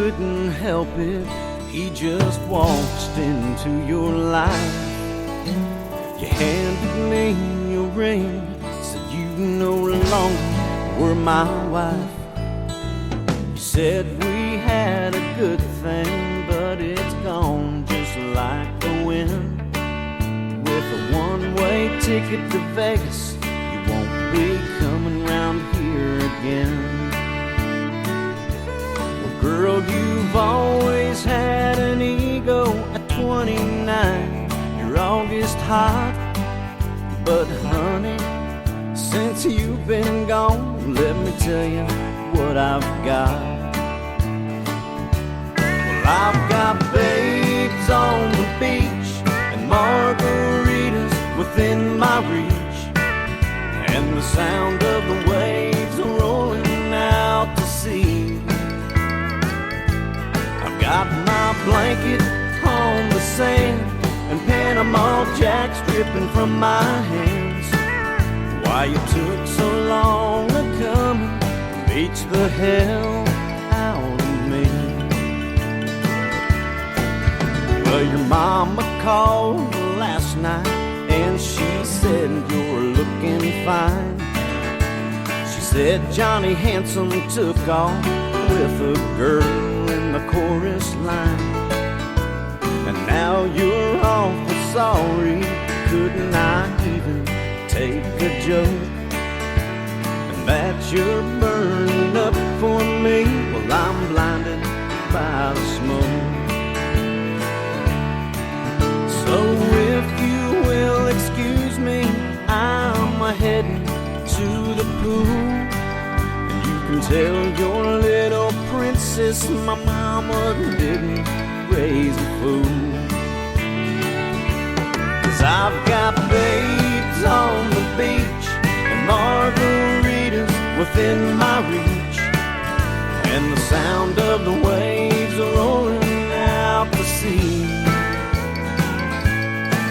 couldn't help it. He just waltzed into your life. You handed me your ring, said you no longer were my wife. You said we had a good thing, but it's gone just like the wind. With a one-way ticket to Vegas, you won't be coming round here again. Well, girl, you've always had an ego at 29. You're August hot, but honey, since you've been gone, let me tell you what I've got. Well, I've got babes on the beach and margaritas within my reach, and the sound of the waves rolling out to sea. I've got my blanket on the sand and Panama Jacks dripping from my hands. Why you took so long to come and beach the hell out of me? Well, your mama called last night and she said you're looking fine. She said Johnny Handsome took off with a girl in the chorus line. And now you're awful sorry, couldn't I even take a joke? And that you're burning up for me, well, I'm blinded by the smoke. So if you will excuse me, I'm heading to the pool, and you can tell your little princess my mama didn't raise a fool. 'Cause I've got babes on the beach and margaritas within my reach, and the sound of the waves rolling out to sea.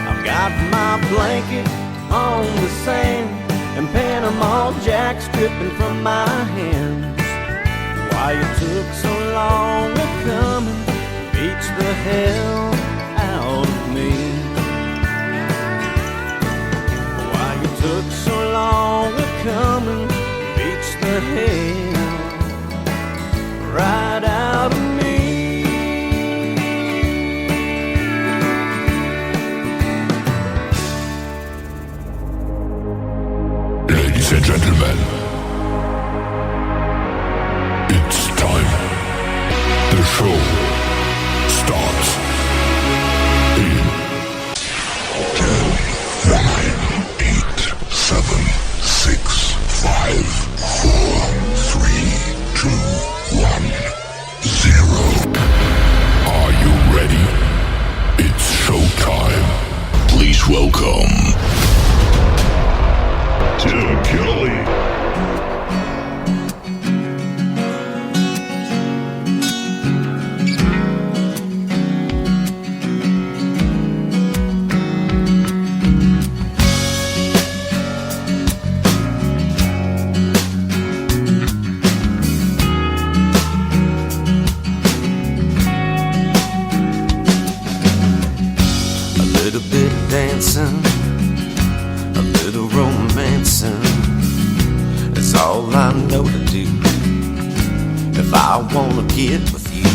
I've got my blanket on the sand and Panama Jacks dripping from my hands. Why you took so long to come and beach the hell out of me? Why you took so long to come and beach the hell right out of me? Ladies and gentlemen, it's time. The show starts in 10, 9, 8, 7, 6, 5, 4, 3, 2, 1, 0. Are you ready? It's showtime. Please welcome Tim Kelly. A little bit of dancing, a little romancing, that's all I know to do. If I wanna get with you,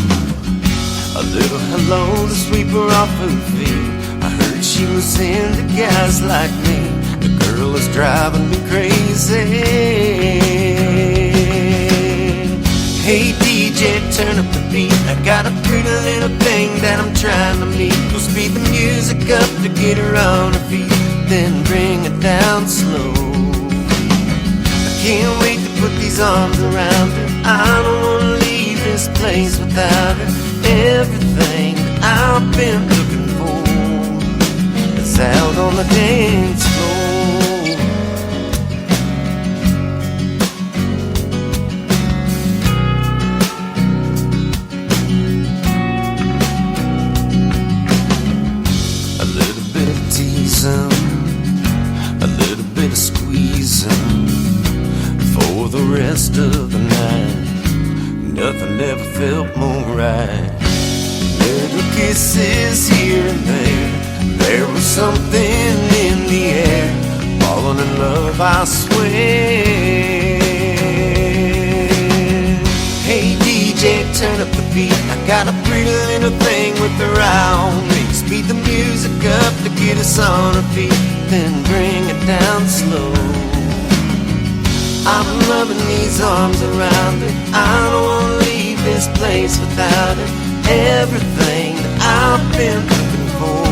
a little hello to sweep her off her feet. I heard she was into guys like me. The girl is driving me crazy. Hey DJ, turn up the beat. I got a pretty little thing that I'm trying to meet. Go speed the music up to get her on her feet, then bring it down slow. I can't wait to put these arms around her. I don't wanna leave this place without her. Everything that I've been looking for is out on the dance floor. A little bit of teasing, a little bit of squeezing for the rest of the night. Nothing ever felt more right. Little kisses here and there. There was something in the air. Falling in love, I swear. Hey DJ, turn up the beat. I got a pretty little thing with the round me. Speed the music up to get us on our feet, then bring it down slow. I'm loving these arms around it. I don't wanna leave this place without it. Everything that I've been looking for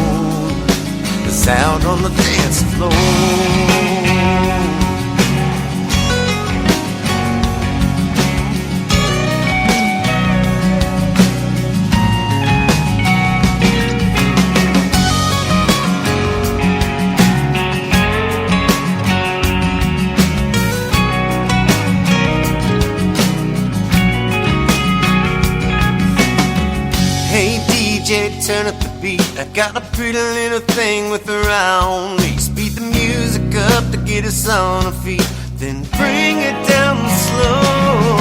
is out on the dance floor. Turn up the beat. I got a pretty little thing with around me. Speed the music up to get us on our feet, then bring it down slow.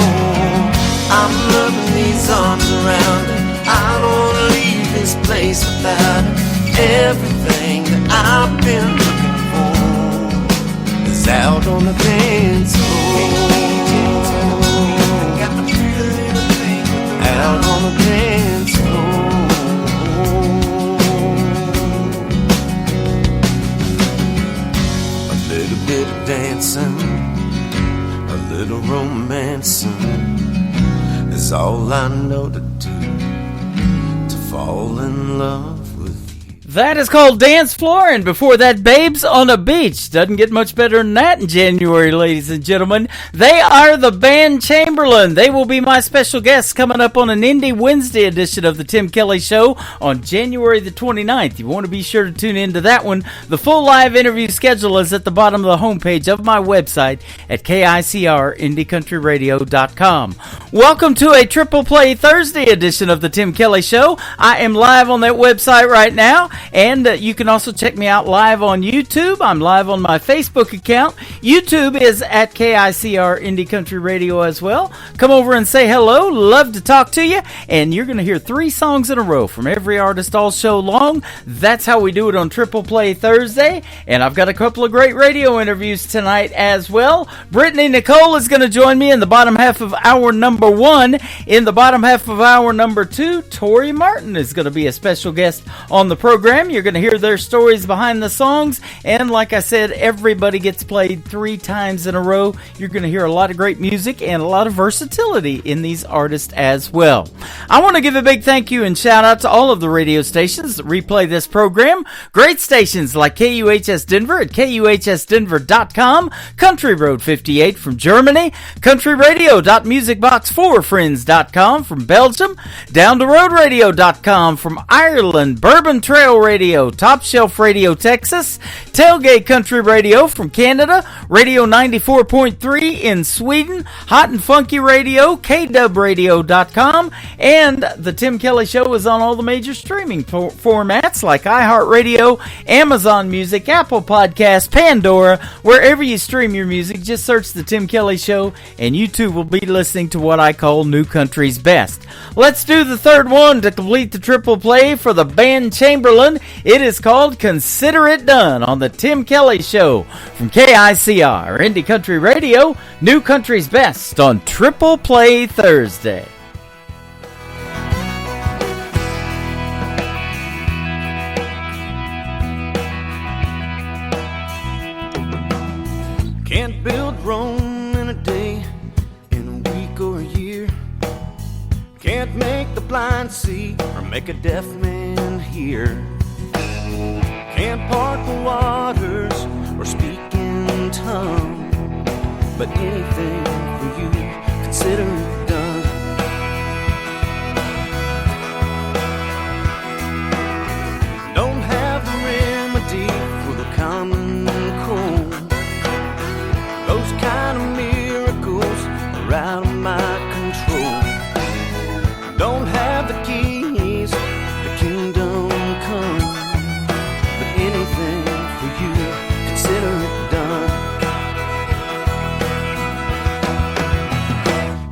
I'm loving these arms around it. I don't wanna leave this place without it. Everything that I've been looking for is out on the dance floor. Got a pretty little thing out on the dance floor. A bit of dancing, a little romancing is all I know to do to fall in love with you. That is called Dance Floor, and before that, Babes on a Beach. Doesn't get much better than that in January, ladies and gentlemen. They are the band Chamberlain. They will be my special guests coming up on an Indie Wednesday edition of the Tim Kelly Show on January the 29th. You want to be sure to tune into that one. The full live interview schedule is at the bottom of the homepage of my website at KICRIndieCountryRadio.com. Welcome to a Triple Play Thursday edition of the Tim Kelly Show. I am live on that website right now. And you can also check me out live on YouTube. I'm live on my Facebook account. YouTube is at KICR Indie Country Radio as well. Come over and say hello. Love to talk to you. And you're going to hear 3 songs in a row from every artist all show long. That's how we do it on Triple Play Thursday. And I've got a couple of great radio interviews tonight as well. Brittany Nicole is going to join me in the bottom half of hour number 1. In the bottom half of hour number 2, Tori Martin is going to be a special guest on the program. You're going to hear their stories behind the songs, and like I said, everybody gets played 3 times in a row. You're going to hear a lot of great music and a lot of versatility in these artists as well. I want to give a big thank you and shout out to all of the radio stations that replay this program. Great stations like KUHS Denver at KUHSdenver.com, Country Road 58 from Germany, countryradio.musicbox4friends.com from Belgium, downtheroadradio.com from Ireland, Bourbon Trail Radio, Top Shelf Radio Texas, Tailgate Country Radio from Canada, Radio 94.3 in Sweden, Hot and Funky Radio, KDubRadio.com, and the Tim Kelly Show is on all the major streaming formats like iHeartRadio, Amazon Music, Apple Podcasts, Pandora. Wherever you stream your music, just search the Tim Kelly Show and you too will be listening to what I call New Country's Best. Let's do the third one to complete the triple play for the band Chamberlain. It is called Consider It Done on the Tim Kelly Show from KICR Indie Country Radio, New Country's Best on Triple Play Thursday. Can't build Rome in a day, in a week or a year. Can't make the blind see or make a deaf man hear. Can't part the waters or speak in tongue, but anything for you, consider it done. Don't have the remedy for the common cold. Those kind of miracles are out of my control. Don't have the keys to kingdom come, but anything for you, consider it done.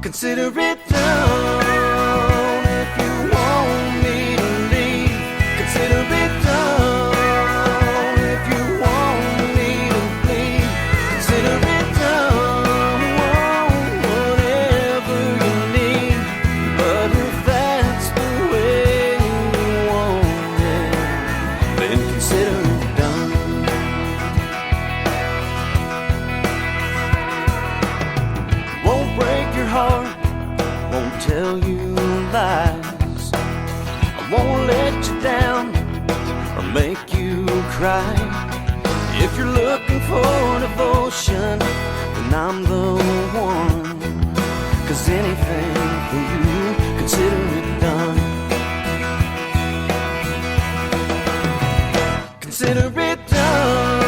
Consider make you cry. If you're looking for devotion, then I'm the one. 'Cause anything for you, consider it done. Consider it done.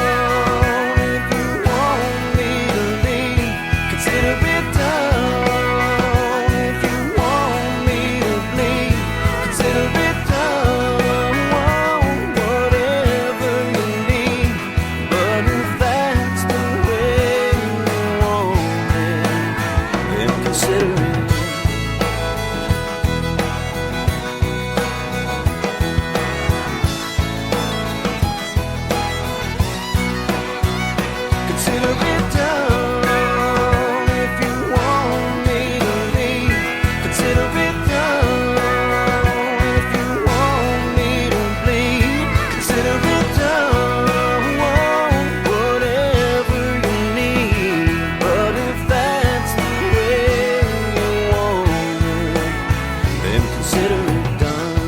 If you want me to leave, consider it done. If you want me to bleed, consider it done. Whatever you need, but if that's the way you want it, then consider it. Consider it done. If you want me to leave, consider it done. If you want me to bleed, consider it done. Whatever you need, but if that's the way you want it, then consider it done.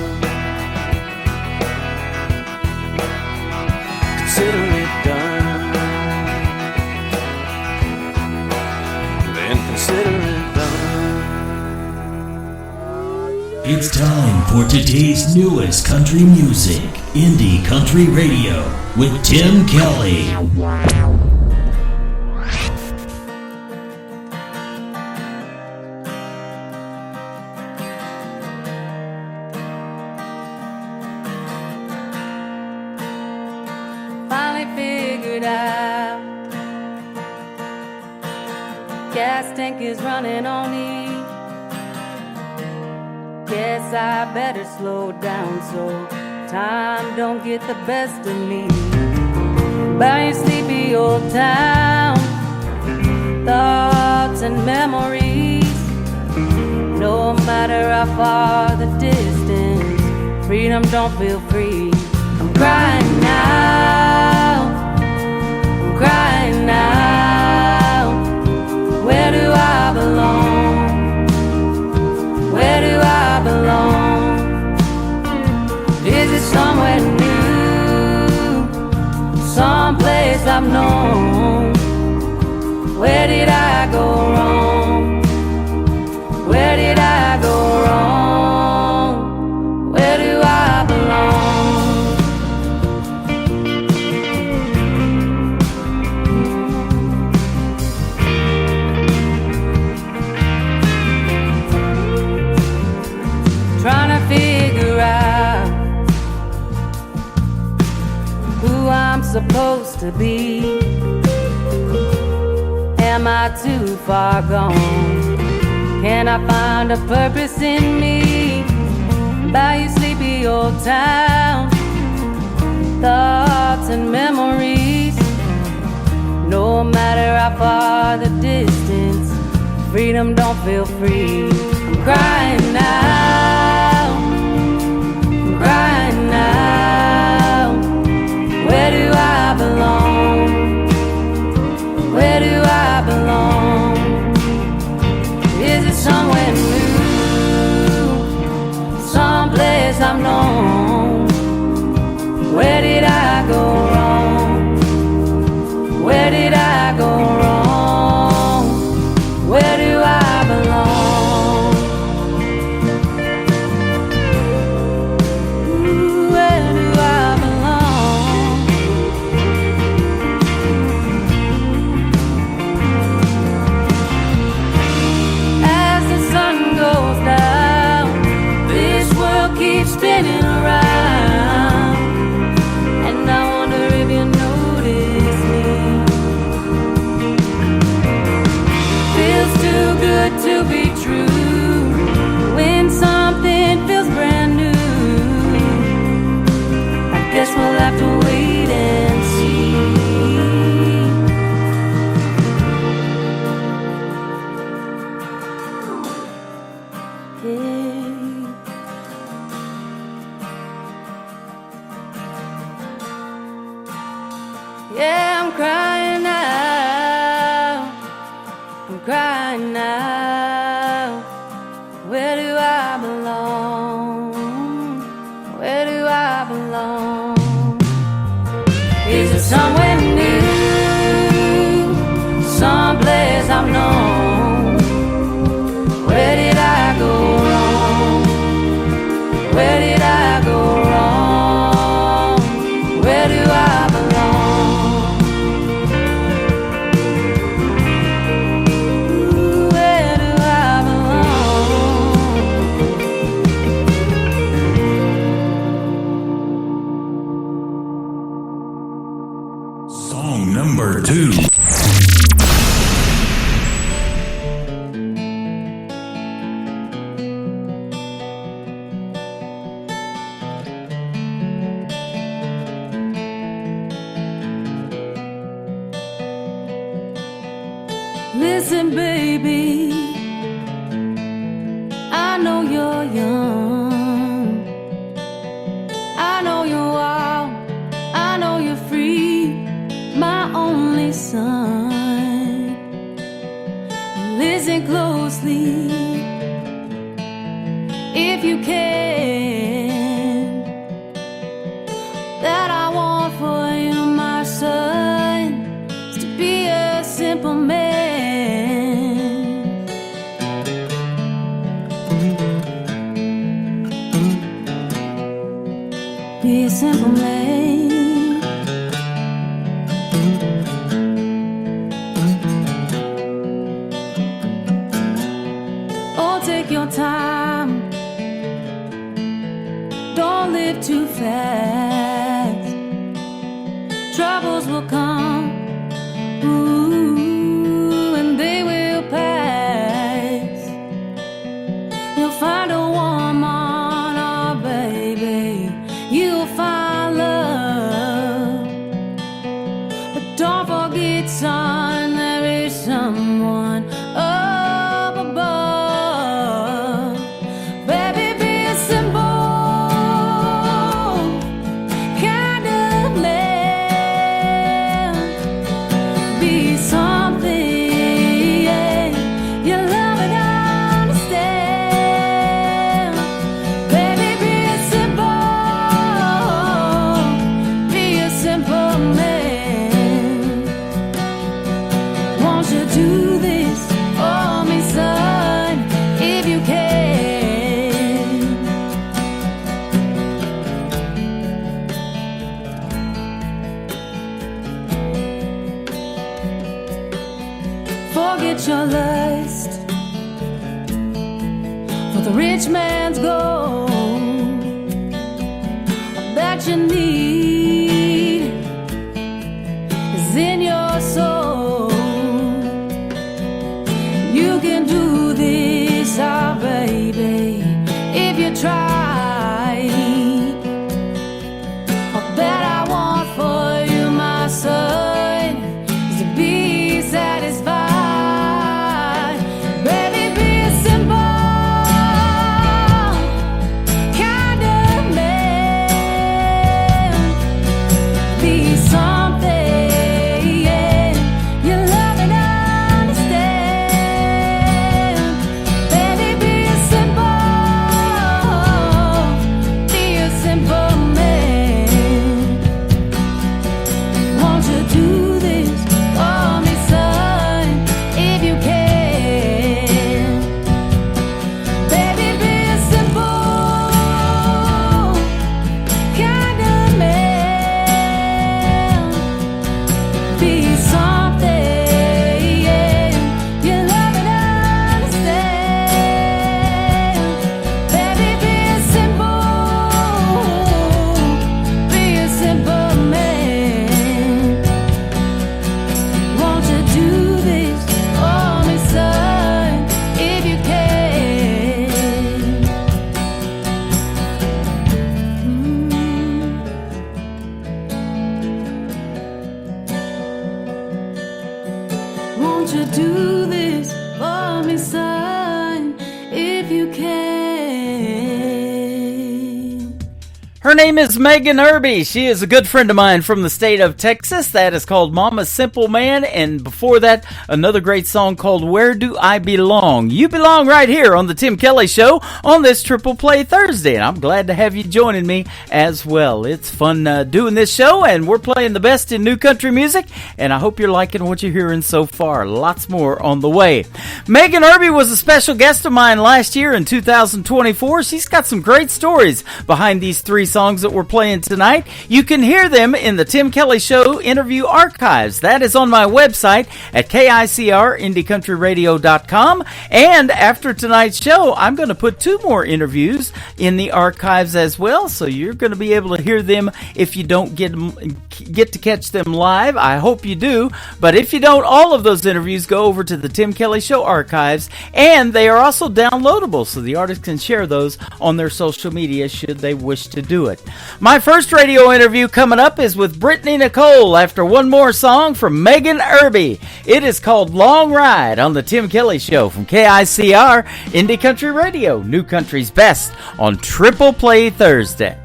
Consider it done. Then consider it done. It's time for today's newest country music, Indie Country Radio, with Tim Kelly. Finally figured out gas tank is running on E. Guess I better slow down so time don't get the best of me. By your sleepy old town, thoughts and memories. No matter how far the distance, freedom don't feel free. I'm crying now, I'm crying now. Where do I belong? Where do I belong? Is it somewhere new? Someplace I've known? Where did I go wrong? Where did I go wrong? Where do I belong? Trying to figure out who I'm supposed to be. Am I too far gone? Can I find a purpose in me? By your sleepy old town, thoughts and memories. No matter how far the distance, freedom don't feel free. I'm crying now, I'm crying now. Where do I belong? Where do I belong? Is it somewhere new? Someplace I've known? Where did I go wrong? Where did I go wrong? Where do I belong? Ooh, where do I belong? As the sun goes down, this world keeps spinning around, and I wonder if you notice me. Feels too good to be true when something feels brand new. I guess we'll have to wait and see. Yeah, I'm crying now, I'm crying now. Where do I belong? Where do I belong? Is it somewhere new, someplace I've known? Where did I go wrong? Where did I go wrong? Where do I belong? Ooh, where do I belong? Song number 2. Listen, baby, I know you're young, I know you're wild, I know you're free, my only son. Listen closely, if you can, that I want for you, my son, is to be a simple man. Be a simple man. Oh, take your time. Don't live too fast. Troubles will come. Ooh, and they will pass. You'll find a woman, oh baby. You'll find love, but don't forget, son, there is someone up above. Baby, be a simple kind of man. Be something, yeah, you love and understand. Baby, be a simple man. Won't you do this for me, son, if you can? Forget your lust for the rich man's gold that you need is in your soul. You can do this, oh baby, if you try. All that I want for you, my son, is to be satisfied. Baby, be a simple kind of man. Be something, yeah, you love and understand. Baby, be a simple man. Won't you do this for me, son, if you can? Baby, be a simple kind of man. Be something, yeah, you love and understand. Baby, be a simple man. Won't you do this for me, son, if you can? Won't you do this for me, son, if you can? Her Her name is Megan Irby. She is a good friend of mine from the state of Texas. That is called Mama's Simple Man. And before that, another great song called Where Do I Belong? You belong right here on the Tim Kelly Show on this Triple Play Thursday. And I'm glad to have you joining me as well. It's fun doing this show, and we're playing the best in new country music. And I hope you're liking what you're hearing so far. Lots more on the way. Megan Irby was a special guest of mine last year in 2024. She's got some great stories behind these three songs that we're playing tonight. You can hear them in the Tim Kelly Show interview archives. That is on my website at KICR-IndieCountryRadio.com. And after tonight's show, I'm going to put two more interviews in the archives as well, so you're going to be able to hear them if you don't get to catch them live. I hope you do, but if you don't, all of those interviews go over to the Tim Kelly Show archives, and they are also downloadable, so the artists can share those on their social media should they wish to do it. My first radio interview coming up is with Brittany Nicole after one more song from Megan Irby. It is called Long Ride on the Tim Kelly Show from KICR Indie Country Radio, New Country's Best on Triple Play Thursday.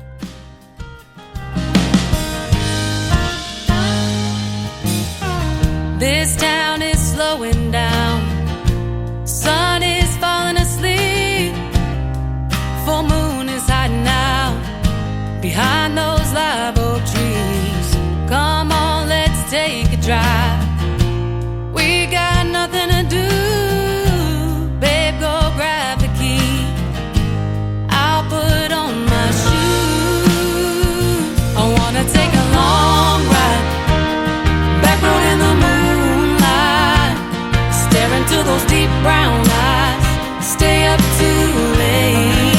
This town is slowing down. Sun is falling asleep. Full moon is hiding out behind those live oak trees. Come on, let's take a drive. We got nothing to do. Babe, go grab the key. I'll put on my shoes. I wanna take a long ride. Back road in the moonlight. Stare into those deep brown eyes. Stay up too late.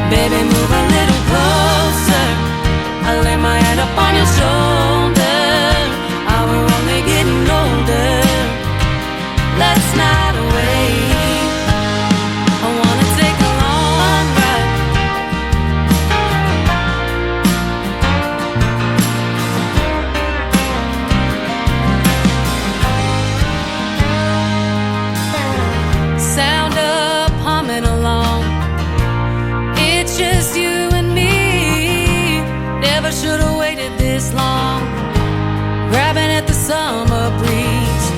Baby, move a little closer. I lay my head up on your shoulder. We're only getting older. Let's not wait. I wanna take a long ride. Sound up, humming along. It's just you and me. Never should've waited this long. Grabbing at the summer breeze.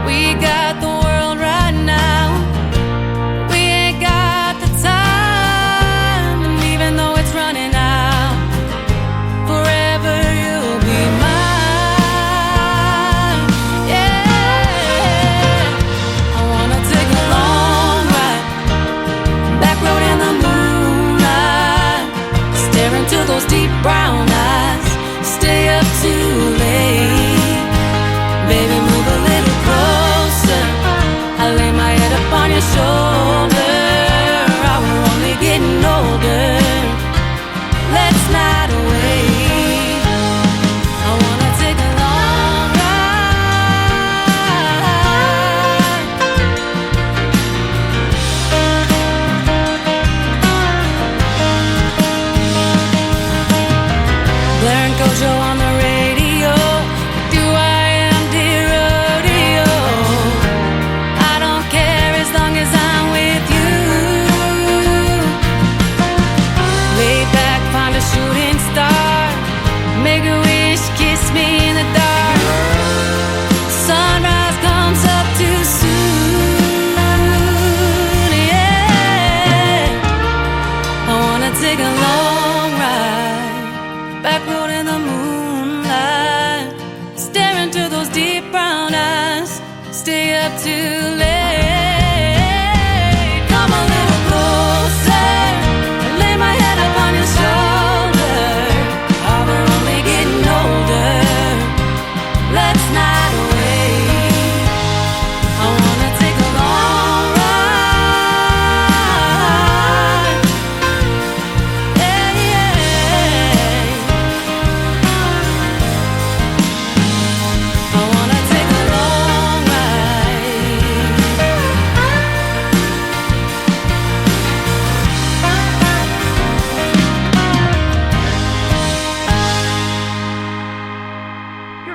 We got the world right now. We ain't got the time. And even though it's running out, forever you'll be mine. Yeah, I wanna take a long ride. Back road in the moonlight. Stare into those deep brown eyes. Stay up too late. Baby, move a little closer. I lay my head up on your shoulder. We're only getting older. Let's not wait. I wanna take a long ride. Blaring Kojo on the radio. Do I am dear rodeo. I don't care as long as I'm with you. Lay back, find a shooting star. Make a wish, kiss me in the dark. Sunrise comes up too soon. Yeah, I wanna take a long ride. Back road in the moonlight. Stare into those deep brown eyes. Stay up too late. Come a little closer. Lay my head up on your shoulder. We're only getting older. Let's not wait. I wanna take a long ride. Yeah, yeah. I wanna take a long ride.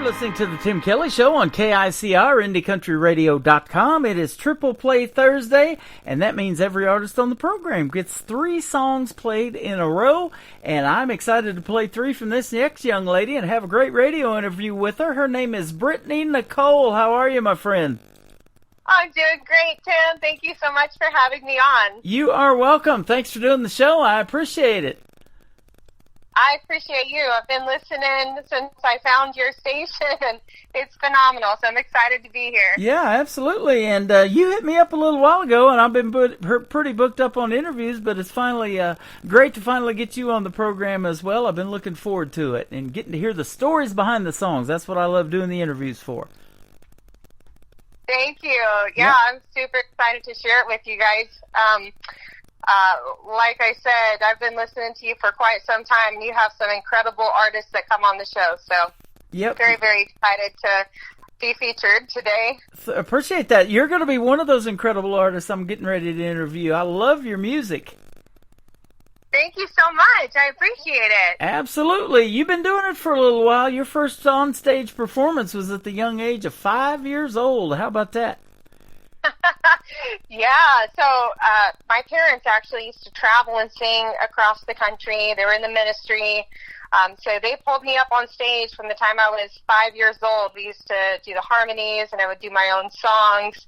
listening to the Tim Kelly Show on KICR, IndieCountryRadio.com. It is Triple Play Thursday, and that means every artist on the program gets 3 songs played in a row. And I'm excited to play 3 from this next young lady and have a great radio interview with her. Her name is Brittany Nicole. How are you, my friend? I'm doing great, Tim. Thank you so much for having me on. You are welcome. Thanks for doing the show. I appreciate it. I appreciate you. I've been listening since I found your station, and it's phenomenal, so I'm excited to be here. Yeah, absolutely. And you hit me up a little while ago, and I've been pretty booked up on interviews, but it's finally great to finally get you on the program as well. I've been looking forward to it and getting to hear the stories behind the songs. That's what I love doing the interviews for. Thank you. Yeah, I'm super excited to share it with you guys. Like I said, I've been listening to you for quite some time, and you have some incredible artists that come on the show. So, very, very excited to be featured today. Appreciate that. You're going to be one of those incredible artists I'm getting ready to interview. I love your music. Thank you so much. I appreciate it. Absolutely. You've been doing it for a little while. Your first on-stage performance was at the young age of 5 years old. How about that? Yeah, so my parents actually used to travel and sing across the country. They were in the ministry. So they pulled me up on stage from the time I was 5 years old. We used to do the harmonies, and I would do my own songs.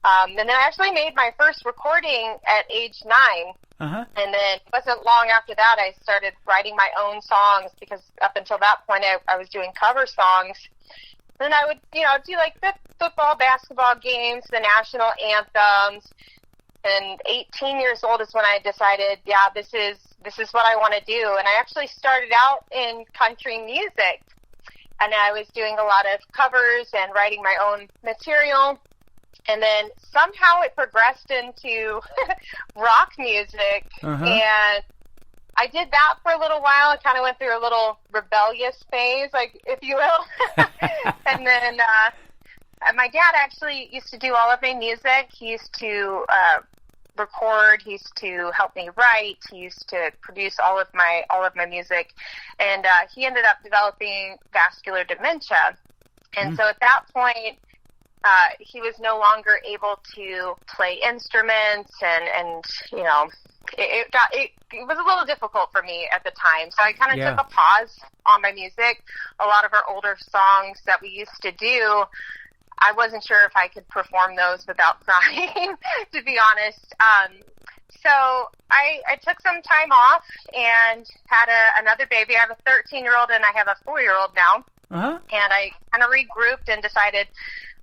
And then I actually made my first recording at age 9. Uh-huh. And then it wasn't long after that I started writing my own songs, because up until that point I was doing cover songs. Then I would, do like the football, basketball games, the national anthems. And 18 years old is when I decided, this is what I want to do. And I actually started out in country music. And I was doing a lot of covers and writing my own material. And then somehow it progressed into rock music. Uh-huh. And I did that for a little while. I kind of went through a little rebellious phase, like, if you will. And then my dad actually used to do all of my music. He used to record. He used to help me write. He used to produce all of my music. And he ended up developing vascular dementia. And so at that point, he was no longer able to play instruments, and it was a little difficult for me at the time. So I kind of took a pause on my music. A lot of our older songs that we used to do, I wasn't sure if I could perform those without crying, to be honest. So I took some time off and had another baby. I have a 13-year-old and I have a 4-year-old now. Uh-huh. And I kind of regrouped and decided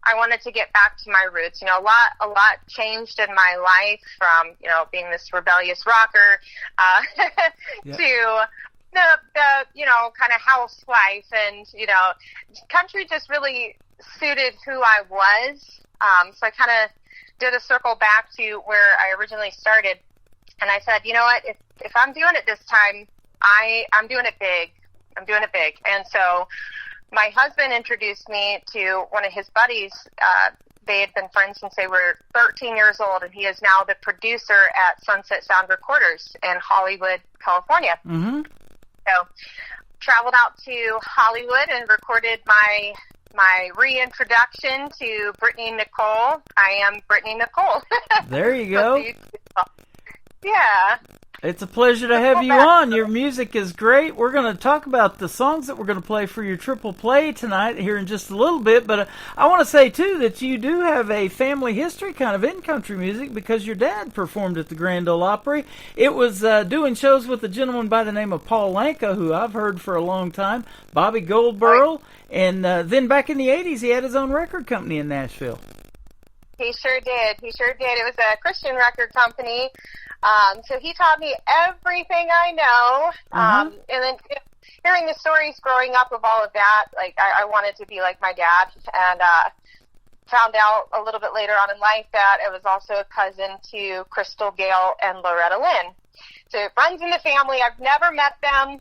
I wanted to get back to my roots. A lot changed in my life, from, being this rebellious rocker, to the kind of housewife, and, country just really suited who I was. So I kind of did a circle back to where I originally started. And I said, you know what, if I'm doing it this time, I'm doing it big. I'm doing it big. And so my husband introduced me to one of his buddies. They had been friends since they were 13 years old, and he is now the producer at Sunset Sound Recorders in Hollywood, California. Mm-hmm. So traveled out to Hollywood and recorded my reintroduction to Brittany Nicole. I am Brittany Nicole. There you go. Yeah. It's a pleasure to have you on. Your music is great. We're going to talk about the songs that we're going to play for your triple play tonight here in just a little bit. But I want to say, too, that you do have a family history kind of in country music, because your dad performed at the Grand Ole Opry. It was doing shows with a gentleman by the name of Paul Anka, who I've heard for a long time, Bobby Goldberg, and then back in the 80s he had his own record company in Nashville. He sure did. It was a Christian record company. So he taught me everything I know. And then hearing the stories growing up of all of that, like I wanted to be like my dad, and found out a little bit later on in life that it was also a cousin to Crystal Gayle and Loretta Lynn. So it runs in the family. I've never met them.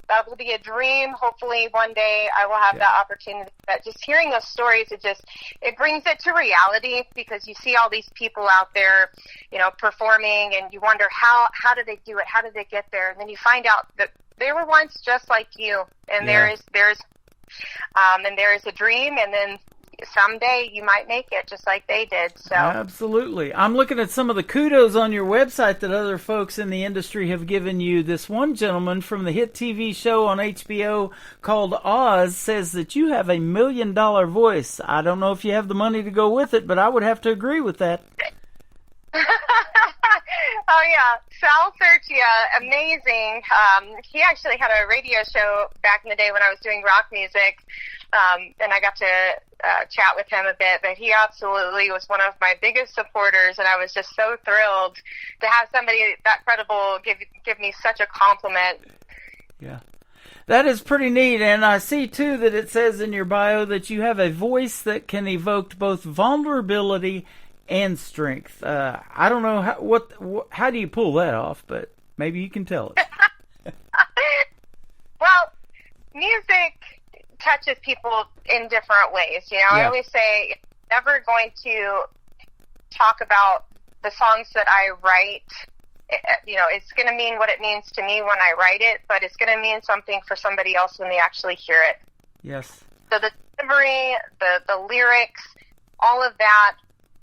That will be a dream. Hopefully one day I will have that opportunity. But just hearing those stories, it brings it to reality, because you see all these people out there, performing, and you wonder how did they do it? How did they get there? And then you find out that they were once just like you. And there's And there is a dream, and then someday you might make it just like they did. So Absolutely. I'm looking at some of the kudos on your website that other folks in the industry have given you. This one gentleman from the hit TV show on HBO called Oz says that you have $1 million voice. I don't know if you have the money to go with it, but I would have to agree with that. Oh, yeah. Sal Sertia, amazing. He actually had a radio show back in the day when I was doing rock music, and I got to chat with him a bit, but he absolutely was one of my biggest supporters, and I was just so thrilled to have somebody that credible give me such a compliment. Yeah. That is pretty neat, and I see, too, that it says in your bio that you have a voice that can evoke both vulnerability and strength. I don't know how do you pull that off, but maybe you can tell us. Well, music touches people in different ways. You know, Yeah. I always say I'm never going to talk about the songs that I write. You know, it's going to mean what it means to me when I write it, but it's going to mean something for somebody else when they actually hear it. Yes. So the delivery, the lyrics, all of that,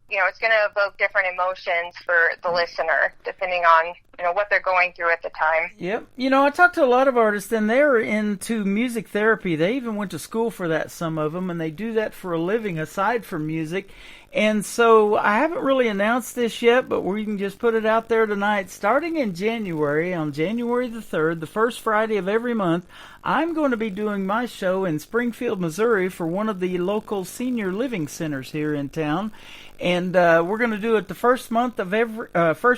you know, it's going to evoke different emotions for the listener, depending on, you know, what they're going through at the time. Yep. You know, I talked to a lot of artists, and they're into music therapy. They even went to school for that, some of them, and they do that for a living aside from music. And so I haven't really announced this yet, but we can just put it out there tonight. Starting in January, on January the 3rd, the first Friday of every month, I'm going to be doing my show in Springfield, Missouri for one of the local senior living centers here in town. And we're going to do it the first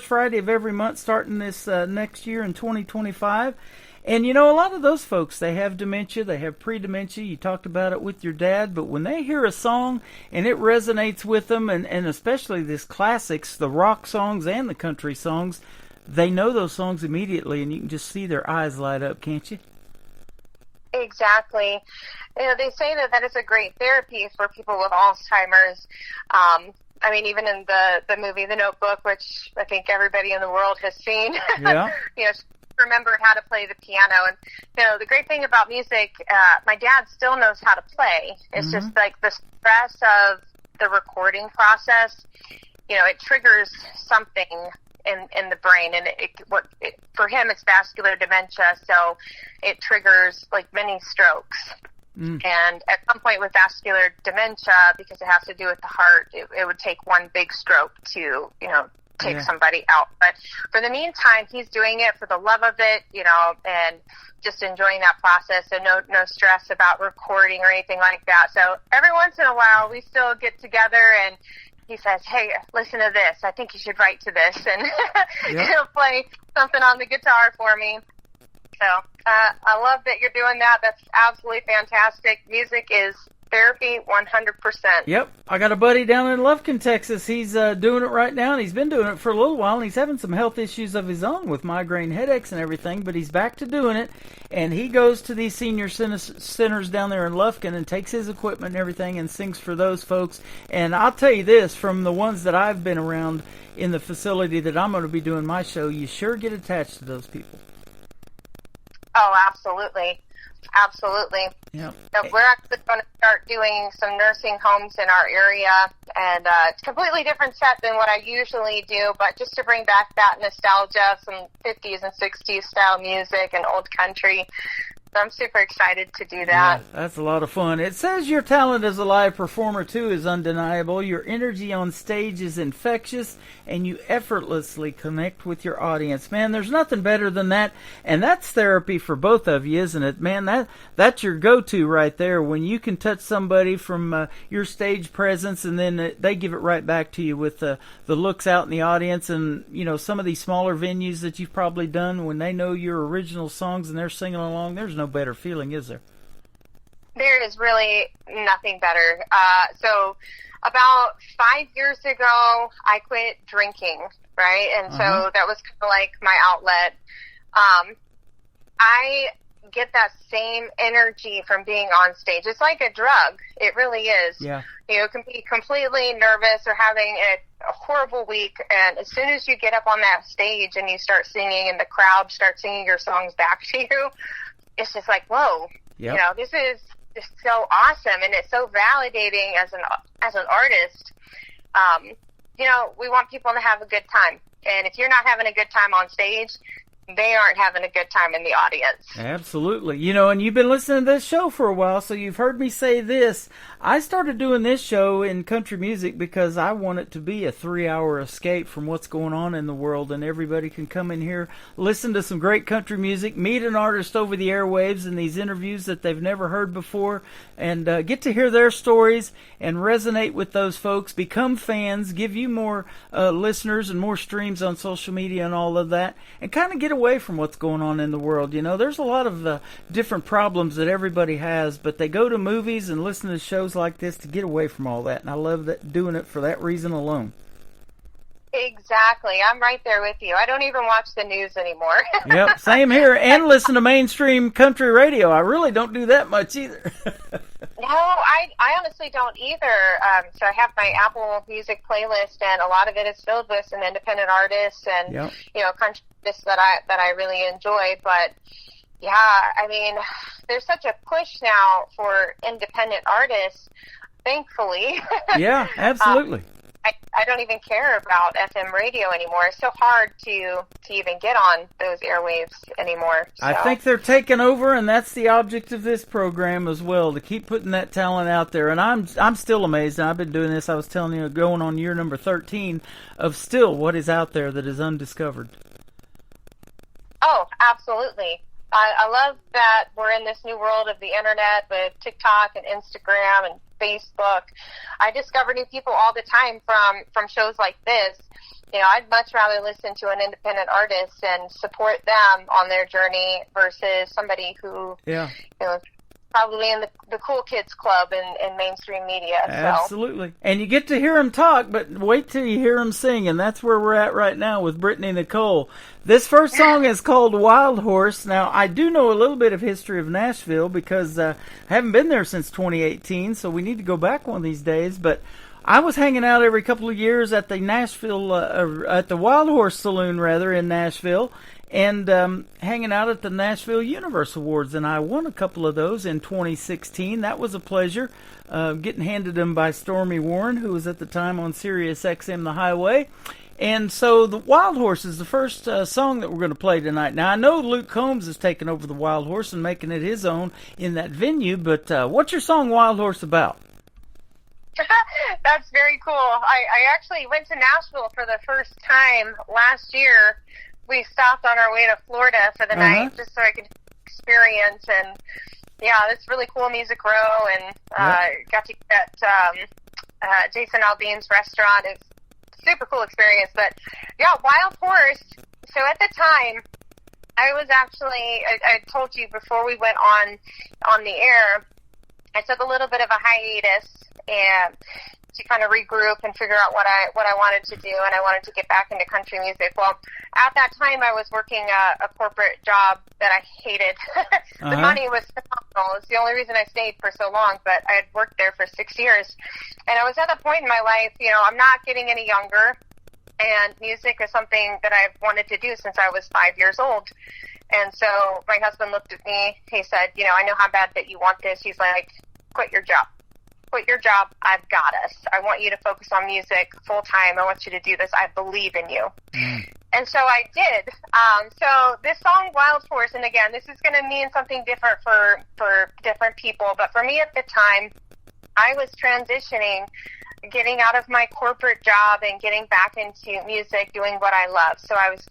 Friday of every month starting this next year in 2025. And, you know, a lot of those folks, they have dementia, they have pre-dementia. You talked about it with your dad, but when they hear a song and it resonates with them, and especially these classics, the rock songs and the country songs, they know those songs immediately, and you can just see their eyes light up, can't you? Exactly. You know, they say that is a great therapy for people with Alzheimer's. I mean, even in the movie The Notebook, which I think everybody in the world has seen, Yeah. you know, remembered how to play the piano. And, you know, the great thing about music, my dad still knows how to play. It's just like the stress of the recording process, you know, it triggers something in the brain, and for him it's vascular dementia, so it triggers like many strokes. And at some point with vascular dementia, because it has to do with the heart, it would take one big stroke to, you know, take somebody out. But for the meantime, he's doing it for the love of it, you know, and just enjoying that process, and no stress about recording or anything like that. So every once in a while, we still get together, and he says, "Hey, listen to this. I think you should write to this," and he'll play something on the guitar for me. So I love that you're doing that. That's absolutely fantastic. Music is therapy 100%. Yep. I got a buddy down in Lufkin, Texas. He's doing it right now, and he's been doing it for a little while, and he's having some health issues of his own with migraine headaches and everything, but he's back to doing it, and he goes to these senior centers down there in Lufkin and takes his equipment and everything and sings for those folks. And I'll tell you this, from the ones that I've been around in the facility that I'm going to be doing my show, you sure get attached to those people. Oh, absolutely. Absolutely. Yeah. So we're actually going to start doing some nursing homes in our area, and it's a completely different set than what I usually do, but just to bring back that nostalgia, some 50s and 60s style music and old country. So I'm super excited to do that. Yeah, that's a lot of fun. It says your talent as a live performer, too, is undeniable. Your energy on stage is infectious, and you effortlessly connect with your audience. Man, there's nothing better than that, and that's therapy for both of you, isn't it? Man, that's your go-to right there, when you can touch somebody from your stage presence, and then they give it right back to you with the looks out in the audience. And, you know, some of these smaller venues that you've probably done, when they know your original songs and they're singing along, there's no better feeling, is there? There is really nothing better. So about 5 years ago, I quit drinking, right? And so that was kind of like my outlet. I get that same energy from being on stage. It's like a drug. It really is. Yeah. You can be completely nervous or having a horrible week, and as soon as you get up on that stage and you start singing and the crowd starts singing your songs back to you, it's just like, whoa, Yep. you know, this just so awesome, and it's so validating as an artist. You know, we want people to have a good time, and if you're not having a good time on stage, they aren't having a good time in the audience. Absolutely. You know, and you've been listening to this show for a while, so you've heard me say this. I started doing this show in country music because I want it to be a 3-hour escape from what's going on in the world, and everybody can come in here, listen to some great country music, meet an artist over the airwaves in these interviews that they've never heard before, and get to hear their stories and resonate with those folks, become fans, give you more listeners and more streams on social media and all of that, and kind of get away from what's going on in the world. You know, there's a lot of different problems that everybody has, but they go to movies and listen to shows like this to get away from all that, and I love that, doing it for that reason alone. Exactly. I'm right there with you. I don't even watch the news anymore. Yep, same here, and listen to mainstream country radio. I really don't do that much either. No, I honestly don't either. So I have my Apple Music playlist, and a lot of it is filled with some independent artists and you know, country artists that I really enjoy. But yeah, I mean, there's such a push now for independent artists. Thankfully. Yeah, absolutely. I don't even care about FM radio anymore. It's so hard to even get on those airwaves anymore. So. I think they're taking over, and that's the object of this program as well, to keep putting that talent out there. And I'm still amazed, and I've been doing this, I was telling you, going on year number 13, of still what is out there that is undiscovered. Oh, absolutely. I love that we're in this new world of the internet with TikTok and Instagram and Facebook. I discover new people all the time from shows like this. You know, I'd much rather listen to an independent artist and support them on their journey versus somebody who, you know, probably in the cool kids club in mainstream media. Absolutely. And you get to hear them talk, but wait till you hear them sing, and that's where we're at right now with Brittany Nicole. This first song is called Wild Horse. Now, I do know a little bit of history of Nashville because I haven't been there since 2018, so we need to go back one of these days, but I was hanging out every couple of years at the Nashville, at the Wild Horse Saloon, rather, in Nashville, and hanging out at the Nashville Universe Awards, and I won a couple of those in 2016. That was a pleasure, getting handed them by Stormy Warren, who was at the time on Sirius XM The Highway. And so the Wild Horse is the first song that we're going to play tonight. Now, I know Luke Combs has taken over the Wild Horse and making it his own in that venue, but what's your song Wild Horse about? That's very cool. I actually went to Nashville for the first time last year. We stopped on our way to Florida for the night just so I could experience, and yeah, it's really cool Music Row, and got to get Jason Aldean's restaurant. It's a super cool experience. But yeah, Wild Horse. So at the time, I was actually, I told you before we went on the air, I took a little bit of a hiatus and to kind of regroup and figure out what I wanted to do, and I wanted to get back into country music. Well, at that time, I was working a corporate job that I hated. The money was phenomenal. It's the only reason I stayed for so long, but I had worked there for 6 years. And I was at a point in my life, you know, I'm not getting any younger, and music is something that I've wanted to do since I was 5 years old. And so my husband looked at me. He said, you know, I know how bad that you want this. He's like, quit your job. Quit your job. I've got us. I want you to focus on music full time. I want you to do this. I believe in you. And so I did. So this song, Wild Horse, and again, this is going to mean something different for different people. But for me at the time, I was transitioning, getting out of my corporate job and getting back into music, doing what I love. So I was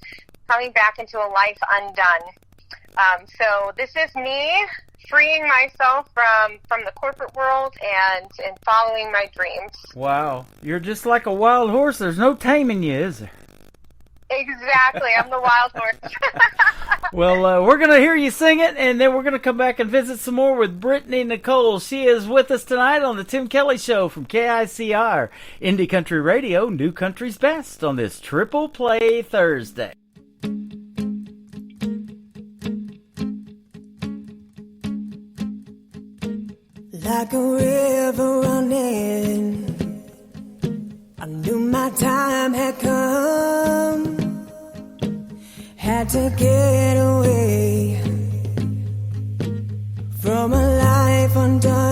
coming back into a life undone. So this is me freeing myself from the corporate world and following my dreams. Wow. You're just like a wild horse. There's no taming you, is there? Exactly. I'm the wild horse. Well, we're going to hear you sing it, and then we're going to come back and visit some more with Brittany Nicole. She is with us tonight on the Tim Kelly Show from KICR, Indie Country Radio, New Country's Best, on this Triple Play Thursday. Like a river running, I knew my time had come. Had to get away from a life undone.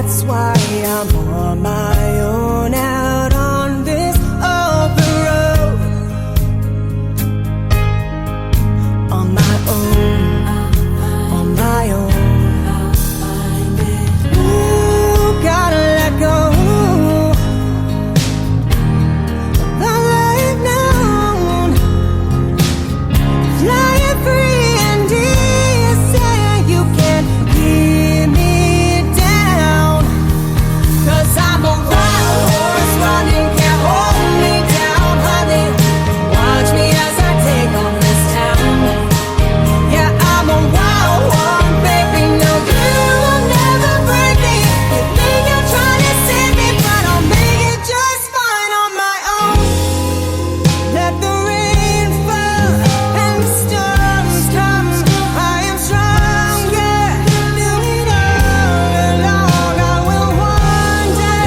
That's why I'm on my own out on this open road. On my own, on my own. Ooh, gotta let go. The life known. Flying free and easy. You can't keep me down. 'Cause I'm a wild horse running, can't hold me down, honey. Watch me as I take on this town. Yeah, I'm a wild one, baby. No, you will never break me. You think you're trying to save me, but I'll make it just fine on my own. Let the rain fall and the storms come. I am stronger. Do it all along. I will wander,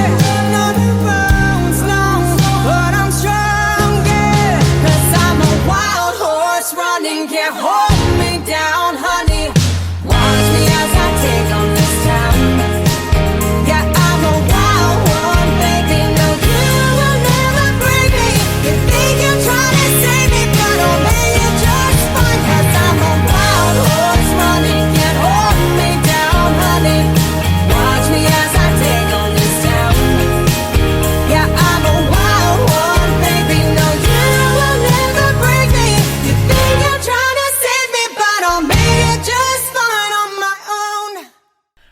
know the roads long, but I'm stronger. 'Cause I'm a wild horse running, can't hold me down, honey. Watch me as I take on this town. Yeah, I'm a wild one, baby. No, you will never break me. You think you're trying to save me, but I'll make it just fine. 'Cause I'm a wild horse running, can't hold me down, honey. Watch me as I take on this town. Yeah, I'm a wild one, baby. No, you will never break me. You think you're trying to save me, but I'll make it just fine on my own.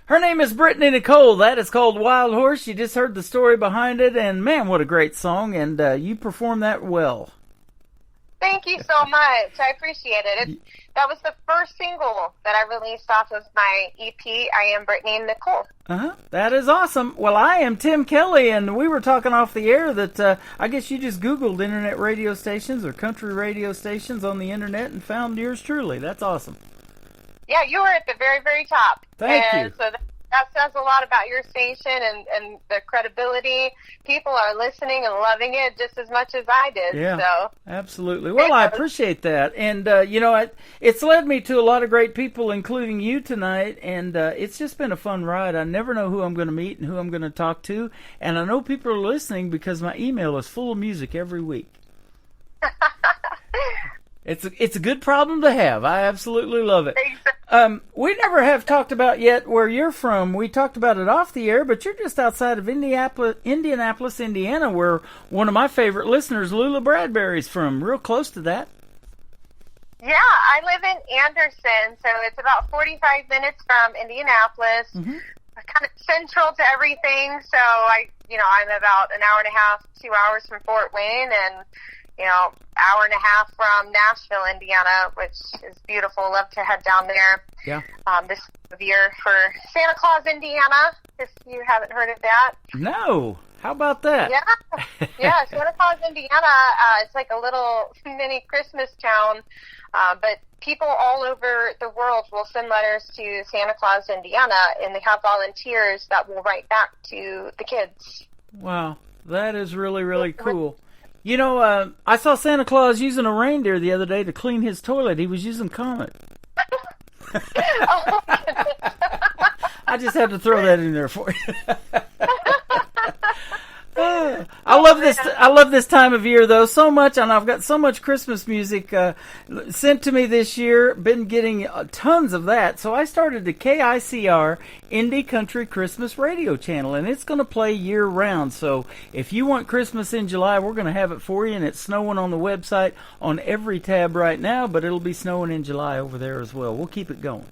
Her name is Brittany Nicole. That is called Wild Horse. You just heard the story behind it, and man, what a great song, and you performed that well. Thank you so much. I appreciate it. That was the first single that I released off of my EP, I Am Brittany Nicole. That is awesome. Well, I am Tim Kelly, and we were talking off the air that I guess you just Googled internet radio stations or country radio stations on the internet and found yours truly. That's awesome. Yeah, you were at the very, very top. Thank and you. So that says a lot about your station and the credibility. People are listening and loving it just as much as I did. Yeah, So absolutely. Well, I appreciate that. And, it's led me to a lot of great people, including you tonight, and it's just been a fun ride. I never know who I'm going to meet and who I'm going to talk to, and I know people are listening because my email is full of music every week. It's a good problem to have. I absolutely love it. We never have talked about yet where you're from. We talked about it off the air, but you're just outside of Indianapolis, Indiana, where one of my favorite listeners, Lula Bradbury's from. Real close to that. Yeah, I live in Anderson, so it's about 45 minutes from Indianapolis. Kind of central to everything. So I'm about an hour and a half, 2 hours from Fort Wayne, and hour and a half from Nashville, Indiana, which is beautiful. Love to head down there. Yeah. This year for Santa Claus, Indiana, if you haven't heard of that. No. How about that? Yeah, Santa Claus, Indiana. It's like a little mini Christmas town, but people all over the world will send letters to Santa Claus, Indiana, and they have volunteers that will write back to the kids. Wow, that is really, really cool. I saw Santa Claus using a reindeer the other day to clean his toilet. He was using Comet. Oh, my goodness. I just had to throw that in there for you. I love this time of year though so much, and I've got so much Christmas music sent to me this year. Been getting tons of that, so I started the KICR Indie Country Christmas Radio channel, and it's going to play year round. So if you want Christmas in July, we're going to have it for you, and it's snowing on the website on every tab right now, but it'll be snowing in July over there as well. We'll keep it going.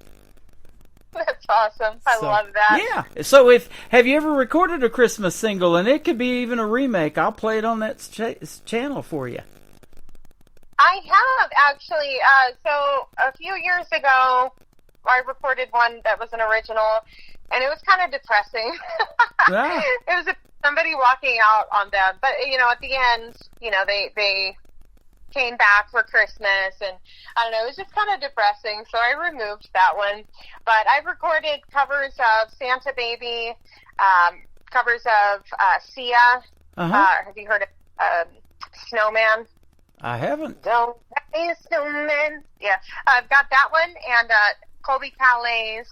That's awesome. I love that. Yeah. So have you ever recorded a Christmas single, and it could be even a remake? I'll play it on that channel for you. I have, actually. So a few years ago, I recorded one that was an original, and it was kind of depressing. Yeah. It was somebody walking out on them. But, at the end, they came back for Christmas, and I don't know, it was just kind of depressing, so I removed that one. But I've recorded covers of Santa Baby, covers of Sia. Have you heard of Snowman? I haven't. Don't be a snowman. Yeah, I've got that one, and Colby Calais'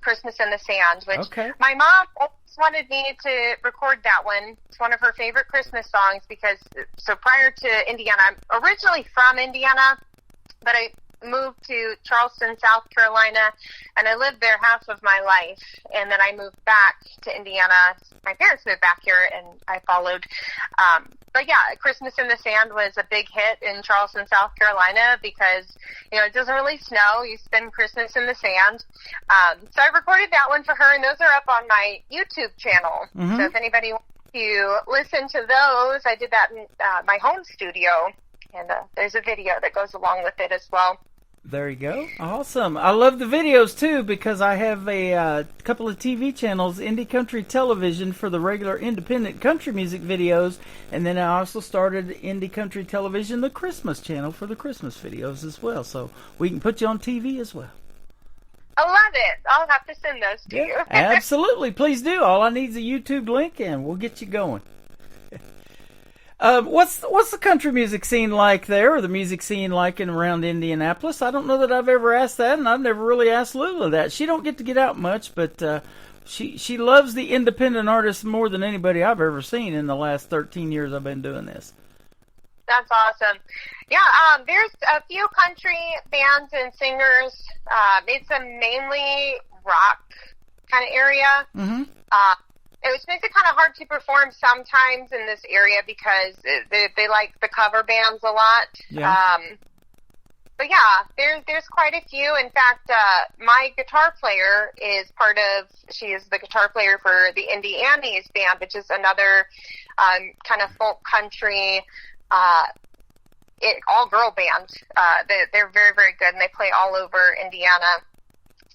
Christmas in the Sand, which Okay. my mom always wanted me to record that one. It's one of her favorite Christmas songs because, so prior to Indiana, I'm originally from Indiana, but I moved to Charleston, South Carolina, and I lived there half of my life. And then I moved back to Indiana. My parents moved back here, and I followed. But yeah, Christmas in the Sand was a big hit in Charleston, South Carolina, because, you know, it doesn't really snow. You spend Christmas in the sand. So I recorded that one for her, and those are up on my YouTube channel. Mm-hmm. So if anybody wants to listen to those, I did that in my home studio, and there's a video that goes along with it as well. There you go. Awesome. I love the videos, too, because I have a couple of TV channels, Indie Country Television for the regular independent country music videos, and then I also started Indie Country Television, the Christmas channel, for the Christmas videos as well. So we can put you on TV as well. I love it. I'll have to send those to you. Absolutely. Please do. All I need is a YouTube link, and we'll get you going. What's the country music scene like there, or the music scene like in around Indianapolis? I don't know that I've ever asked that, and I've never really asked Lula that. She don't get to get out much, but she loves the independent artists more than anybody I've ever seen in the last 13 years I've been doing this. That's awesome. Yeah, there's a few country bands and singers. It's a mainly rock kind of area. Mm-hmm. Which makes it kind of hard to perform sometimes in this area because they like the cover bands a lot. Yeah. But yeah, there's quite a few. In fact, my guitar player she is the guitar player for the Indie Annies band, which is another kind of folk country all-girl band. They're very, very good, and they play all over Indiana.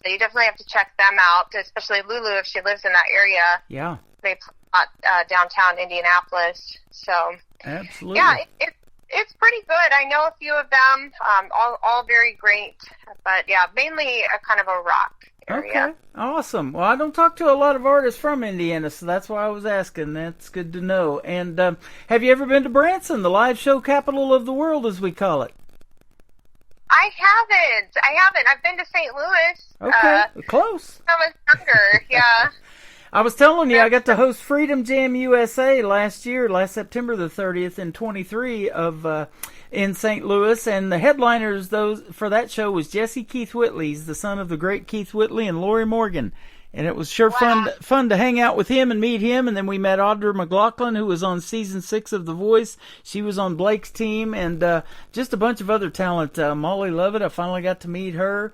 So you definitely have to check them out, especially Lulu if she lives in that area. Yeah. They play downtown Indianapolis. So Absolutely. yeah, it's pretty good. I know a few of them, all very great. But yeah, mainly a kind of a rock area. Okay, awesome. Well, I don't talk to a lot of artists from Indiana, so that's why I was asking. That's good to know. And have you ever been to Branson, the live show capital of the world, as we call it? I haven't. I've been to St. Louis. Okay, close. I was younger, yeah. I was telling you, I got to host Freedom Jam USA last September the 30th in 23 in St. Louis, and the headliners for that show was Jesse Keith Whitley, the son of the great Keith Whitley, and Lori Morgan. And it was sure fun to hang out with him and meet him. And then we met Audra McLaughlin, who was on season 6 of The Voice. She was on Blake's team, and just a bunch of other talent. Molly Lovett, I finally got to meet her.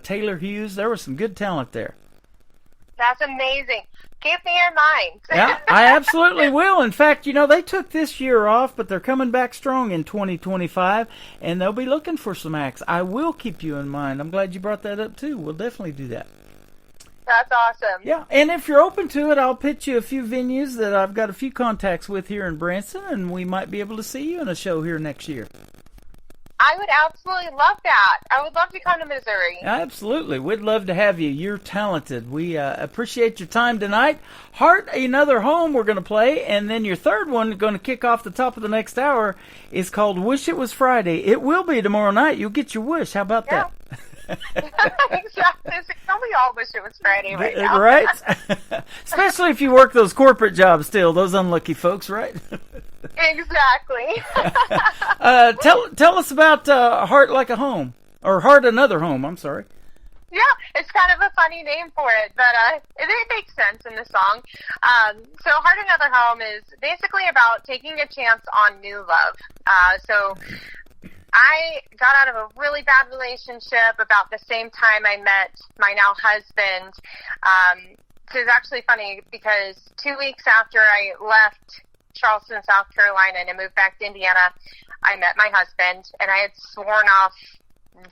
Taylor Hughes, there was some good talent there. That's amazing. Keep me in mind. Yeah, I absolutely will. In fact, they took this year off, but they're coming back strong in 2025, and they'll be looking for some acts. I will keep you in mind. I'm glad you brought that up, too. We'll definitely do that. That's awesome. Yeah, and if you're open to it, I'll pitch you a few venues that I've got a few contacts with here in Branson, and we might be able to see you in a show here next year. I would absolutely love that. I would love to come to Missouri. Absolutely. We'd love to have you. You're talented. We appreciate your time tonight. Heart, Another Home, we're going to play, and then your third one, going to kick off the top of the next hour, is called Wish It Was Friday. It will be tomorrow night. You'll get your wish. How about that? Exactly. We all wish it was Friday right now. Right? Especially if you work those corporate jobs still, those unlucky folks, right? Exactly. Tell us about Heart Like a Home, or Heart Another Home, I'm sorry. Yeah, it's kind of a funny name for it, but it makes sense in the song. So Heart Another Home is basically about taking a chance on new love. So I got out of a really bad relationship about the same time I met my now husband. So it's actually funny because 2 weeks after I left Charleston, South Carolina, and I moved back to Indiana, I met my husband, and I had sworn off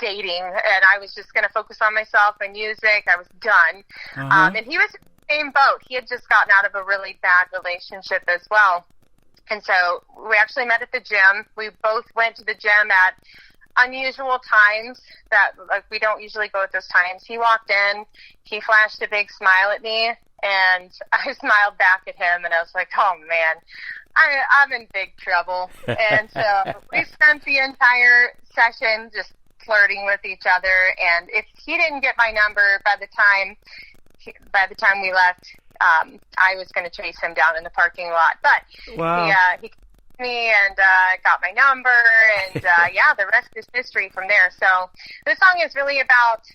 dating, and I was just going to focus on myself and music. I was done. And he was in the same boat. He had just gotten out of a really bad relationship as well. And so we actually met at the gym. We both went to the gym at unusual times that we don't usually go at those times. He walked in, he flashed a big smile at me, and I smiled back at him, and I was like, oh man, I'm in big trouble. And so we spent the entire session just flirting with each other. And if he didn't get my number by the time we left, I was going to chase him down in the parking lot. But Wow. he called me and got my number, and yeah, the rest is history from there. So this song is really about,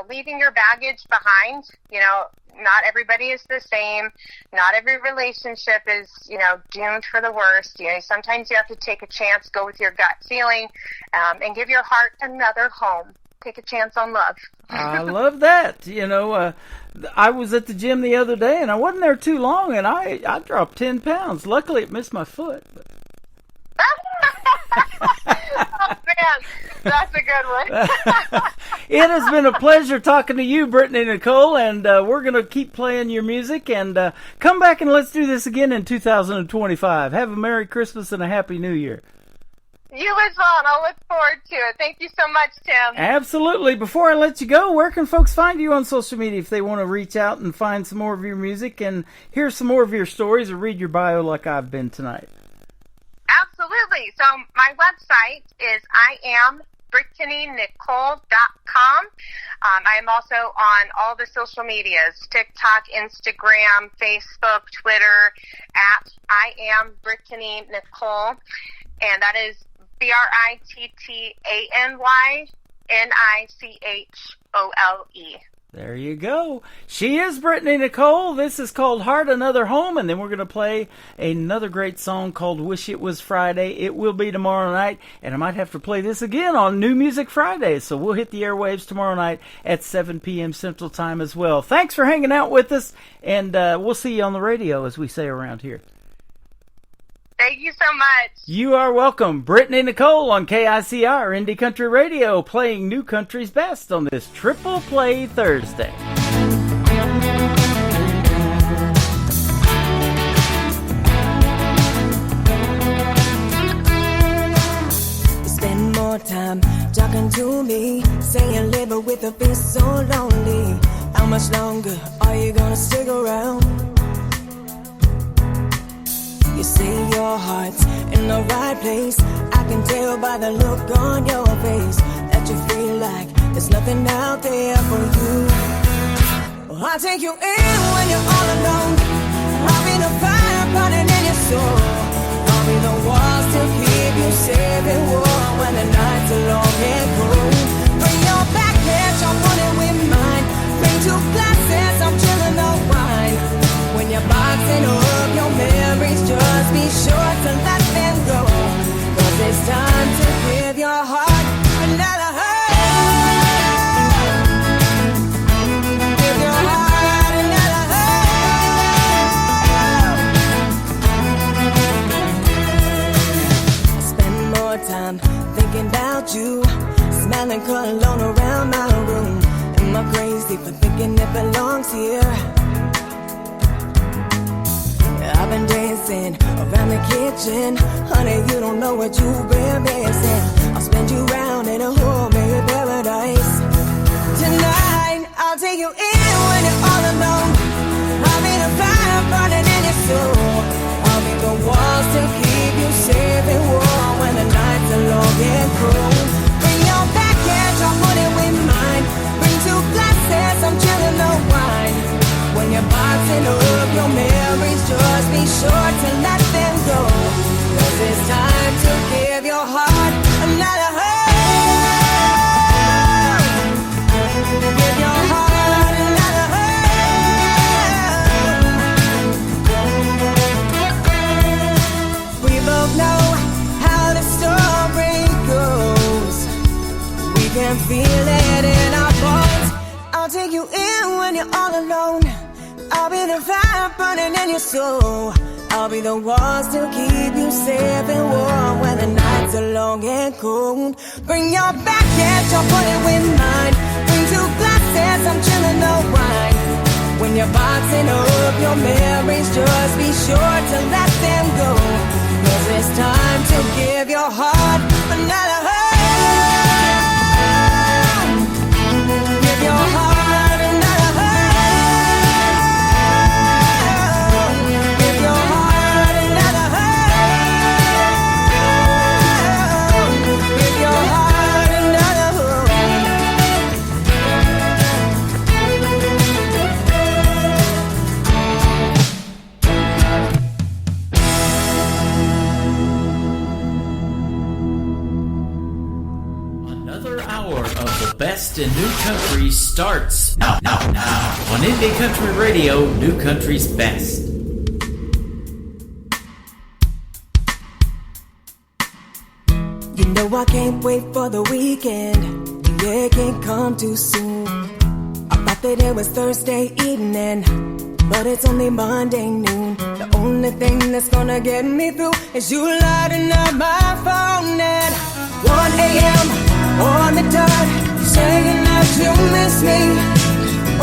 leaving your baggage behind. Not everybody is the same. Not every relationship is, doomed for the worst. Sometimes you have to take a chance, go with your gut feeling, and give your heart another home. Take a chance on love. I love that. I was at the gym the other day, and I wasn't there too long, and I dropped 10 pounds. Luckily, it missed my foot. Oh, man, that's a good one. It has been a pleasure talking to you, Brittany Nicole, and we're going to keep playing your music, and come back and let's do this again in 2025. Have a Merry Christmas and a Happy New Year. You as well, and I'll look forward to it. Thank you so much, Tim. Absolutely. Before I let you go, where can folks find you on social media if they want to reach out and find some more of your music and hear some more of your stories or read your bio like I've been tonight? Absolutely. So my website is IamBrittanyNicole.com. I am also on all the social medias, TikTok, Instagram, Facebook, Twitter, at IamBrittanyNicole. And that is BrittanyNichole. There you go. She is Brittany Nicole. This is called Heart Another Home, and then we're going to play another great song called Wish It Was Friday. It will be tomorrow night, and I might have to play this again on New Music Friday, so we'll hit the airwaves tomorrow night at 7 p.m. Central Time as well. Thanks for hanging out with us, and we'll see you on the radio, as we say around here. Thank you so much. You are welcome. Brittany Nicole on KICR Indie Country Radio, playing new country's best on this Triple Play Thursday. You spend more time talking to me, saying live with a feel so lonely. How much longer are you gonna stick around? You say your heart's in the right place. I can tell by the look on your face that you feel like there's nothing out there for you. Well, I'll take you in when you're all alone. I'll be the fire burning in your soul. I'll be the walls to keep you safe and warm when the nights are long and cold. Bring your package, I'll put it with mine. Bring 2 glasses, I'm chilling the wine. When you're boxing up your memories, just be sure to let them go. 'Cause it's time to give your heart another hurt. Give your heart another hurt. I spend more time thinking about you, smelling cologne around my room. Am I crazy for thinking it belongs here? I've been dancing around the kitchen. Honey, you don't know what you've been missing. I'll spend you round in a homemade paradise. Tonight, I'll take you in when you're all alone. I'll be the fire burning in your soul. I'll be the walls to keep you safe and warm when the nights are long and cold. Bring your package, I'll put it with mine. Bring 2 glasses, I'm chilling the wine. When you're boxing up your memories, just be sure to let them go. 'Cause it's time to give your heart another hurt. Give your heart another hurt. We both know how the story goes. We can feel it in our bones. I'll take you in when you're all alone. I'll be the fire burning in your soul. I'll be the walls to keep you safe and warm when the nights are long and cold. Bring your package, I'll put it with mine. Bring 2 glasses, I'm chilling the wine. When you're boxing up your memories, just be sure to let them go. 'Cause it's time to give your heart another hurt. Give your heart. best in new country starts now. On Indie Country Radio, New Country's Best. You know I can't wait for the weekend. Yeah, it can't come too soon. I thought that it was Thursday evening, but it's only Monday noon. The only thing that's gonna get me through is you lighting up my phone at 1 a.m. on the dot, saying that you miss me.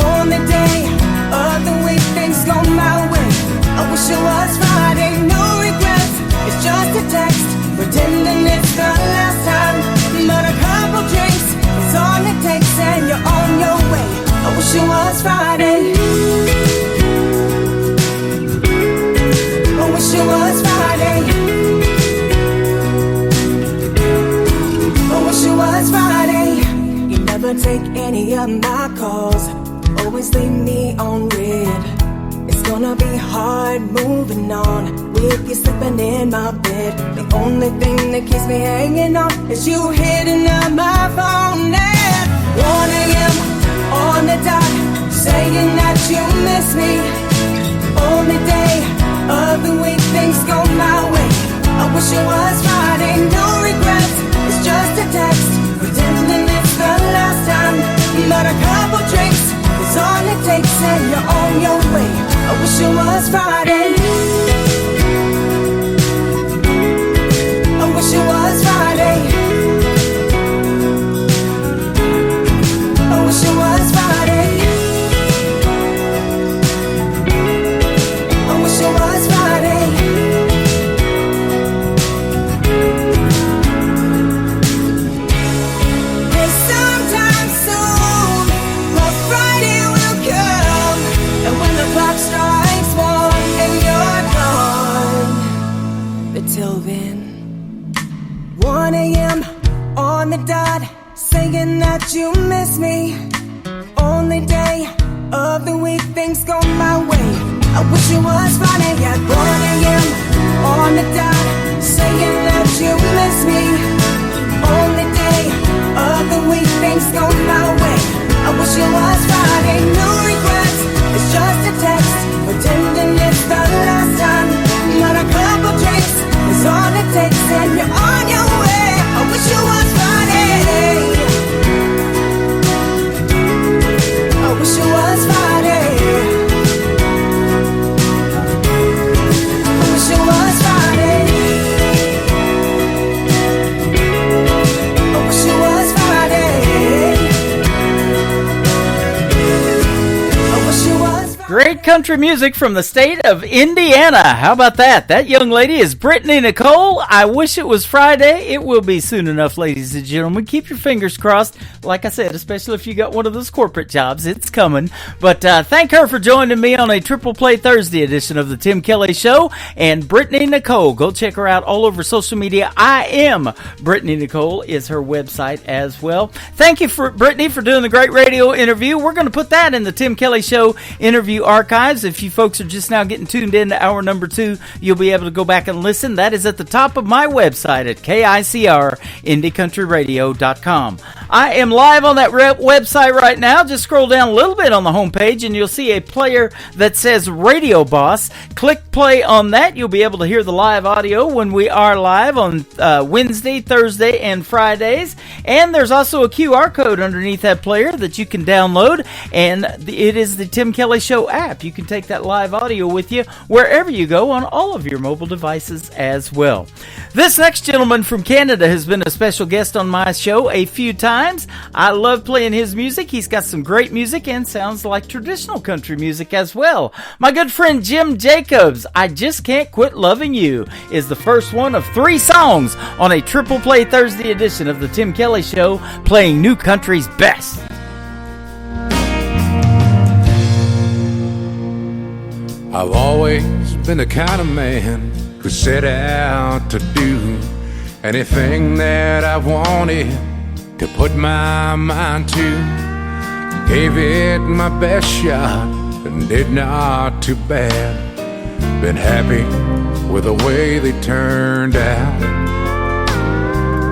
On the day of the week, things go my way. I wish it was Friday, no regrets. It's just a text, pretending it's the last time. But a couple drinks is all it takes, and you're on your way. I wish it was Friday. I wish it was Friday. I wish it was Friday. You never take any of my calls, always leave me on red. It's gonna be hard moving on with you sleeping in my bed. The only thing that keeps me hanging on is you hitting up my phone at 1 a.m. on the dot, saying that you miss me. Only day of the week, things go my way. I wish it was Friday, no regrets. It's just a text, pretending it's the last time. But a couple drinks is all it takes, and you're on your way. I wish it was Friday. I wish it was Friday. I wish it was Friday. I wish it was Friday. And sometime soon, my Friday will come. And when the clock strikes 1 and you're gone, but till then, 1 a.m. on the dot, saying that you miss me. Only day of the week, things go my way. I wish it was Friday at 1 a.m. on the dot, saying that you miss me. Only day of the week, things go my way. I wish it was Friday, no regrets. It's just a text, pretending it's the last time. Not a couple drinks is all it takes, and you're on your way. I wish it was Friday. I wish it was Friday. I wish it was Friday. I wish it was Friday. I wish it was Friday. Great country music from the state of Indiana. How about that? That young lady is Brittany Nicole. I wish it was Friday. It will be soon enough, ladies and gentlemen. Keep your fingers crossed. Like I said, especially if you got one of those corporate jobs, it's coming. But thank her for joining me on a Triple Play Thursday edition of the Tim Kelly Show. And Brittany Nicole, go check her out all over social media. I am Brittany Nicole is her website as well. Thank you, for Brittany, for doing the great radio interview. We're going to put that in the Tim Kelly Show interview archives. If you folks are just now getting tuned in to hour number 2, you'll be able to go back and listen. That is at the top of my website at KICR-IndieCountryRadio.com. I am live on that website right now. Just scroll down a little bit on the homepage and you'll see a player that says Radio Boss. Click play on that. You'll be able to hear the live audio when we are live on Wednesday, Thursday, and Fridays. And there's also a QR code underneath that player that you can download, and it is the Tim Kelly Show app. You can take that live audio with you wherever you go on all of your mobile devices as well. This next gentleman from Canada has been a special guest on my show a few times. I love playing his music. He's got some great music and sounds like traditional country music as well. My good friend Jim Jacobs, I Just Can't Quit Loving You, is the first one of 3 songs on a Triple Play Thursday edition of the Tim Kelly Show, playing new country's best. I've always been the kind of man who set out to do anything that I wanted to put my mind to. Gave it my best shot and did not too bad. Been happy with the way they turned out.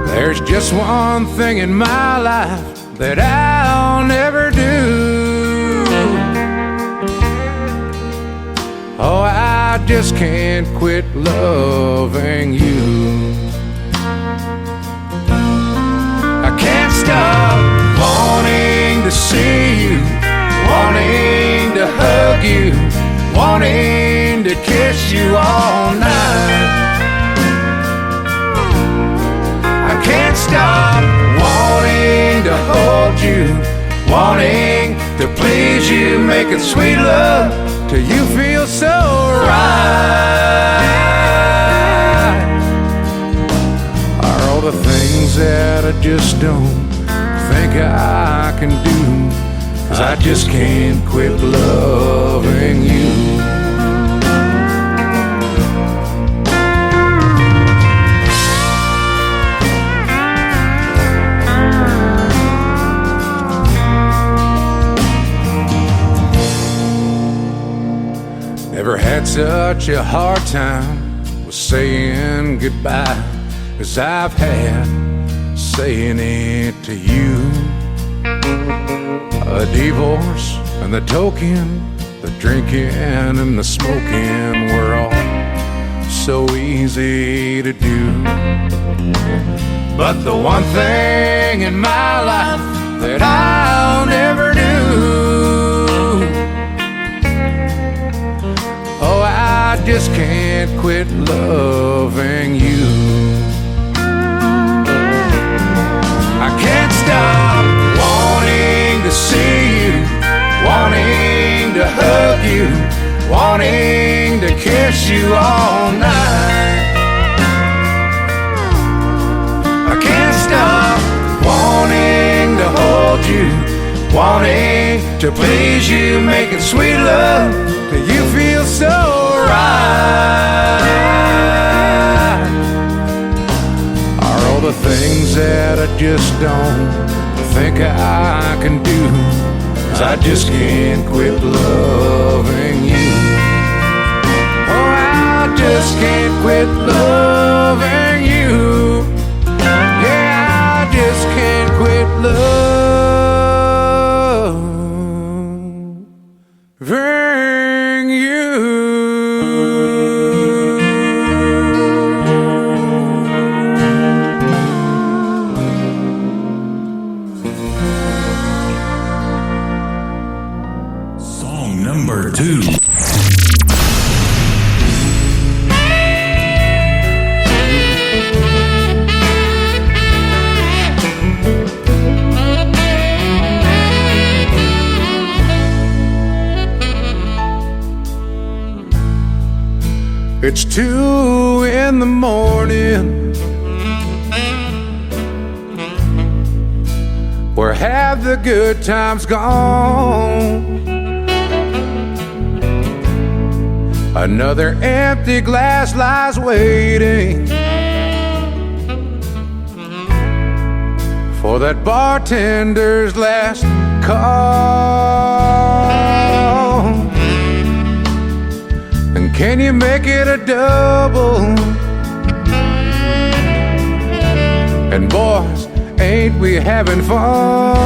There's just one thing in my life that I'll never do. Oh, I just can't quit loving you. I can't stop wanting to see you, wanting to hug you, wanting to kiss you all night. I can't stop wanting to hold you, wanting to please you, making sweet love till you feel so right. Are all the things that I just don't think I can do, 'cause I just can't quit loving you. Never had such a hard time with saying goodbye as I've had saying it to you. A divorce and the token, the drinking and the smoking were all so easy to do. But the one thing in my life that I'll never do, oh, I just can't quit loving you. I can't stop wanting to see you, wanting to hug you, wanting to kiss you all night. I can't stop wanting to hold you, wanting to please you, making sweet love till you feel so right. Are all the things that I just don't think I can do, 'cause I just can't quit loving you. Oh, I just can't quit loving you. Yeah, I just can't quit loving you. Song number 2. It's 2 in the morning. Where have the good times gone? Another empty glass lies waiting for that bartender's last call. And can you make it a double? And boys, ain't we having fun?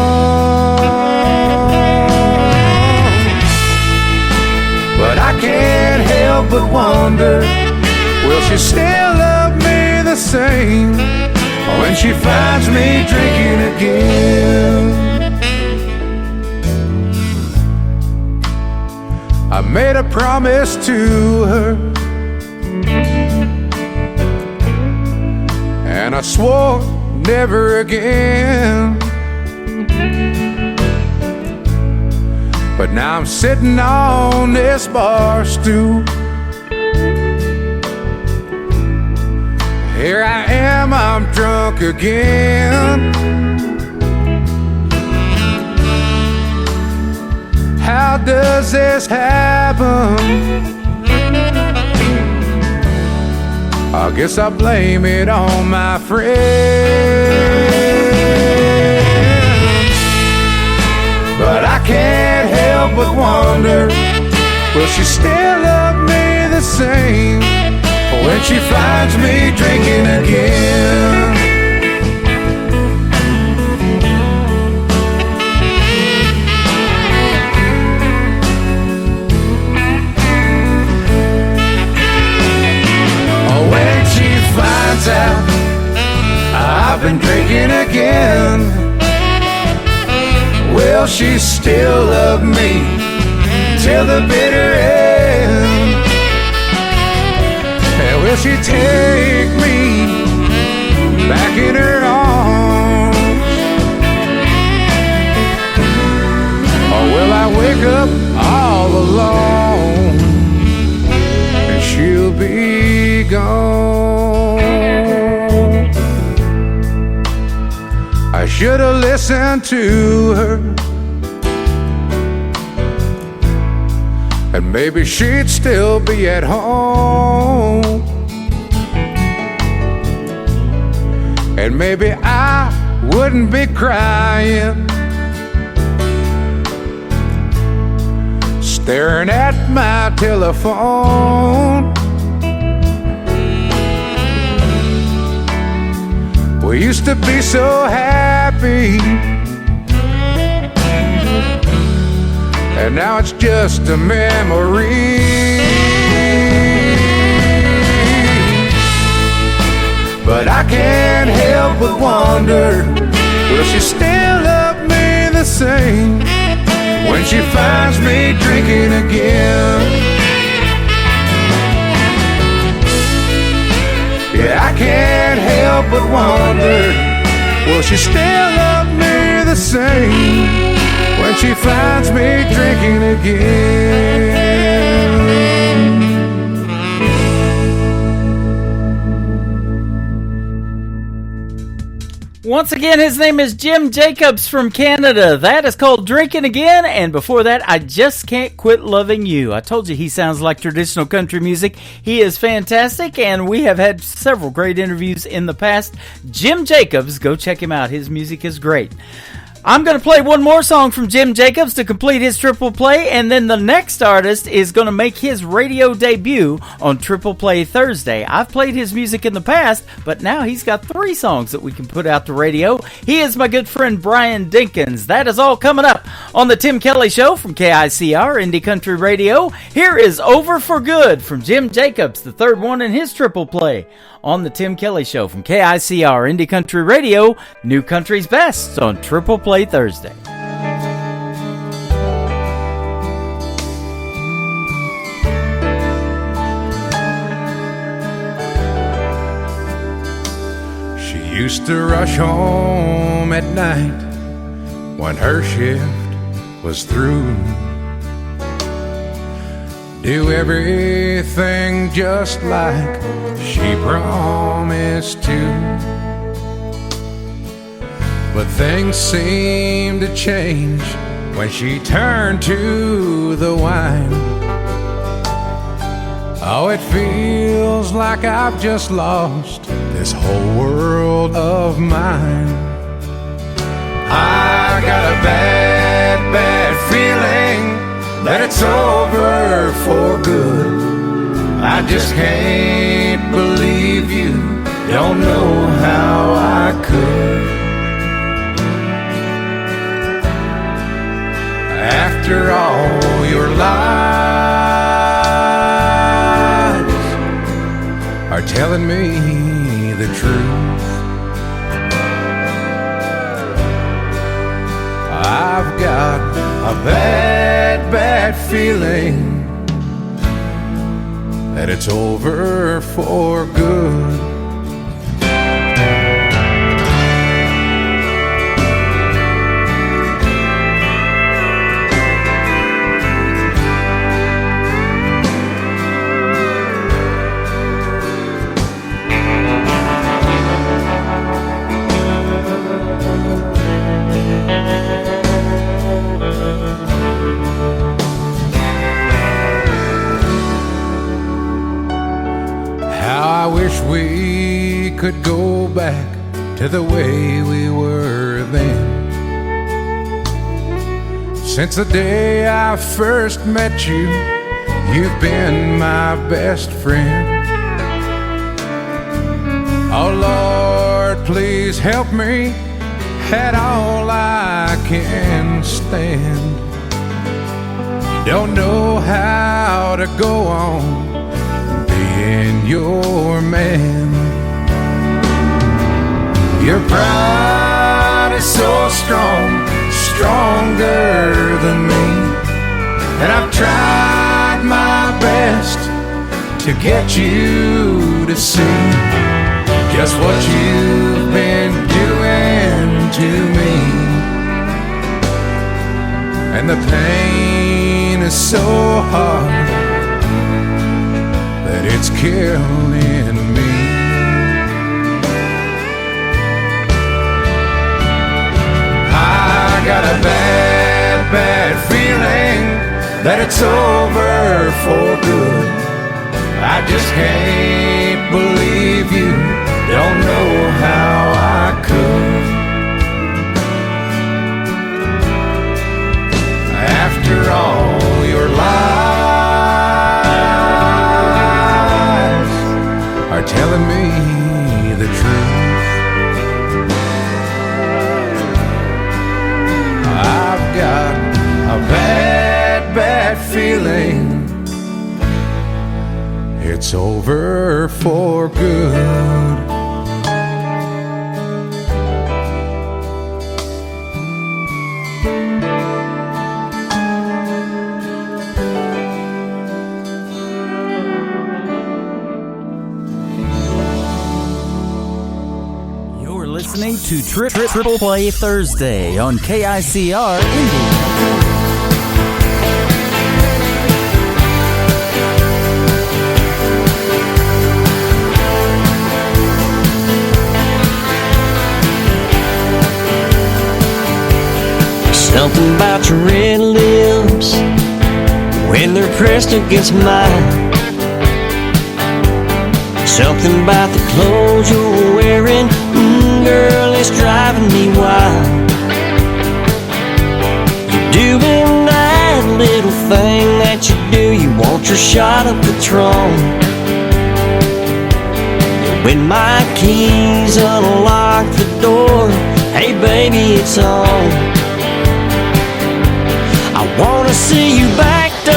But I can't help but wonder, will she still love me the same when she finds me drinking again? I made a promise to her, and I swore never again. But now I'm sitting on this bar stool. Here I am, I'm drunk again. How does this happen? I guess I blame it on my friend. But I can't help but wonder, will she still love me the same when she finds me drinking again? drinking again. Will she still love me till the bitter end? And will she take me back in her arms? Or will I wake up all alone and she'll be gone? I should have listened to her, and maybe she'd still be at home. And maybe I wouldn't be crying, staring at my telephone. We used to be so happy, and now it's just a memory. But I can't help but wonder, will she still love me the same when she finds me drinking again? Yeah, I can't help but wonder, will she still love me the same when she finds me drinking again? Once again, his name is Jim Jacobs from Canada. That is called Drinking Again, and before that, I Just Can't Quit Loving You. I told you he sounds like traditional country music. He is fantastic, and we have had several great interviews in the past. Jim Jacobs, go check him out. His music is great. I'm going to play one more song from Jim Jacobs to complete his triple play, and then the next artist is going to make his radio debut on Triple Play Thursday. I've played his music in the past, but now he's got 3 songs that we can put out to radio. He is my good friend Brian Dinkins. That is all coming up on the Tim Kelly Show from KICR Indie Country Radio. Here is Over for Good from Jim Jacobs, the third one in his triple play on the Tim Kelly Show from KICR Indie Country Radio, New Country's Best on Triple Play Thursday. She used to rush home at night when her shift was through, do everything just like she promised to. But things seemed to change when she turned to the wine. Oh, it feels like I've just lost this whole world of mine. I got a bad, bad feeling that it's over for good. I just can't believe you don't know how I could. After all your lies are telling me the truth, I've got a bad, bad feeling that it's over for good. I wish we could go back to the way we were then. Since the day I first met you, you've been my best friend. Oh Lord, please help me at all I can stand. Don't know how to go on being your man. Your pride strong, stronger than me. And I've tried my best to get you to see just what you've been doing to me. And the pain is so hard that it's killing me. I got a bad, bad feeling that it's over for good. I just can't believe you don't know how I could. After all your lies are telling me the truth, I've got a bad, bad feeling it's over for good. You're listening to Triple Play Thursday on KICR Indy. Something about your red lips when they're pressed against mine. Something about the clothes you're wearing, girl, it's driving me wild. You're doing that little thing that you do, you want your shot of Patron. When my keys unlock the door, hey baby, it's on. I wanna see you backed up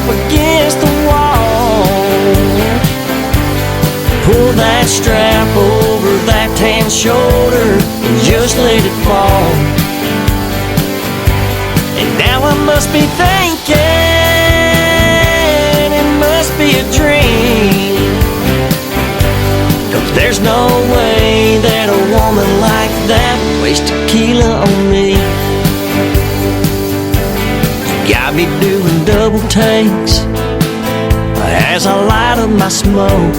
against the wall. Pull that strap over that tan shoulder and just let it fall. And now I must be thinking it must be a dream, 'cause there's no way that a woman like that wastes tequila on me. Got me doing double takes as I light up my smoke.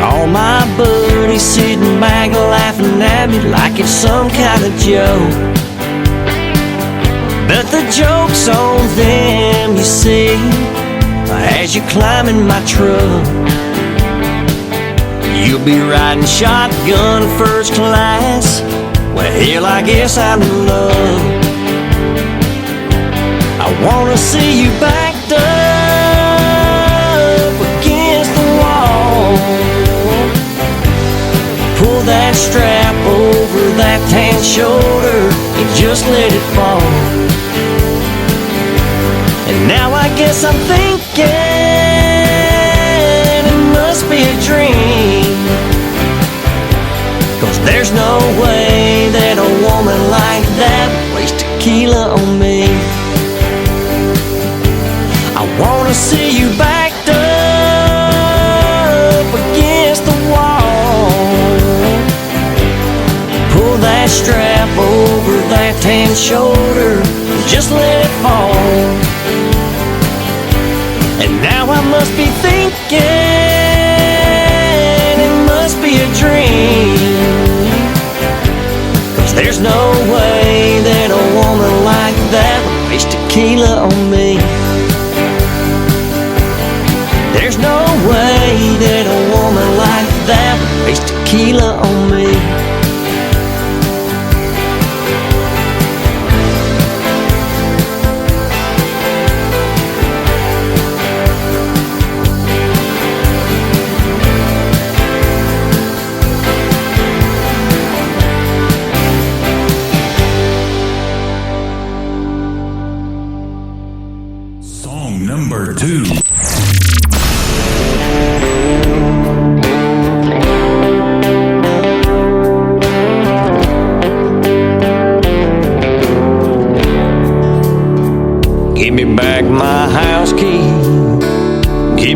All my buddies sitting back laughing at me like it's some kind of joke. But the joke's on them, you see, as you climb in my truck. You'll be riding shotgun first class. Well, hell, I guess I'm in love. I wanna see you backed up against the wall. Pull that strap over that tan shoulder and just let it fall. And now I guess I'm thinking it must be a dream, 'cause there's no way that a woman like that wastes tequila on me. I wanna see you backed up against the wall. Pull that strap over that tan shoulder, just let it fall. And now I must be thinking it must be a dream, 'cause there's no way that a woman like that would waste tequila on me. There's no way that a woman like that would waste tequila on me. Song number 2.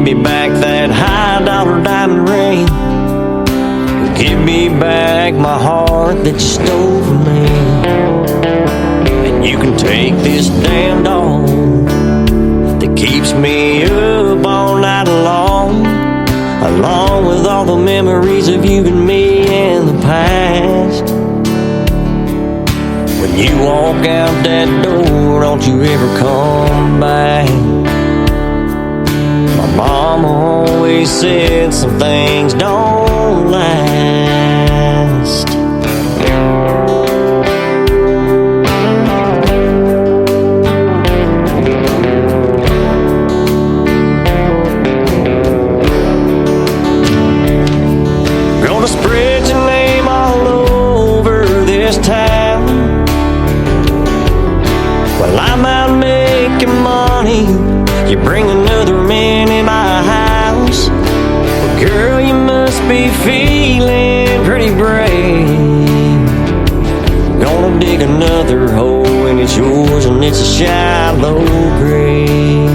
Give me back that high dollar diamond ring. Give me back my heart that you stole from me. And you can take this damn dog that keeps me up all night long, along with all the memories of you and me in the past. When you walk out that door, don't you ever come back. My mama always said some things don't last. Gonna spread your name all over this town. Well, I'm out making money, you bring another man in my house. Well, girl, you must be feeling pretty brave. Gonna dig another hole and it's yours and it's a shallow grave.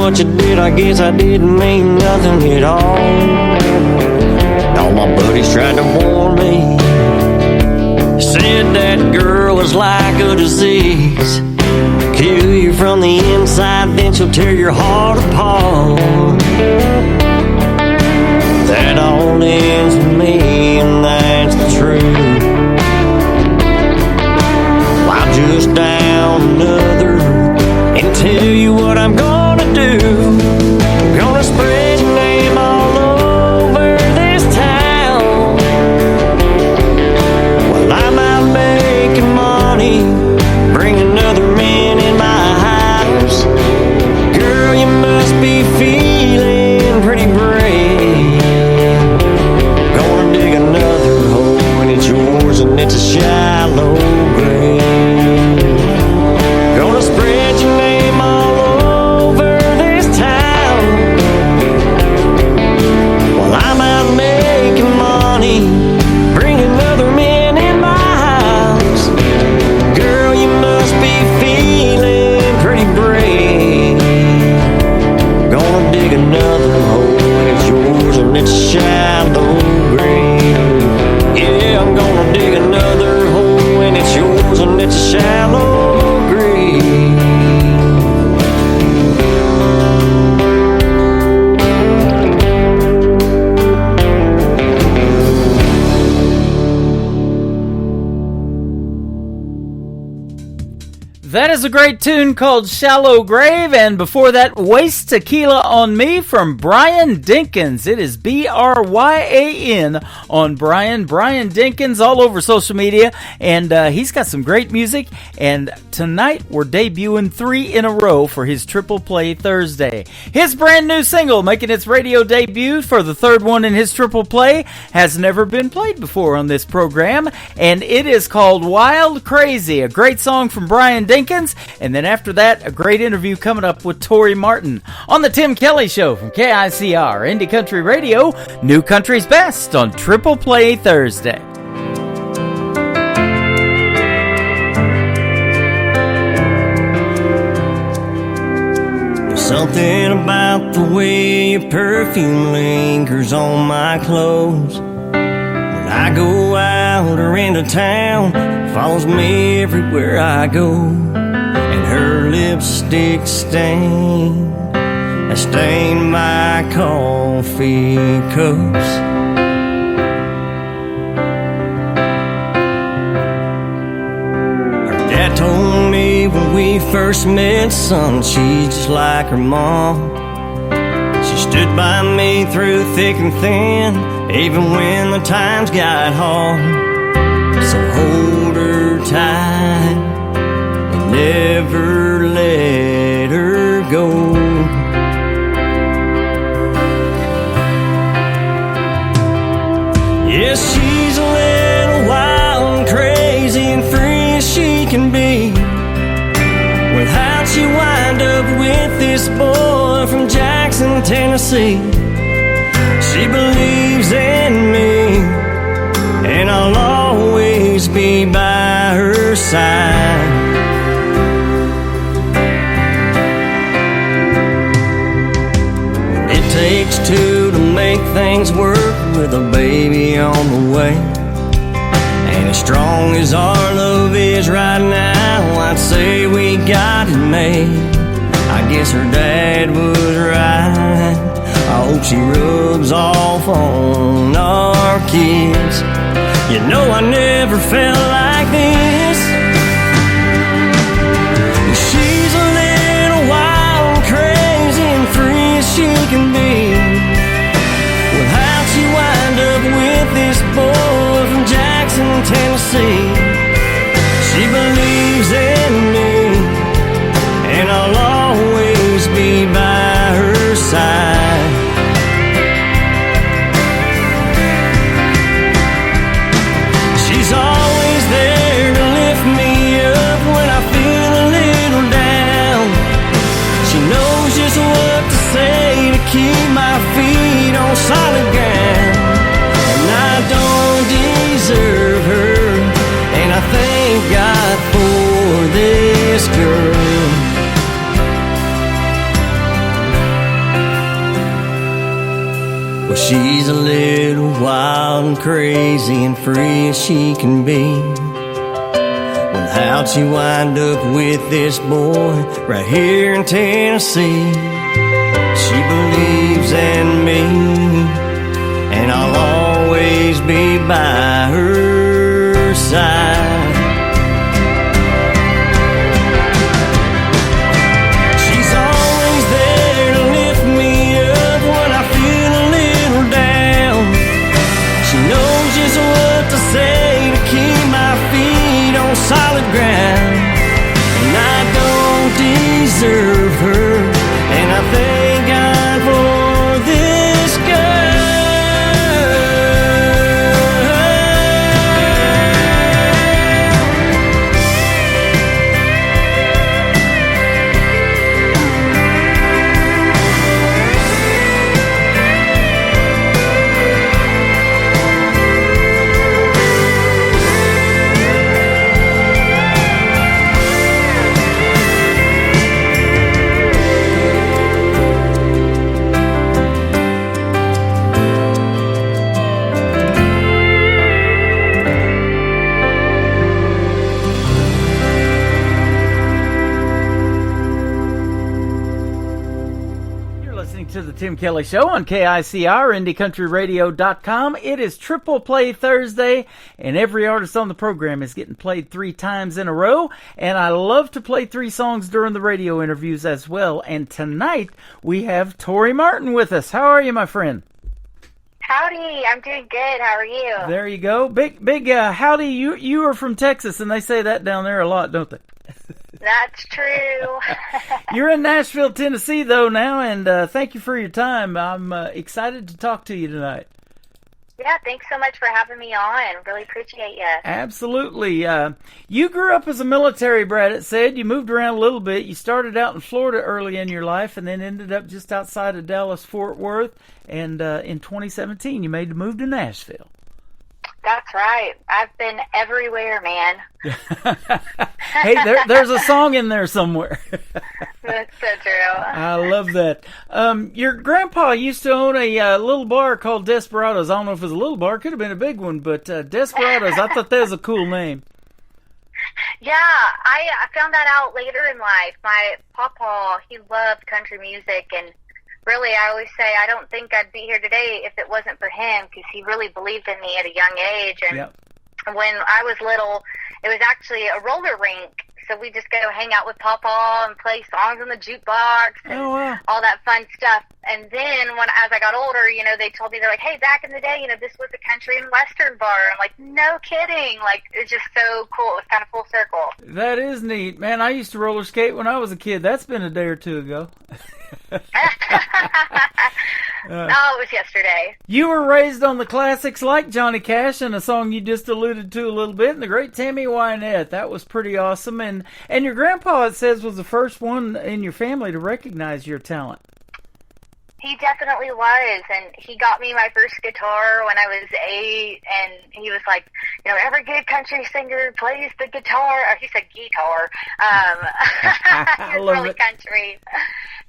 What you did, I guess I didn't mean nothing at all. All my buddies tried to warn me, said that girl was like a disease, kill you from the inside, then she'll tear your heart apart. That all ends with me, and that's the truth. I'll just down another and tell you what I'm gonna do. I'm gonna spread your name all over this town. While I'm out making money, bring another man in my house. Girl, you must be feeling pretty brave. Gonna dig another hole and it's yours and it's a shallow grave. Gonna spread your name all over this town. While I'm out making money, bring another man in my house. Girl, you must be feeling pretty brave. Gonna dig another hole and it's yours and it's a shallow grave. Yeah, I'm gonna dig another hole and it's yours and it's a shallow grave. That is a great tune called Shallow Grave, and before that, Waste Tequila on Me from Brian Dinkins. It is Bryan on Brian Dinkins all over social media, and he's got some great music, and tonight we're debuting 3 in a row for his Triple Play Thursday. His brand new single, making its radio debut for the 3rd one in his Triple Play, has never been played before on this program, and it is called Wild Crazy, a great song from Brian Dinkins. And then after that, a great interview coming up with Tori Martin on the Tim Kelly Show from KICR, Indie Country Radio, New Country's Best on Triple Play Thursday. There's something about the way your perfume lingers on my clothes. When I go out or into town, it follows me everywhere I go. And her lipstick stain has stained my coffee cups. Her dad told me when we first met, son, she's just like her mom. She stood by me through thick and thin, even when the times got hard. So hold her tight and never let she wind up with this boy from Jackson, Tennessee? She believes in me, and I'll always be by her side. It takes two to make things work with a baby on the way. And as strong as our love is right now, I'd say we got it made. I guess her dad was right. I hope she rubs off on our kids. You know I never felt like this. She's a little wild, crazy, and free as she can be. Well, how'd she wind up with this boy from Jackson, Tennessee? She believes in me, and I'll always be by her side. She's always there to lift me up when I feel a little down. She knows just what to say to keep my feet on solid ground. And I don't deserve her, and I thank God for this girl. Well, she's a little wild and crazy and free as she can be. Well, how'd she wind up with this boy right here in Tennessee? She believes in me, and I'll always be by her side. She's always there to lift me up when I feel a little down. She knows just what to say to keep my feet on solid ground. And I don't deserve her, and I thank God for this girl. To the Tim Kelly Show on KICR, IndieCountryRadio.com. It is Triple Play Thursday, and every artist on the program is getting played 3 times in a row. And I love to play 3 songs during the radio interviews as well. And tonight we have Tori Martin with us. How are you, my friend? Howdy, I'm doing good. How are you? There you go. Big howdy. You are from Texas, and they say that down there a lot, don't they? That's true. You're in Nashville, Tennessee, though, now, and thank you for your time. I'm excited to talk to you tonight. Yeah, thanks so much for having me on. Really appreciate you. Absolutely. You grew up as a military brat, it said. You moved around a little bit. You started out in Florida early in your life and then ended up just outside of Dallas-Fort Worth. And in 2017, you made the move to Nashville. That's right. I've been everywhere, man. Hey, there's a song in there somewhere. That's so true. I love that. Your grandpa used to own a little bar called Desperados. I don't know if it was a little bar. Could have been a big one, but Desperados, I thought that was a cool name. Yeah, I found that out later in life. My papa, he loved country music, and really, I always say I don't think I'd be here today if it wasn't for him, because he really believed in me at a young age. And when I was little, it was actually a roller rink, so we just go hang out with Papa and play songs on the jukebox and all that fun stuff. And then as I got older, they told me, they're like, hey, back in the day, this was a country and western bar. I'm like, no kidding. Like, it's just so cool. It's kind of full circle. That is neat. Man, I used to roller skate when I was a kid. That's been a day or two ago. Oh, it was yesterday. You were raised on the classics like Johnny Cash and a song you just alluded to a little bit, and the great Tammy Wynette. That was pretty awesome. And your grandpa, it says, was the first one in your family to recognize your talent. He definitely was, and he got me my first guitar when I was 8, and he was like, every good country singer plays the guitar. Or he said guitar. He was really country.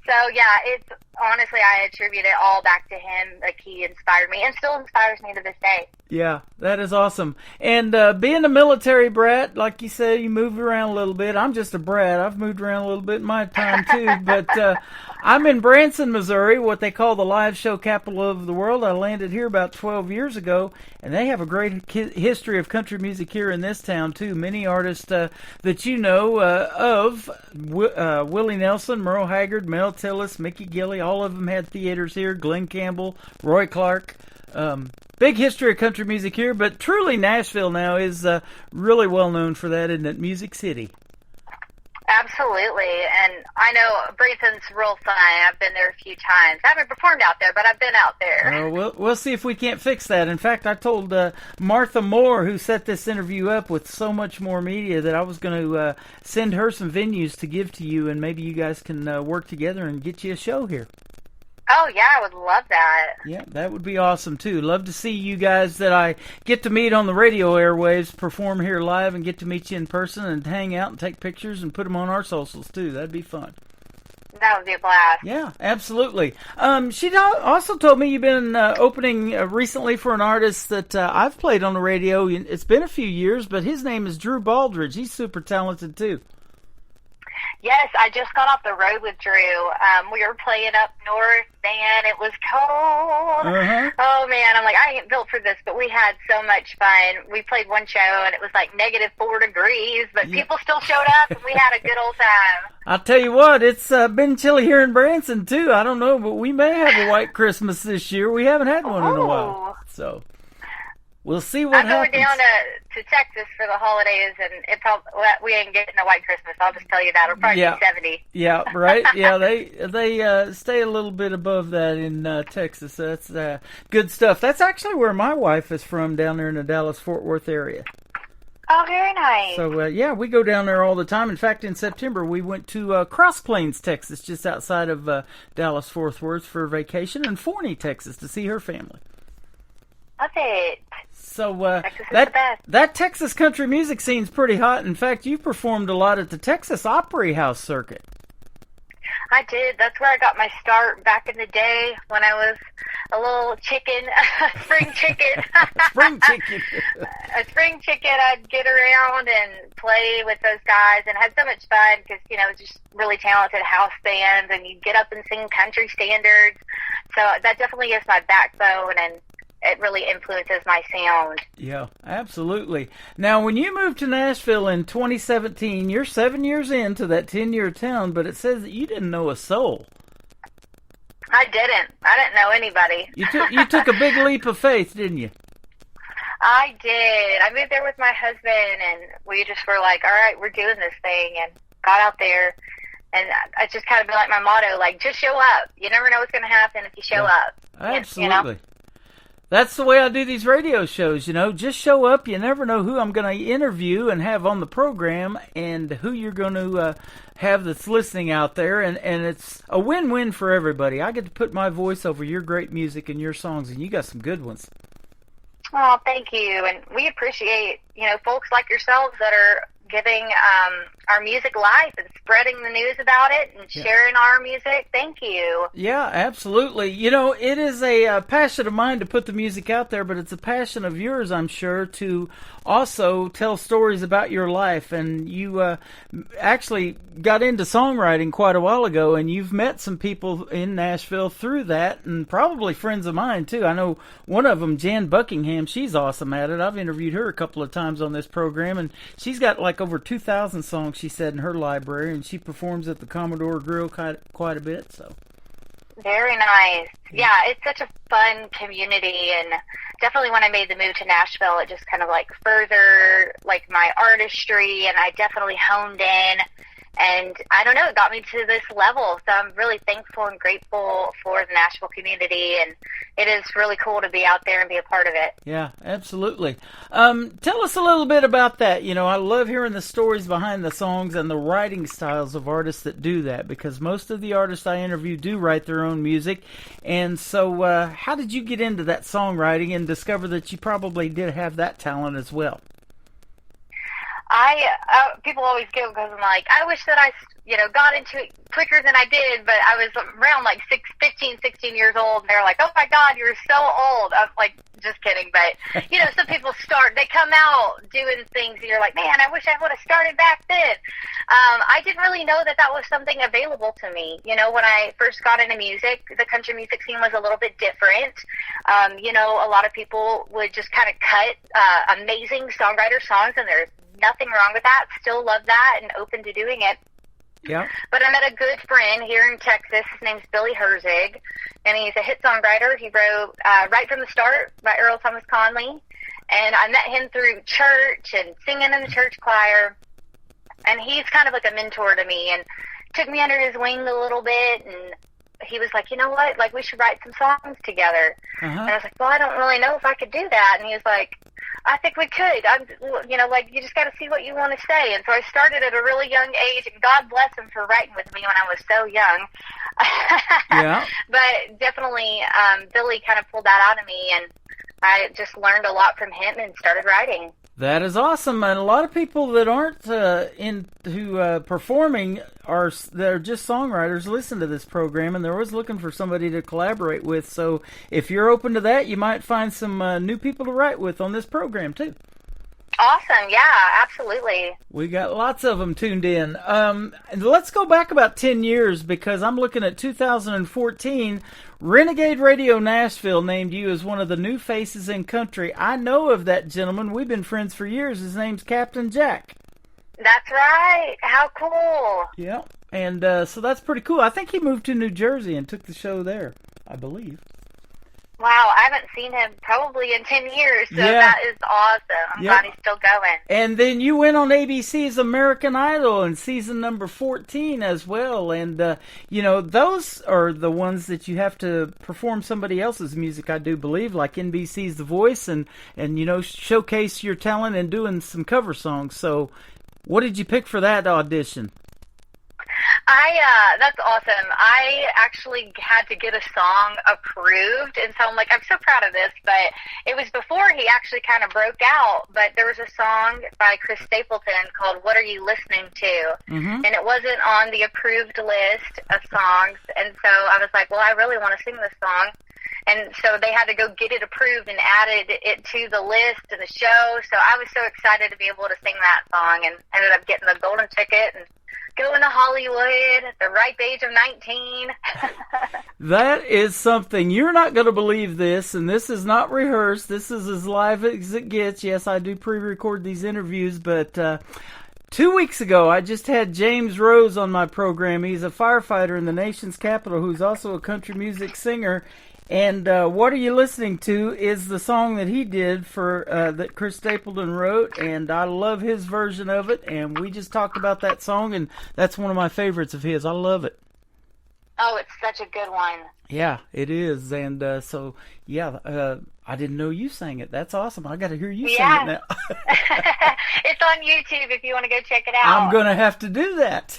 So, yeah, it's honestly, I attribute it all back to him. Like, he inspired me and still inspires me to this day. Yeah, that is awesome. And being a military brat, like you said, you moved around a little bit. I'm just a brat. I've moved around a little bit in my time, too. But I'm in Branson, Missouri, what they call the live show capital of the world. I landed here about 12 years ago, and they have a great history of country music here in this town, too. Many artists that you know of, Willie Nelson, Merle Haggard, Mel Tillis, Mickey Gilley, all of them had theaters here, Glenn Campbell, Roy Clark. Big history of country music here, but truly Nashville now is really well known for that, isn't it? Music City. Absolutely, and I know Branson's real fun. I've been there a few times. I haven't performed out there, but I've been out there. We'll see if we can't fix that. In fact, I told Martha Moore, who set this interview up with so much more media, that I was going to send her some venues to give to you, and maybe you guys can work together and get you a show here. Oh, yeah, I would love that. Yeah, that would be awesome, too. Love to see you guys that I get to meet on the radio airwaves perform here live and get to meet you in person and hang out and take pictures and put them on our socials, too. That'd be fun. That would be a blast. Yeah, absolutely. She also told me you've been opening recently for an artist that I've played on the radio. It's been a few years, but his name is Drew Baldridge. He's super talented, too. Yes, I just got off the road with Drew. We were playing up north, and it was cold. Uh-huh. Oh, man, I'm like, I ain't built for this, but we had so much fun. We played one show, and it was like -4 degrees, but people still showed up, and we had a good old time. I'll tell you what, it's been chilly here in Branson, too. I don't know, but we may have a white Christmas this year. We haven't had one in a while, so we'll see what happens. I'm going down to Texas for the holidays, and we ain't getting a white Christmas. I'll just tell you that. It'll probably be 70. Yeah, right. Yeah, they stay a little bit above that in Texas. So that's good stuff. That's actually where my wife is from, down there in the Dallas-Fort Worth area. Oh, very nice. So, yeah, we go down there all the time. In fact, in September, we went to Cross Plains, Texas, just outside of Dallas-Fort Worth for vacation, and Forney, Texas, to see her family. Love it. So that Texas country music scene's pretty hot. In fact, you performed a lot at the Texas Opry House circuit. I did. That's where I got my start back in the day when I was a little chicken, spring chicken. Spring chicken. A spring chicken. I'd get around and play with those guys and had so much fun because, just really talented house bands, and you'd get up and sing country standards. So that definitely is my backbone, and it really influences my sound. Yeah, absolutely. Now, when you moved to Nashville in 2017, you're 7 years into that 10-year town, but it says that you didn't know a soul. I didn't know anybody. You took a big leap of faith, didn't you? I did. I moved there with my husband, and we just were like, all right, we're doing this thing, and got out there. And I just kind of been like my motto, like, just show up. You never know what's going to happen if you show up. Absolutely. That's the way I do these radio shows, just show up. You never know who I'm going to interview and have on the program and who you're going to have that's listening out there. And it's a win-win for everybody. I get to put my voice over your great music and your songs, and you got some good ones. Oh, thank you. And we appreciate, folks like yourselves that are giving our music life and spreading the news about it and sharing our music. Thank you. Yeah, absolutely. It is a passion of mine to put the music out there, but it's a passion of yours, I'm sure, to also tell stories about your life. And you actually got into songwriting quite a while ago, and you've met some people in Nashville through that, and probably friends of mine, too. I know one of them, Jan Buckingham, she's awesome at it. I've interviewed her a couple of times on this program, and she's got like over 2,000 songs, she said, in her library, and she performs at the Commodore Grill quite a bit. So very nice. Yeah, it's such a fun community, and definitely when I made the move to Nashville, it just kind of like furthered like my artistry, and I definitely honed in And I don't know, it got me to this level. So I'm really thankful and grateful for the Nashville community, and it is really cool to be out there and be a part of it. Yeah, absolutely. Tell us a little bit about that. You know, I love hearing the stories behind the songs and the writing styles of artists that do that, because most of the artists I interview do write their own music. And so how did you get into that songwriting and discover that you probably did have that talent as well? People always go because I'm like, I wish that I, got into it quicker than I did, but I was around like 16 years old, and they're like, oh my God, you're so old. I was like, just kidding. But, some people they come out doing things, and you're like, man, I wish I would have started back then. I didn't really know that was something available to me. When I first got into music, the country music scene was a little bit different. A lot of people would just kind of cut amazing songwriter songs, and there's nothing wrong with that. Still love that and open to doing it. Yeah. But I met a good friend here in Texas. His name's Billy Herzig, and he's a hit songwriter. He wrote Right From the Start by Earl Thomas Conley, and I met him through church and singing in the church choir, and he's kind of like a mentor to me and took me under his wing a little bit, and he was like, you know what, like we should write some songs together. And I was like, well, I don't really know if I could do that. And he was like, I think we could. You just got to see what you want to say. And so I started at a really young age, and God bless him for writing with me when I was so young. Yeah. But definitely, Billy kind of pulled that out of me, and I just learned a lot from him and started writing. That is awesome, and a lot of people that aren't into performing they're just songwriters listen to this program, and they're always looking for somebody to collaborate with. So if you're open to that, you might find some new people to write with on this program too. Awesome, yeah, absolutely. We got lots of them tuned in. Let's go back about 10 years, because I'm looking at 2014. Renegade Radio Nashville named you as one of the new faces in country. I know of that gentleman. We've been friends for years. His name's Captain Jack. That's right. How cool. Yeah, and so that's pretty cool. I think he moved to New Jersey and took the show there, I believe. Wow, I haven't seen him probably in 10 years, so yeah. That is awesome. I'm glad he's still going. And then you went on ABC's American Idol in season number 14 as well, and, those are the ones that you have to perform somebody else's music, I do believe, like NBC's The Voice, and showcase your talent and doing some cover songs. So what did you pick for that audition? That's awesome. I actually had to get a song approved, and so I'm so proud of this, but it was before he actually kind of broke out, but there was a song by Chris Stapleton called What Are You Listening To? And it wasn't on the approved list of songs, and so I was like, well, I really want to sing this song. And so they had to go get it approved and added it to the list and the show, so I was so excited to be able to sing that song, and ended up getting the golden ticket and going to Hollywood at the ripe age of 19. That is something. You're not going to believe this, and this is not rehearsed. This is as live as it gets. Yes, I do pre-record these interviews, but 2 weeks ago, I just had James Rose on my program. He's a firefighter in the nation's capital who's also a country music singer. And What Are You Listening To is the song that he did for that Chris Stapleton wrote, and I love his version of it, and we just talked about that song, and that's one of my favorites of his. I love it. Oh, it's such a good one. Yeah, it is, and I didn't know you sang it. That's awesome. I got to hear you sing it now. It's on YouTube if you want to go check it out. I'm going to have to do that.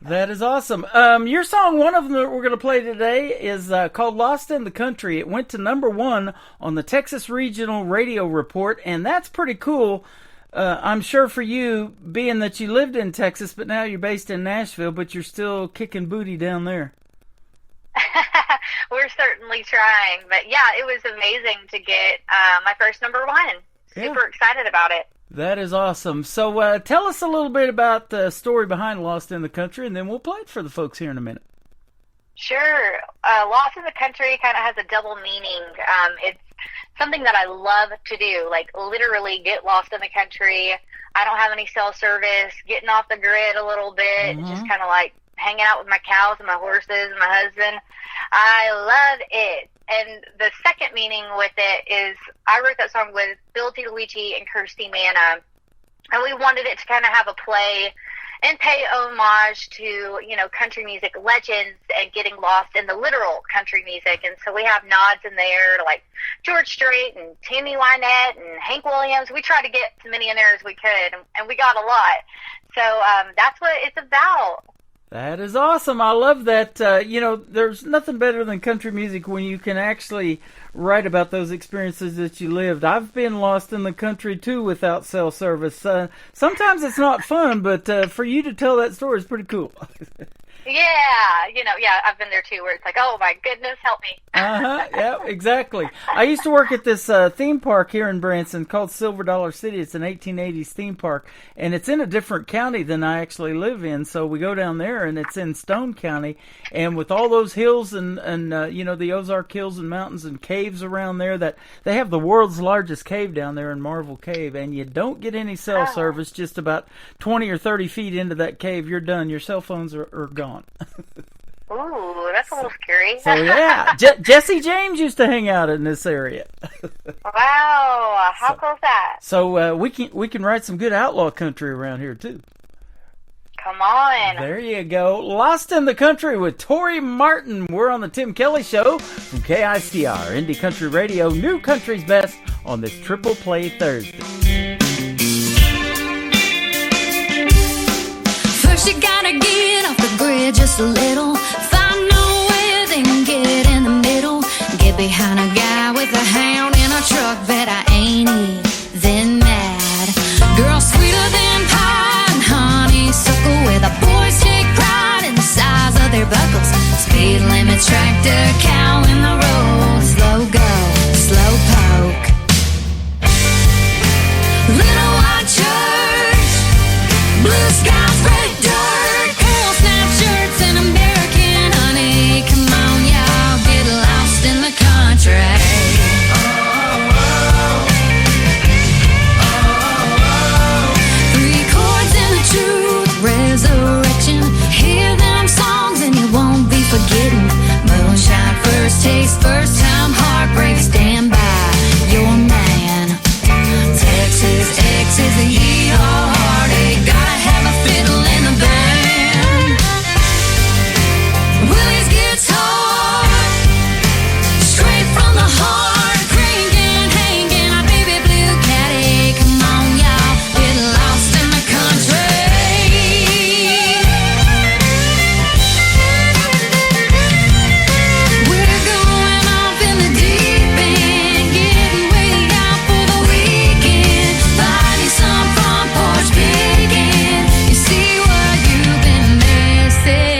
That is awesome. Your song, one of them that we're going to play today, is called Lost in the Country. It went to number 1 on the Texas Regional Radio Report, and that's pretty cool. I'm sure for you, being that you lived in Texas, but now you're based in Nashville, but you're still kicking booty down there. We're certainly trying, but yeah, it was amazing to get my first number 1. Super excited about it. That is awesome. So tell us a little bit about the story behind Lost in the Country, and then we'll play it for the folks here in a minute. Sure. Lost in the Country kind of has a double meaning. It's something that I love to do, like literally get lost in the country. I don't have any cell service, getting off the grid a little bit, just kind of like hanging out with my cows and my horses and my husband. I love it. And the second meaning with it is I wrote that song with Bill Titulici and Kirsty Manna, and we wanted it to kind of have a play and pay homage to, country music legends and getting lost in the literal country music. And so we have nods in there to like George Strait and Tammy Wynette and Hank Williams. We try to get as many in there as we could, and we got a lot. So that's what it's about. That is awesome. I love that. There's nothing better than country music when you can actually write about those experiences that you lived. I've been lost in the country, too, without cell service. Sometimes it's not fun, but for you to tell that story is pretty cool. Yeah, I've been there too, where it's like, oh my goodness, help me. Yeah, exactly. I used to work at this theme park here in Branson called Silver Dollar City. It's an 1880s theme park, and it's in a different county than I actually live in. So we go down there, and it's in Stone County, and with all those hills and the Ozark Hills and mountains and caves around there, that they have the world's largest cave down there in Marvel Cave, and you don't get any cell service. Just about 20 or 30 feet into that cave, you're done. Your cell phones are gone. Ooh, that's a little scary. So yeah, Jesse James used to hang out in this area. Wow, how cool is that? So we can write some good outlaw country around here too. Come on. There you go. Lost in the Country with Tori Martin. We're on the Tim Kelly Show from KICR, Indie Country Radio, New Country's Best on this Triple Play Thursday. First you gotta get off the grid just a little. Find a way, then get in the middle. Get behind a guy with a hound in a truck that I ain't even mad. Girl sweeter than pie and honeysuckle, where the boys take pride in the size of their buckles. Speed limit, tractor, cow in the road. Slow go, slow poke. Little white church, blue skies, red dirt, cool snap shirts and American honey. Come on, y'all, get lost in the country. Three chords and the truth, resurrection. Hear them songs and you won't be forgetting. Moonshine, first taste, first time heartbreak. Stand by your man. Texas X is a yeehaw heartache. Gotta have a fiddle in the band. Willie's guitar, straight from the heart, cranking, hanging. Our baby blue caddy. Come on, y'all, get lost in the country. We're going off in the deep end, getting way out for the weekend. Finding some front porch picking. You see what you've been missing.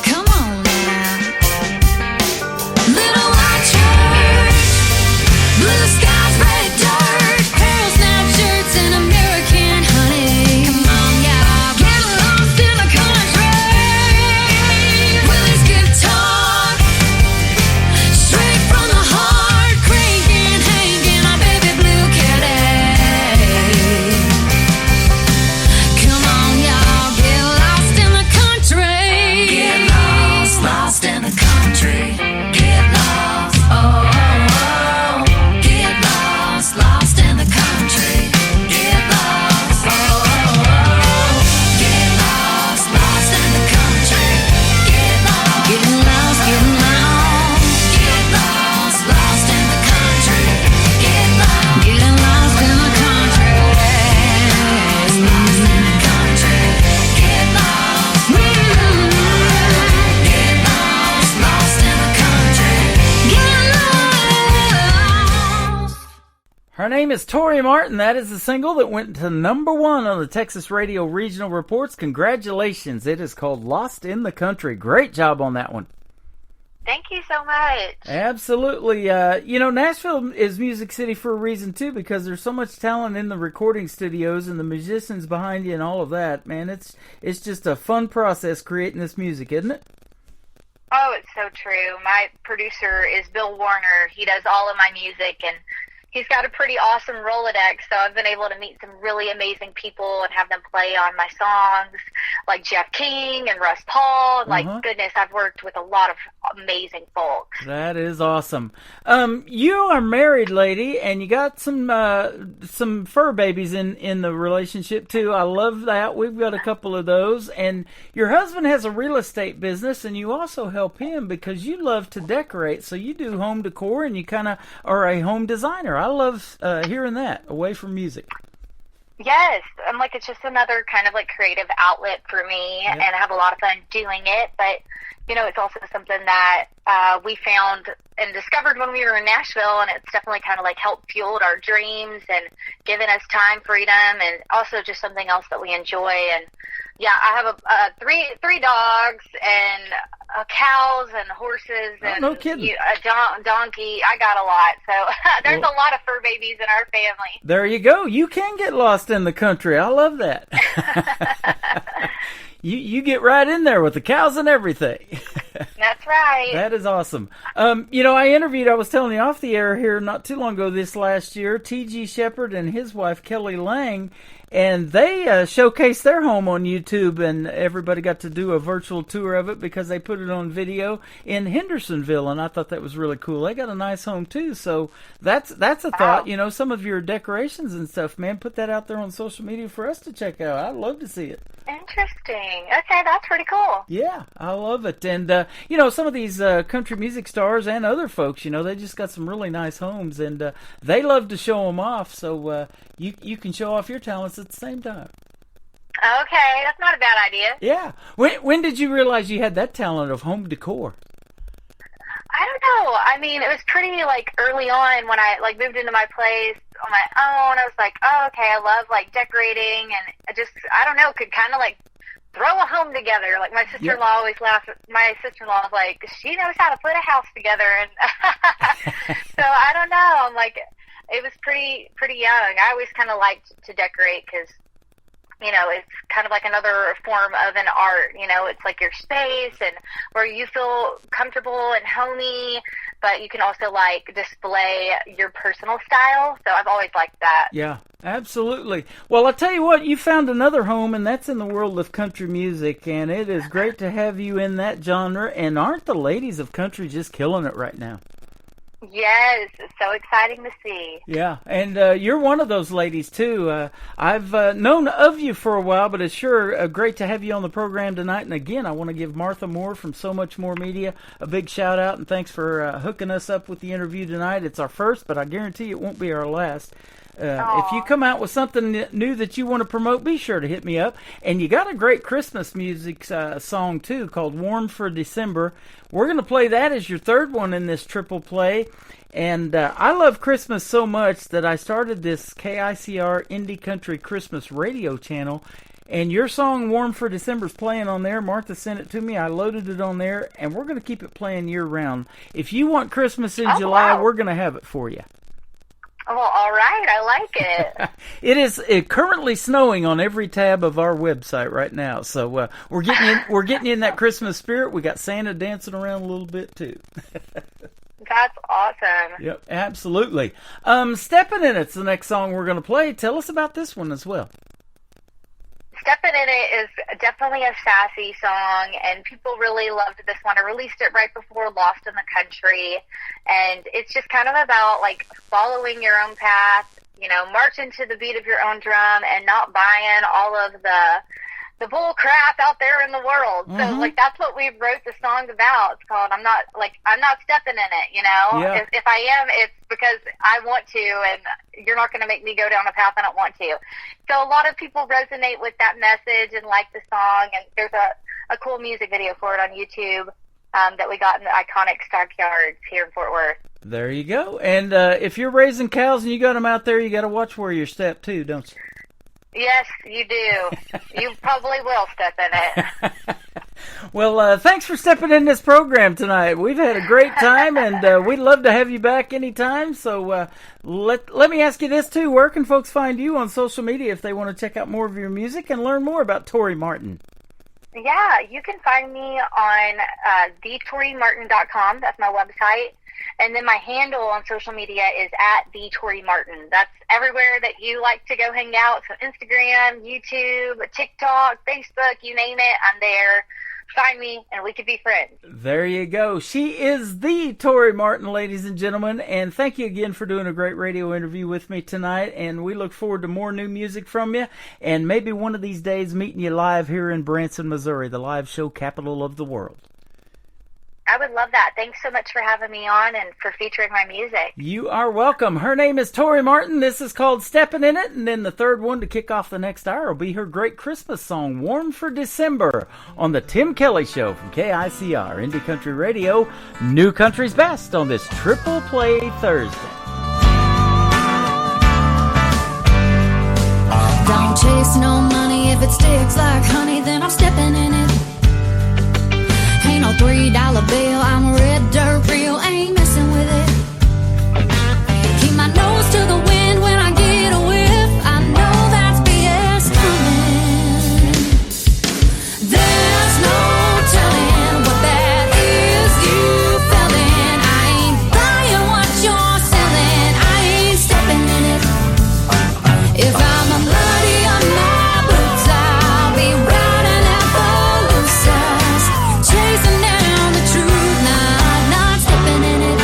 Come on now. Little white church, blue skies, red dirt, pearl snap shirts and American honey. Come on, y'all, get lost in the country. Willie's guitar, straight from the heart, cranking, hanging. Our baby blue caddy. Come on, y'all, get lost in the country. Get lost, lost in the country. Get lost, oh, oh, oh. Get lost, lost in the country. Get lost, oh, oh, oh. Get lost, lost in the country. Get lost, getting lost, getting lost. Get lost, lost in the country. Get lost, getting lost in the country. Lost in the country. Get lost, get lost, lost in the country. Get lost. Her name is Tori Martin. That is the single that went to number 1 on the Texas Radio Regional Reports. Congratulations. It is called Lost in the Country. Great job on that one. Thank you so much. Absolutely. Nashville is Music City for a reason, too, because there's so much talent in the recording studios and the musicians behind you and all of that. Man, it's just a fun process creating this music, isn't it? Oh, it's so true. My producer is Bill Warner. He does all of my music, and he's got a pretty awesome Rolodex, so I've been able to meet some really amazing people and have them play on my songs. like Jeff King and Russ Paul. And, like, goodness, I've worked with a lot of amazing folks. That is awesome. You are married, lady, and you got some fur babies in the relationship too. I love that. We've got a couple of those, and your husband has a real estate business, and you also help him because you love to decorate. So you do home decor, and you kind of are a home designer. I love hearing that away from music. Yes, I'm like, it's just another kind of like creative outlet for me, and I have a lot of fun doing it. But you know, it's also something that we found and discovered when we were in Nashville, and it's definitely kind of like helped fueled our dreams and given us time freedom, and also just something else that we enjoy. And yeah, I have three dogs and cows and horses and no kidding. A donkey. I got a lot, so there's a lot of fur babies in our family. There you go. You can get lost in the country. I love that. You get right in there with the cows and everything. That's right. That is awesome. You know, I was telling you off the air here not too long ago this last year, T.G. Shepherd and his wife Kelly Lang, and they showcased their home on YouTube, and everybody got to do a virtual tour of it because they put it on video in Hendersonville, and I thought that was really cool. They got a nice home too, so that's a thought. You know, some of your decorations and stuff, man, put that out there on social media for us to check out. I'd love to see it. Interesting. Okay, that's pretty cool. Yeah, I love it. And, you know, some of these country music stars and other folks, you know, they just got some really nice homes, and they love to show them off, so you can show off your talents at the same time. Okay, that's not a bad idea. Yeah. When did you realize you had that talent of home decor? I don't know. I mean, it was pretty, like, early on when I, like, moved into my place on my own. I was like, oh, okay, I love, like, decorating, and I don't know, could kind of, like, throw a home together. Like, my sister-in-law always laughs. My sister-in-law was like, she knows how to put a house together, and so I don't know. I'm like, it was pretty young. I always kind of liked to decorate because, you know, it's kind of like another form of an art. You know, it's like your space and where you feel comfortable and homey, but you can also, like, display your personal style. So I've always liked that. Yeah, absolutely. Well, I'll tell you what, you found another home, and that's in the world of country music, and it is great to have you in that genre. And aren't the ladies of country just killing it right now? Yes, it's so exciting to see. Yeah, and you're one of those ladies, too. I've known of you for a while, but it's sure great to have you on the program tonight. And again, I want to give Martha Moore from So Much More Media a big shout-out, and thanks for hooking us up with the interview tonight. It's our first, but I guarantee it won't be our last. If you come out with something new that you want to promote, be sure to hit me up. And you got a great Christmas music song, too, called Warm for December. We're going to play that as your third one in this triple play. And I love Christmas so much that I started this KICR Indie Country Christmas radio channel. And your song, Warm for December, is playing on there. Martha sent it to me. I loaded it on there. And we're going to keep it playing year-round. If you want Christmas in July, we're going to have it for you. Oh, all right. I like it. It is currently snowing on every tab of our website right now. So we're getting you in that Christmas spirit. We got Santa dancing around a little bit too. That's awesome. Yep, absolutely. Steppin' In It's the next song we're going to play. Tell us about this one as well. Steppin' In It is definitely a sassy song, and people really loved this one. I released it right before Lost in the Country, and it's just kind of about, like, following your own path, you know, marching to the beat of your own drum and not buying all of the bull crap out there in the world. So, like, that's what we wrote the song about. It's called I'm Not Stepping In It, you know? Yeah. If I am, it's because I want to, and you're not going to make me go down a path I don't want to. So a lot of people resonate with that message and like the song, and there's a cool music video for it on YouTube that we got in the iconic Stockyards here in Fort Worth. There you go. And if you're raising cows and you got them out there, you got to watch where you step too, don't you? Yes, you do. You probably will step in it. Well, thanks for stepping in this program tonight. We've had a great time, and we'd love to have you back anytime. So let me ask you this, too. Where can folks find you on social media if they want to check out more of your music and learn more about Tori Martin? Yeah, you can find me on thetorimartin.com. That's my website. And then my handle on social media is at the Tori Martin. That's everywhere that you like to go hang out. So Instagram, YouTube, TikTok, Facebook, you name it, I'm there. Find me, and we could be friends. There you go. She is the Tori Martin, ladies and gentlemen. And thank you again for doing a great radio interview with me tonight. And we look forward to more new music from you. And maybe one of these days meeting you live here in Branson, Missouri, the live show capital of the world. I would love that. Thanks so much for having me on and for featuring my music. You are welcome. Her name is Tori Martin. This is called Steppin' in It. And then the third one to kick off the next hour will be her great Christmas song, Warm for December, on the Tim Kelly Show from KICR, Indie Country Radio, New Country's Best on this Triple Play Thursday. Don't chase no money. If it sticks like honey, then I'm stepping in it. Ain't no $3 bill, I'm a red dirt real, ain't messing with it. Keep my nose to the wind when I get a whiff, I know that's BS coming. There's no telling what that is you feeling. I ain't buying what you're selling, I ain't stepping in it. If I'm a muddy on my boots, I'll be riding Appaloosas, chasing down the truth, not stepping in it.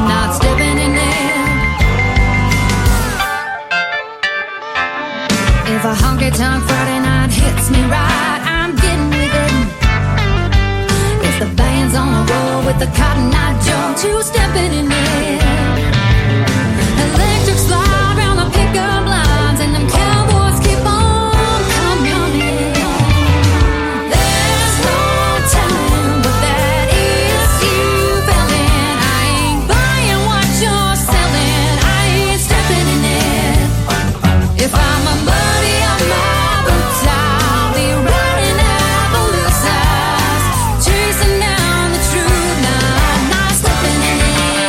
Not stepping in it. If a honky-tonk Friday night hits me right, I'm getting with it. If the band's on the road with the Cotton Eye Joe, two-stepping in it. Electric slide round the pickup lines, and them cowboys keep on coming in. There's no telling what that is you feeling. I ain't buying what you're selling, I ain't stepping in it. If I'm a buddy on my boots, I'll be riding Appaloosas, chasing down the truth, not stepping in it.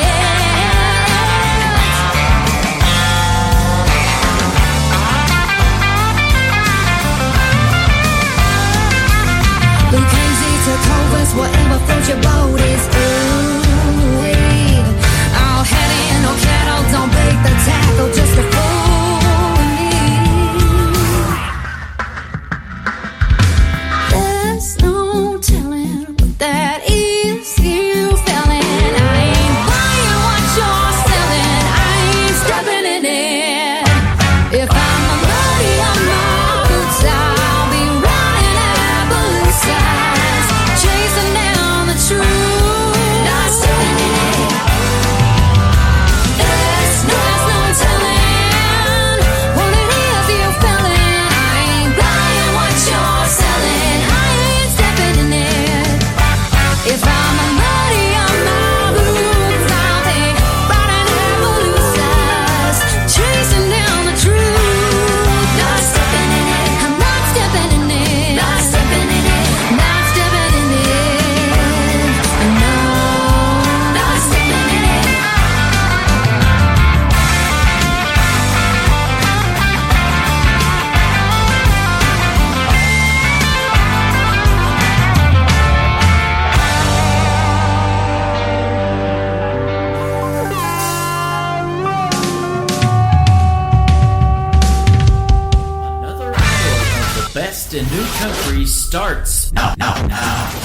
Lucchese to Clovis, whatever floats your boat is ooh-wee. I'll head in, no cattle, don't bake the tackle, just a fool with me. There's no telling what that is you feeling. I ain't buying what you're selling, I ain't stepping in it. If I'm a buddy on my boots, I'll be riding Appaloosas, chasing down the truth, not stepping in it. There's no telling what it is you're feeling. I ain't buying what you're selling, I ain't stepping in it. If I'm a buddy on my boots, I'll be riding Appaloosas, chasing down the truth, not stepping in it. I'm not stepping in it. Not stepping in it. Not stepping in it. No, not stepping in it. Another hour of the best in new country starts now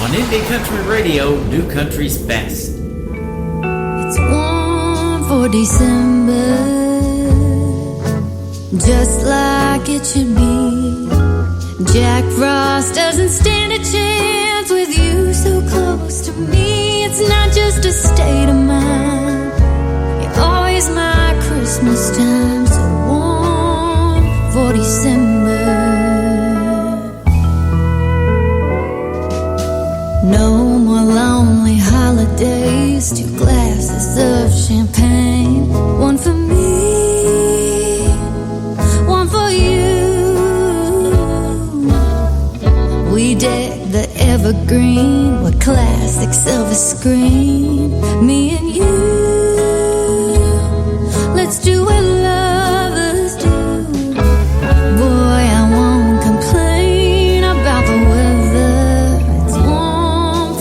on Indie Country Radio, New Country's Best. It's warm for December, just like it should be. Jack Frost doesn't stand a chance with you so close to me. It's not just a state of mind, you're always my Christmas time. So warm for December. No more lonely holidays, 2 glasses of champagne, one for me, one for you. We deck the evergreen with classic silver screen, me and you. Let's do what lovers do. Boy, I won't complain about the weather. It's warm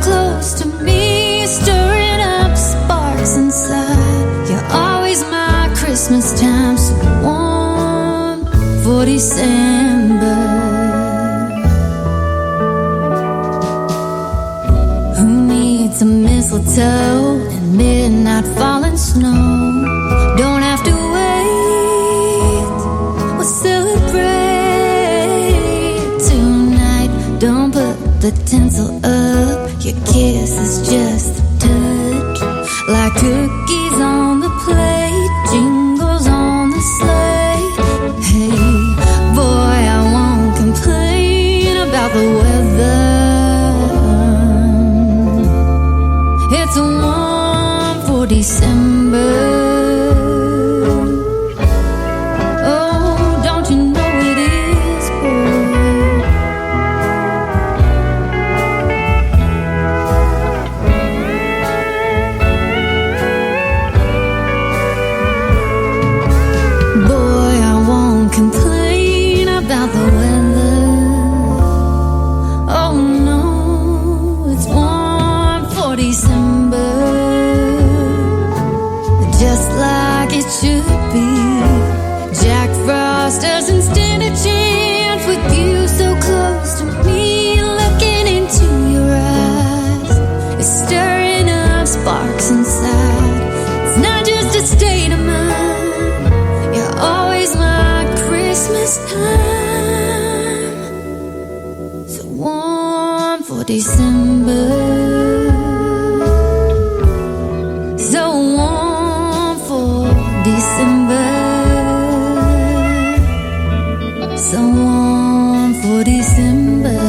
close to me, stirring up sparks inside. You're always my Christmas time, so warm for December. Who needs a mistletoe and midnight falling snow? Don't have to wait, we'll celebrate tonight. Don't put the tinsel up, your kiss is just a touch. Like cookies on the plate, jingles on the sleigh. Hey, boy, I won't complain about the weather. It's warm for December. Oh, don't you know it is, boy, I won't complain about the weather. Oh no, it's warm for December, just like it should be. Jack Frost doesn't stand a chance with you so close to me. Looking into your eyes, it's stirring up sparks inside. It's not just a state of mind, you're always my Christmas time. So warm for December. So warm for December. So warm for December.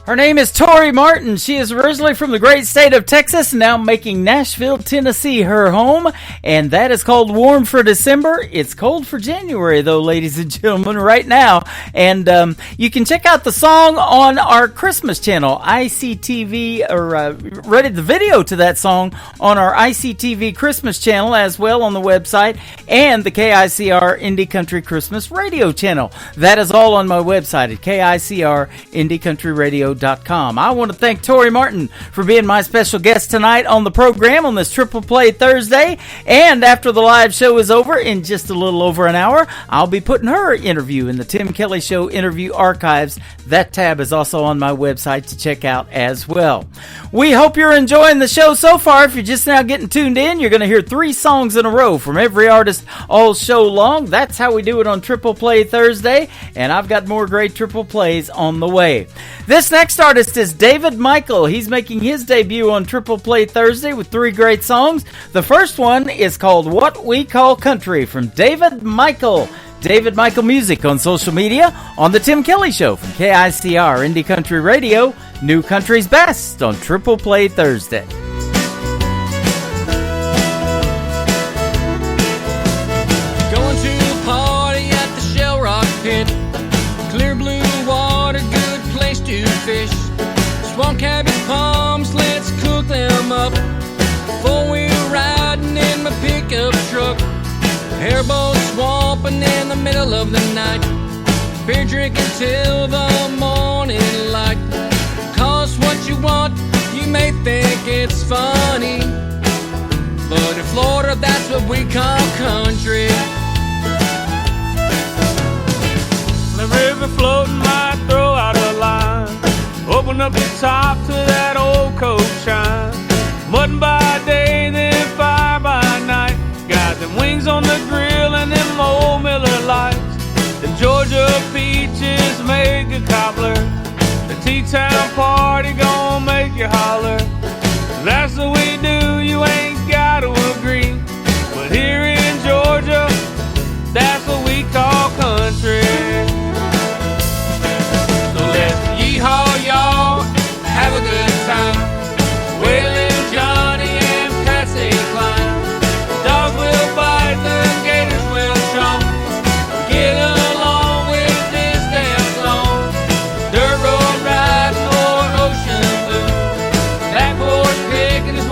Her name is Tori Martin. She is originally from the great state of Texas, now making Nashville, Tennessee her home, and that is called Warm for December. It's cold for January, though, ladies and gentlemen, right now. And you can check out the song on our Christmas channel, ICTV, or read the video to that song on our ICTV Christmas channel, as well on the website, and the KICR Indie Country Christmas Radio channel. That is all on my website at KICRIndieCountryRadio.com. I want to thank Tori Martin for being my special guest tonight on the program on this Triple Play Thursday. And after the live show is over in just a little over an hour, I'll be putting her interview in the Tim Kelly Show interview archives. That tab is also on my website to check out as well. We hope you're enjoying the show so far. If you're just now getting tuned in, you're going to hear 3 songs in a row from every artist all show long. That's how we do it on Triple Play Thursday, and I've got more great triple plays on the way. This next artist is David Michael. He's making his debut on Triple Play Thursday with 3 great songs. The first one is called What We Call Country from David Michael. David Michael Music on social media, on The Tim Kelly Show from KICR Indie Country Radio, New Country's Best on Triple Play Thursday. Going to a party at the Shell Rock Pit. Clear blue water, good place to fish. Swamp cabbage palms, let's cook them up. 4-wheel riding in my pickup truck. Hairboat swamping in the middle of the night. Beer drinking till the morning light. Cause what you want, you may think it's funny, but in Florida that's what we call country. The river floating might throw out a line. Open up the top to that old coat shine. Mutton by day, then fire by night. Got them wings on the grill and them old Miller Lights. The Georgia peaches make a cobbler. The T-Town party gon' make you holler. That's what we do, you ain't gotta agree. But here in Georgia, that's what we call country. So let's yeehaw y'all, have a good time. Waylon Johnny and Patsy Cline. Dogs will bite, the gators will chomp. Get along with this damn song. Dirt road riding or ocean blue. That horse picking is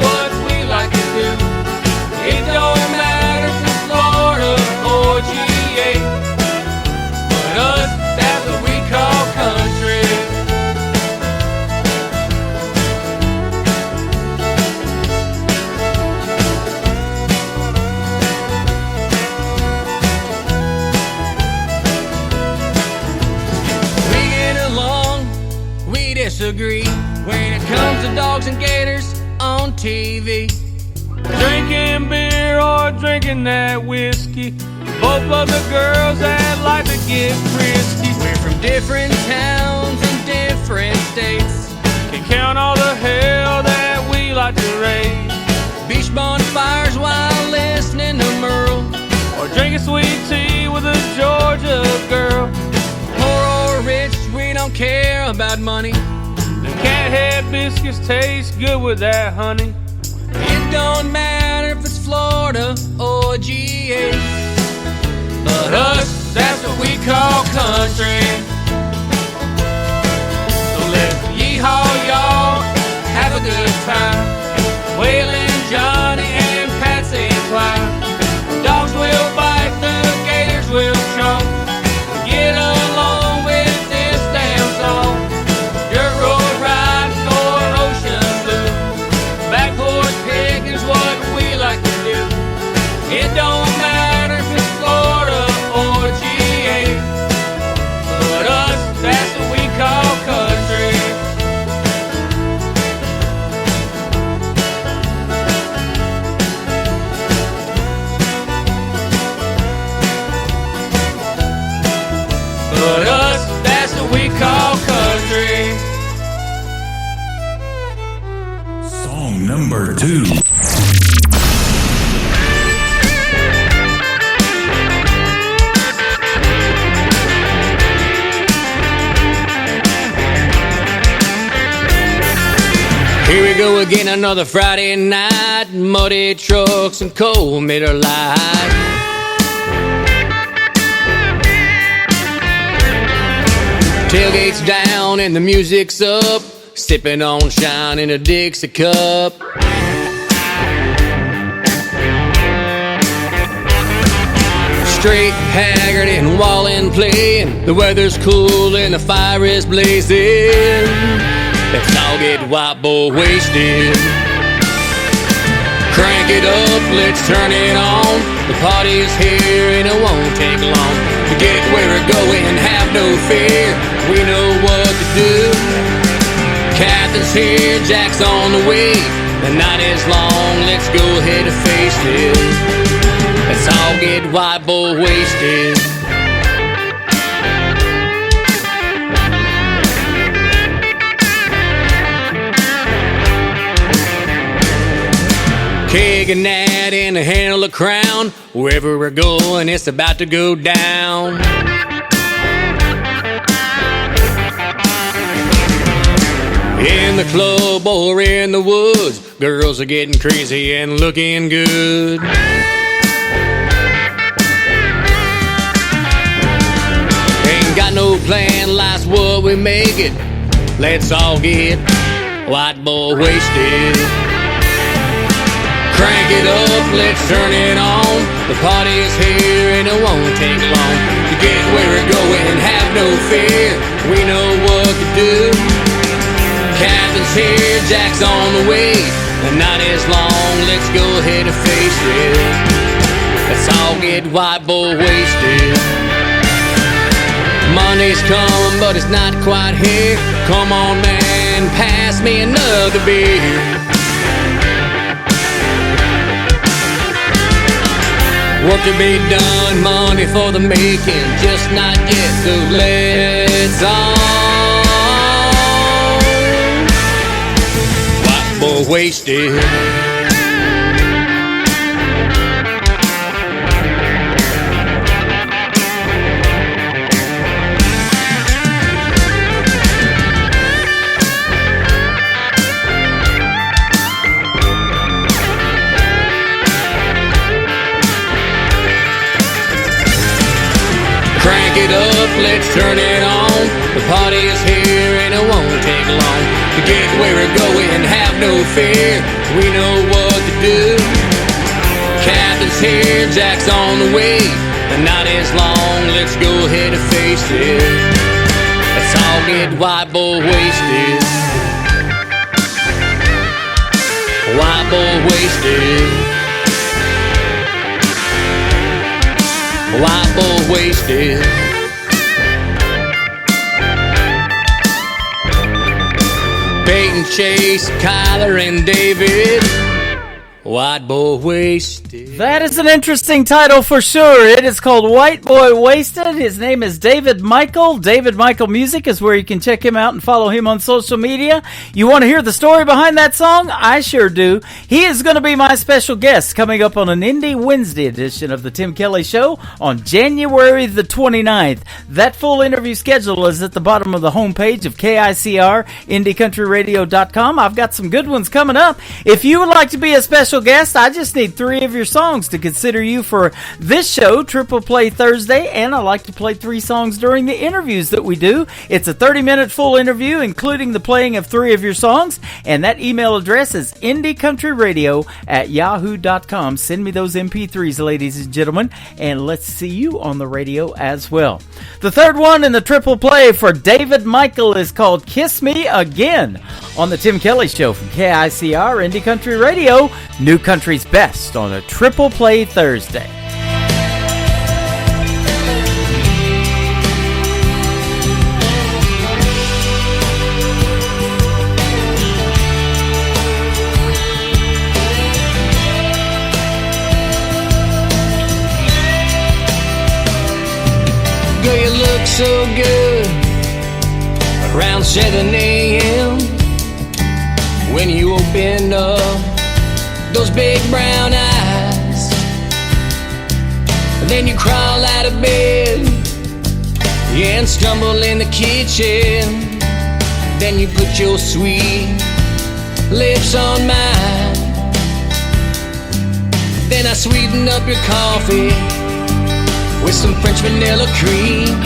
TV. Drinking beer or drinking that whiskey. Both love the girls that like to get frisky. We're from different towns and different states. Can count all the hell that we like to raise. Beach bonfires while listening to Merle. Or drinking sweet tea with a Georgia girl. Poor or rich, we don't care about money. The Cathead biscuits taste good with that honey. It don't matter if it's Florida or GA. But us, that's what we call country. So let's yeehaw, y'all, have a good time. Waylon, Johnny, and Patsy Cline. Dogs will bite, the gators will chomp. Get along with this damn song. Dirt road riding or ocean blue. Back porch picking's what we like to do. It don't matter if it's Florida or GA. But us, that's what we call country. But us, that's what we call country. Song number 2. Here we go again, another Friday night. Muddy trucks and cold Miller Lite. Tailgate's down and the music's up. Sipping on shine in a Dixie cup. Straight, Haggard, and Wallen playing. The weather's cool and the fire is blazing. Let's all get white boy wasted. Crank it up, let's turn it on. The party's here and it won't take long to get where we're going. Have no fear, we know what to do. Captain's here, Jack's on the way. The night is long, let's go ahead and face it. Let's all get white boy wasted. Keg and Nat and a handle of Crown. Wherever we're going, it's about to go down. In the club or in the woods, girls are getting crazy and looking good. Ain't got no plan, life's what we make it. Let's all get white boy wasted. Crank it up, let's turn it on. The party's here and it won't take long to get where we're going. Have no fear, we know what to do. Captain's here, Jack's on the way. The night is long, let's go ahead and face it. Let's all get white boy wasted. Monday's come, but it's not quite here. Come on, man, pass me another beer. Work to be done, money for the making, just not yet, so let's on. White boy wasted. Crank it up, let's turn it on. The party is here and it won't take long to get where we're going. Have no fear, we know what to do. Captain's here, Jack's on the way. The night is long, let's go ahead and face it. Let's all get white boy wasted. White boy wasted. White boy wasted. Peyton, Chase, Kyler, and David. White Boy Wasted. That is an interesting title for sure. It is called White Boy Wasted. His name is David Michael. David Michael Music is where you can check him out and follow him on social media. You want to hear the story behind that song? I sure do. He is going to be my special guest coming up on an Indie Wednesday edition of the Tim Kelly Show on January the 29th. That full interview schedule is at the bottom of the homepage of KICR, IndieCountryRadio.com. I've got some good ones coming up. If you would like to be a special guest, I just need 3 of your songs to consider you for this show, Triple Play Thursday, and I like to play 3 songs during the interviews that we do. It's a 30-minute full interview, including the playing of 3 of your songs, and that email address is indiecountryradio@yahoo.com. Send me those MP3s, ladies and gentlemen, and let's see you on the radio as well. The third one in the Triple Play for David Michael is called Kiss Me Again on the Tim Kelly Show from KICR, Indie Country Radio, New Country's Best on a Triple Play Thursday. Girl, you look so good around 7 a.m. when you open up those big brown eyes. And then you crawl out of bed, yeah, and stumble in the kitchen. Then you put your sweet lips on mine. Then I sweeten up your coffee with some French vanilla cream.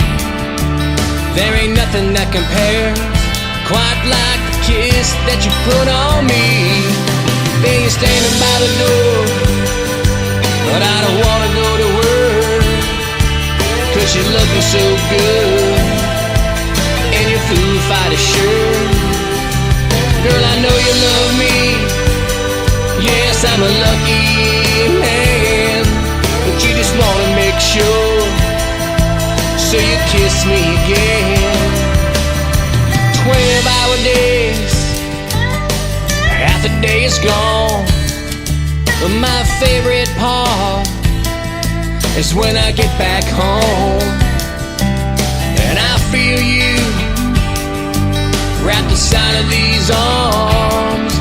There ain't nothing that compares quite like the kiss that you put on me. Then you're standing by the door, but I don't wanna go to work, 'cause you're looking so good in your Foo Fighter shirt. Girl, I know you love me, yes, I'm a lucky man, but you just wanna make sure, so you kiss me again. 12-hour days, half the day is gone, but my favorite part is when I get back home and I feel you wrapped inside of these arms.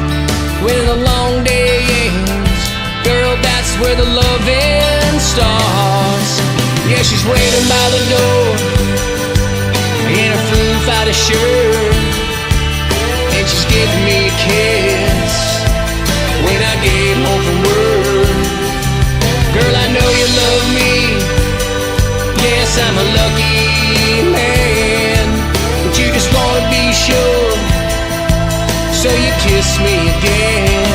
When the long day ends, girl, that's where the loving starts. Yeah, she's waiting by the door in a Foo Fighter shirt, and she's giving me a kiss when I get home from work. Girl, I know you love me, yes, I'm a lucky man, but you just wanna be sure, so you kiss me again.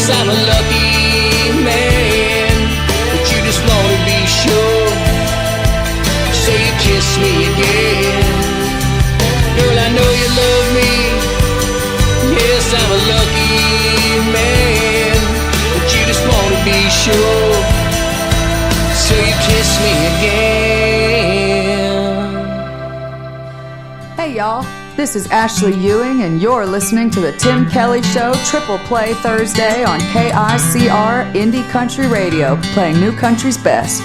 I'm a lucky man, but you just wanna be sure, so you kiss me again. Girl, I know you love me, yes, I'm a lucky man, but you just wanna be sure, so you kiss me again. Hey y'all, this is Ashley Ewing, and you're listening to the Tim Kelly Show Triple Play Thursday on KICR Indie Country Radio, playing New Country's best.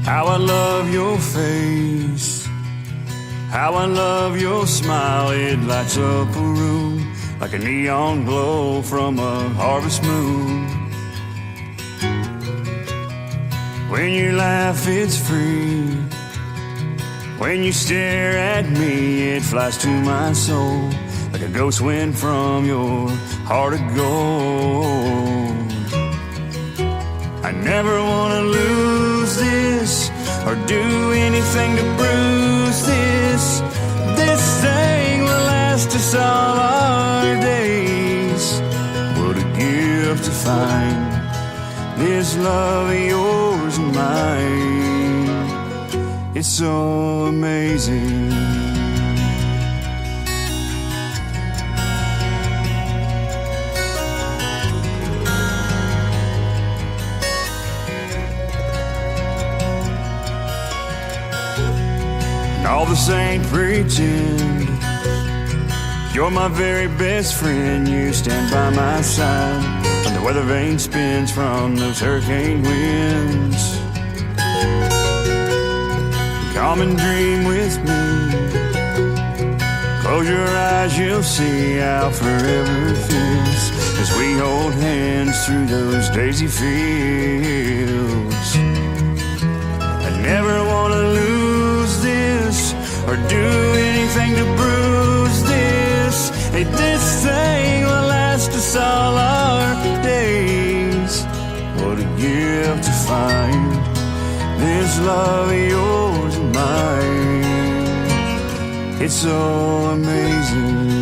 How I love your face, how I love your smile. It lights up a room like a neon glow from a harvest moon. When you laugh, it's free. When you stare at me, it flies to my soul like a ghost wind from your heart of gold. I never want to lose this or do anything to bruise this. This thing will last us all our days. What a gift to find this love of yours and mine. It's so amazing. All the saints pretend you're my very best friend. You stand by my side when the weather vane spins from those hurricane winds. Come and dream with me. Close your eyes, you'll see how forever feels as we hold hands through those daisy fields. I never want to lose this or do anything to bruise this. Hey, this thing will last us all our days. What a gift to find this love of yours and mine. It's so amazing.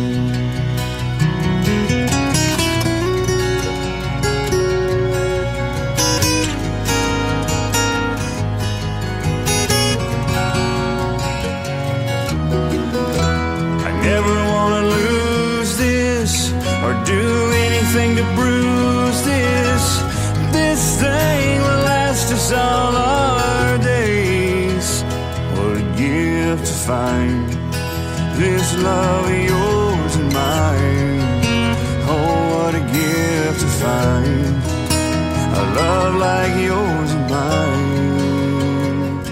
Do anything to bruise this. This thing will last us all our days. What a gift to find this love of yours and mine. Oh, what a gift to find a love like yours and mine.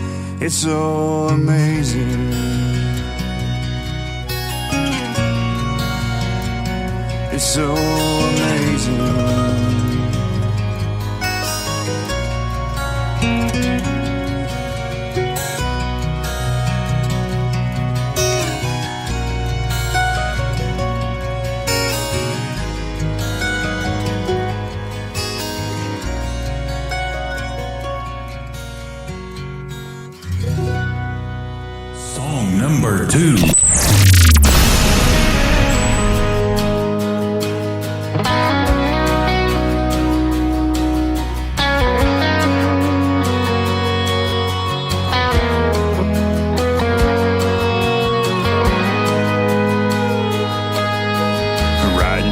It's so amazing. It's so amazing. Song number 2.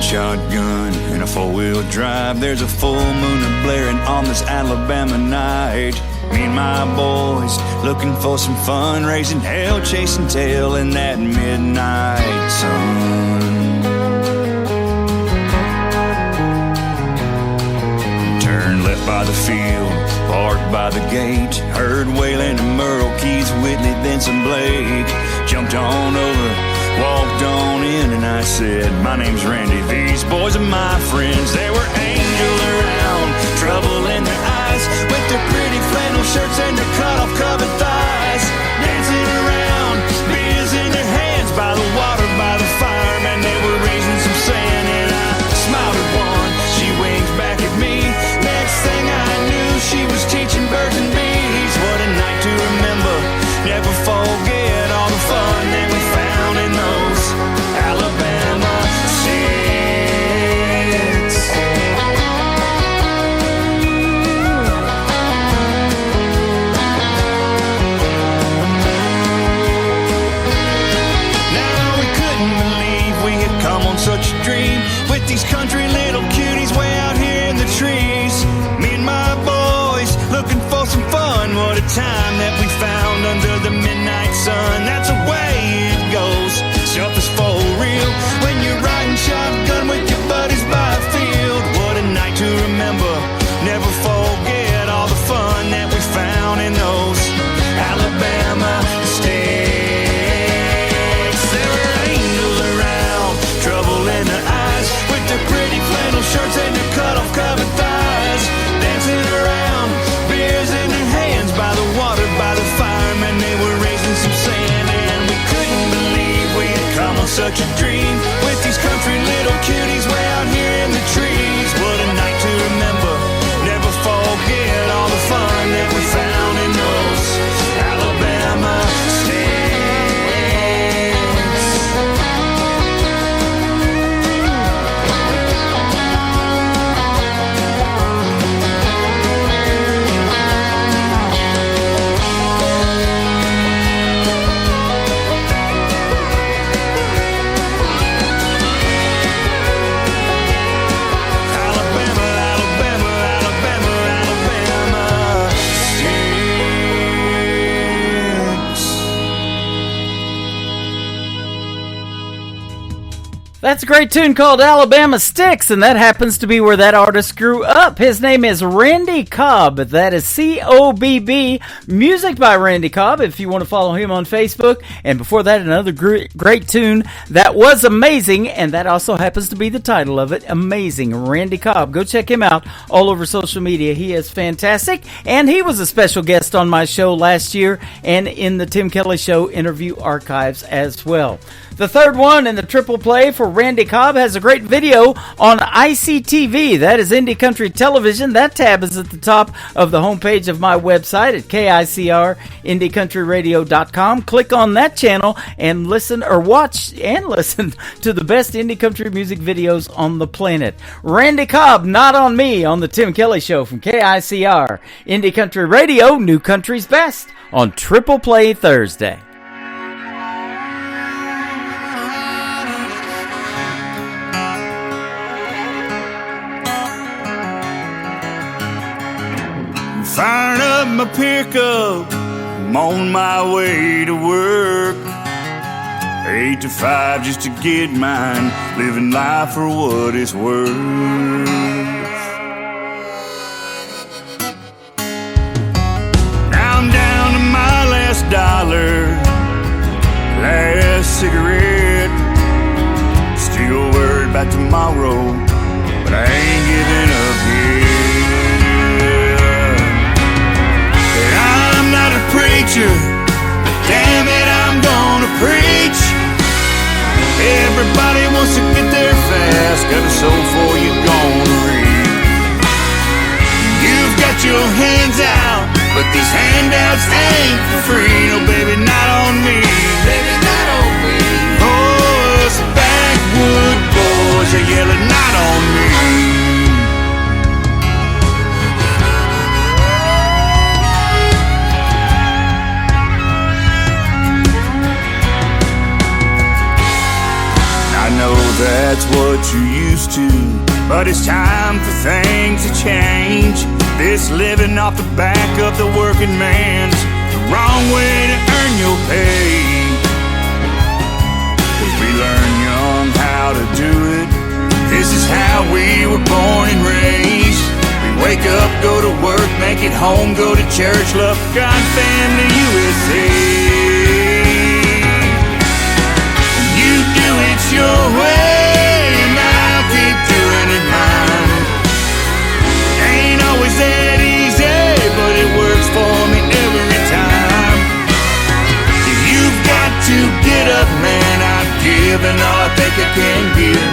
Shotgun and a four-wheel drive. There's a full moon blaring on this Alabama night. Me and my boys looking for some fun, raising hell, chasing tail in that midnight sun. Turned left by the field, parked by the gate. Heard Waylon and Merle, Keith Whitley, then some Blake. Jumped on over, walked on in, and I said, my name's Randy, these boys are my friends. There were angels around, trouble in their eyes, with their pretty flannel shirts and their cut-off covered thighs. Dancing around, beers in their hands, by the water, by the fire, man, they were raising some sand. And I smiled at one, she winked back at me. Next thing I knew, she was teaching birds and bees. What a night to remember, never forget all the fun that we found in those Alabama sits. Now we couldn't believe we had come on such a dream, with these country little cuties way out here in the trees. Me and my boys looking for some fun. What a time that we found under the midnight sun. That's the way it goes, stuff is for real when you're riding shotgun with your buddies by a field. What a night to remember, never forget all the fun that we found in those Alabama sticks. There were angels around, trouble in their eyes, with their pretty That's a great tune called Alabama Sticks, and that happens to be where that artist grew up. His name is Randy Cobb. That is C-O-B-B. Music by Randy Cobb, if you want to follow him on Facebook. And before that, another great tune that was amazing, and that also happens to be the title of it, Amazing. Randy Cobb. Go check him out all over social media. He is fantastic, and he was a special guest on my show last year and in the Tim Kelly Show interview archives as well. The third one in the triple play for Randy Cobb has a great video on ICTV. That is Indie Country Television. That tab is at the top of the homepage of my website at KICR, IndieCountryRadio.com. Click on that channel and listen or watch and listen to the best indie country music videos on the planet. Randy Cobb, Not on Me, on the Tim Kelly Show from KICR, Indie Country Radio, New Country's Best, on Triple Play Thursday. Firing up my pickup, I'm on my way to work. 8 to 5 just to get mine, living life for what it's worth. Now I'm down to my last dollar, last cigarette. Still worried about tomorrow, but I ain't giving up yet. I'm not a preacher, but damn it, I'm gonna preach. Everybody wants to get there fast, got a soul for you gonna read. You've got your hands out, but these handouts ain't for free. No, baby, not on me. Baby, not on me. Oh, us backwood boys are yelling, not on me. I know that's what you're used to, but it's time for things to change. This living off the back of the working man's the wrong way to earn your pay. 'Cause we learn young how to do it. This is how we were born and raised. We wake up, go to work, make it home, go to church, love God, family, USA. Do it your way, and I'll keep doing it mine. Ain't always that easy, but it works for me every time. You've got to get up, man, I've given all I think I can give.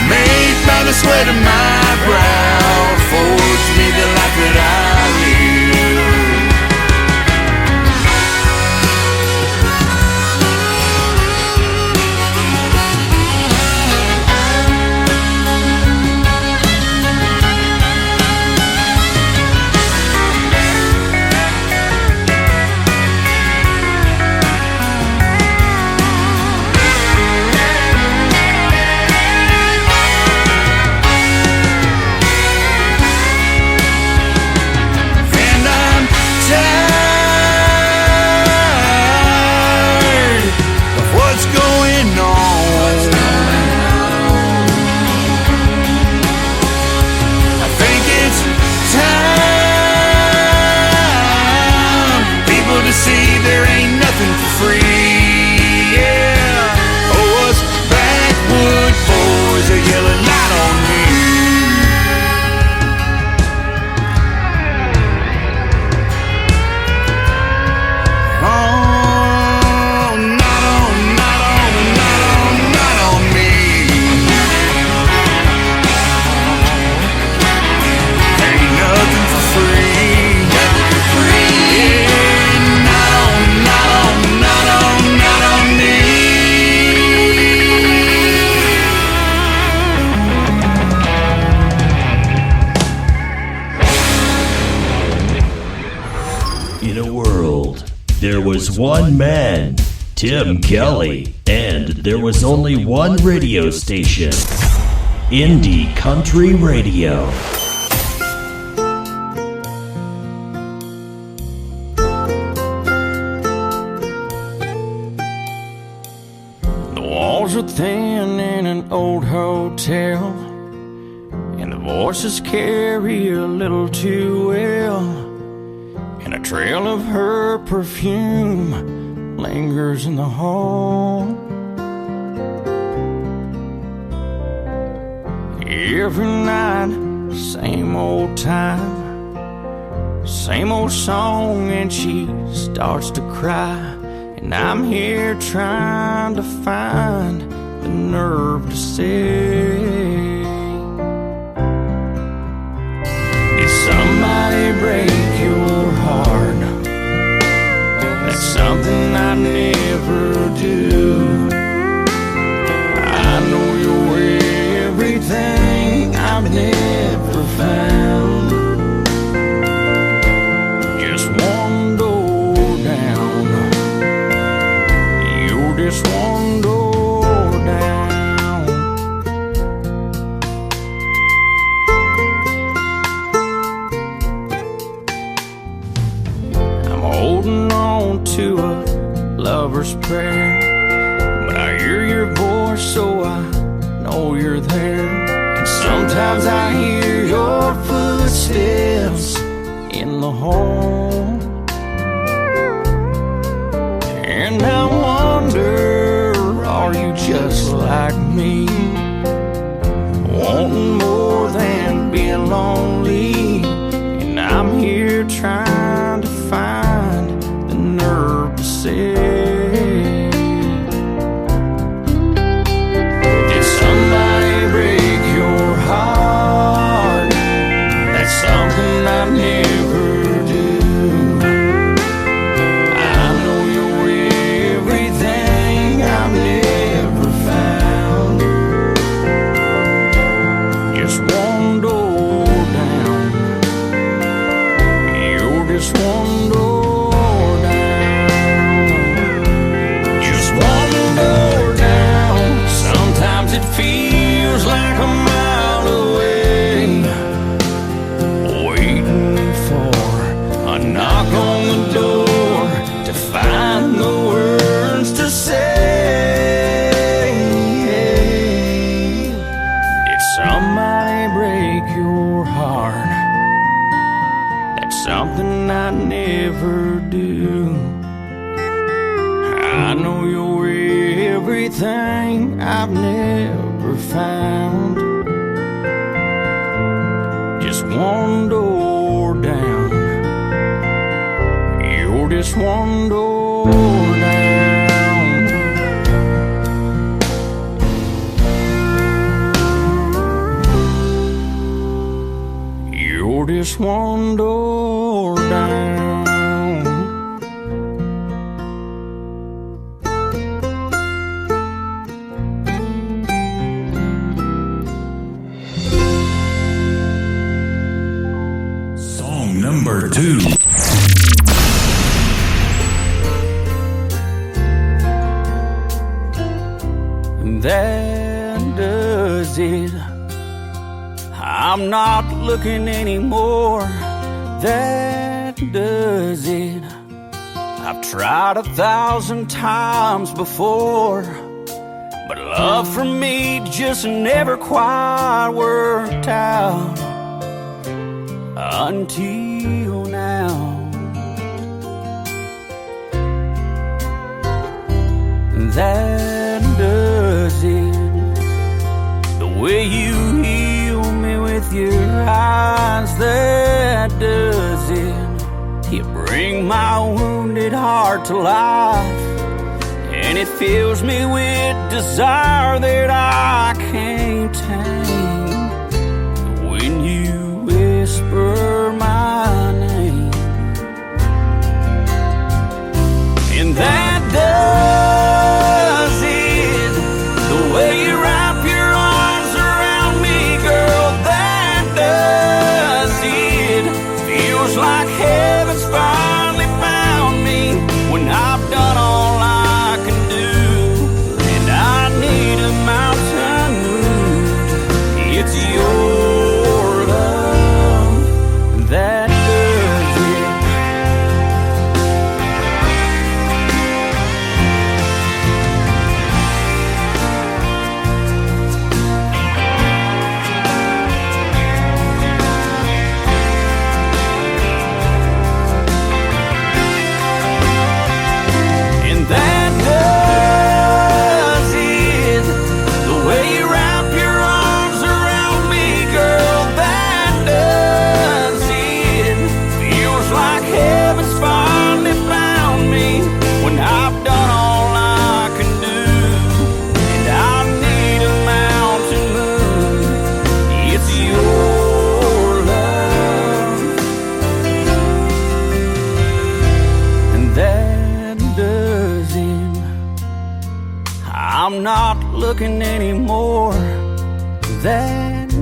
Made by the sweat of my brow, forged me the life that I live. One man, Tim Kelly, and there was only one radio station, Indie Country Radio. The walls are thin and an hotel, and the voices carry a little too well, and a trail of her perfume lingers in the hall. Every night, same old time, same old song, and she starts to cry. And I'm here trying to find the nerve to say, did somebody break your heart? That's something I never do. I know you're everything I've never found. Just one door down. You're just one door down. I'm holding on to a lover's prayer, but I hear your voice, so I know you're there. And sometimes I hear your footsteps in the hall, and I wonder, are you just like me, wanting more than being lonely? And I'm here trying to find the nerve to say, something I never do. I know you're everything I've never found. Just one door down. You're just one door down. Just one door down. Sometimes it feels like a mile away, knock on the door to find the words to say. Did somebody break your heart? That's something I never do. I know you're everything I've never found. Just one door down. Just one door down. You're just one door down. Song number 2. That does it. I'm not looking anymore. That does it. I've tried 1,000 times before, but love for me just never quite worked out until now. That does it. The way you heal me with your eyes, that does it. You bring my wounded heart to life, and it fills me with desire that I can't tame. When you whisper my name, and that does it. The way you wrap your arms around me, girl, that does it. Feels like heaven's finally found me when I've done all I can do, and I need a mountain moved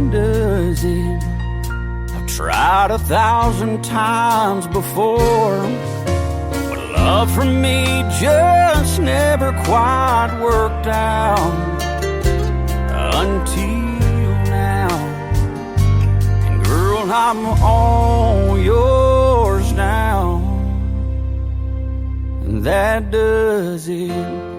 that does it. I've tried 1,000 times before, but love for me just never quite worked out until now. And girl, I'm all yours now, and that does it.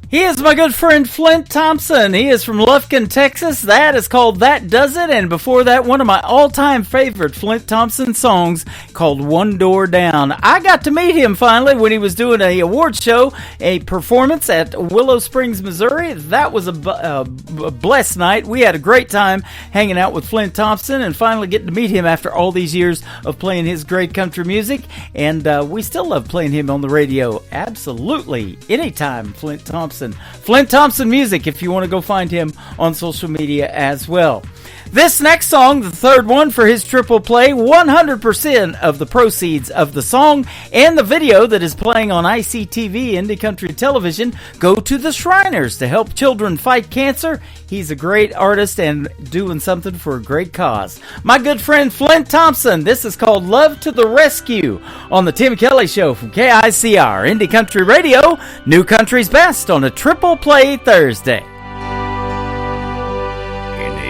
He is my good friend Flint Thompson. He is from Lufkin, Texas. That is called That Does It. And before that, one of my all-time favorite Flint Thompson songs called One Door Down. I got to meet him finally when he was doing a award show, a performance at Willow Springs, Missouri. That was a blessed night. We had a great time hanging out with Flint Thompson and finally getting to meet him after all these years of playing his great country music. And we still love playing him on the radio. Absolutely. Anytime, Flint Thompson. Flint Thompson Music, if you want to go find him on social media as well. This next song, the third one for his triple play, 100% of the proceeds of the song and the video that is playing on ICTV, Indie Country Television, go to the Shriners to help children fight cancer. He's a great artist and doing something for a great cause. My good friend Flint Thompson, this is called Love to the Rescue on the Tim Kelly Show from KICR, Indie Country Radio, New Country's Best on a Triple Play Thursday.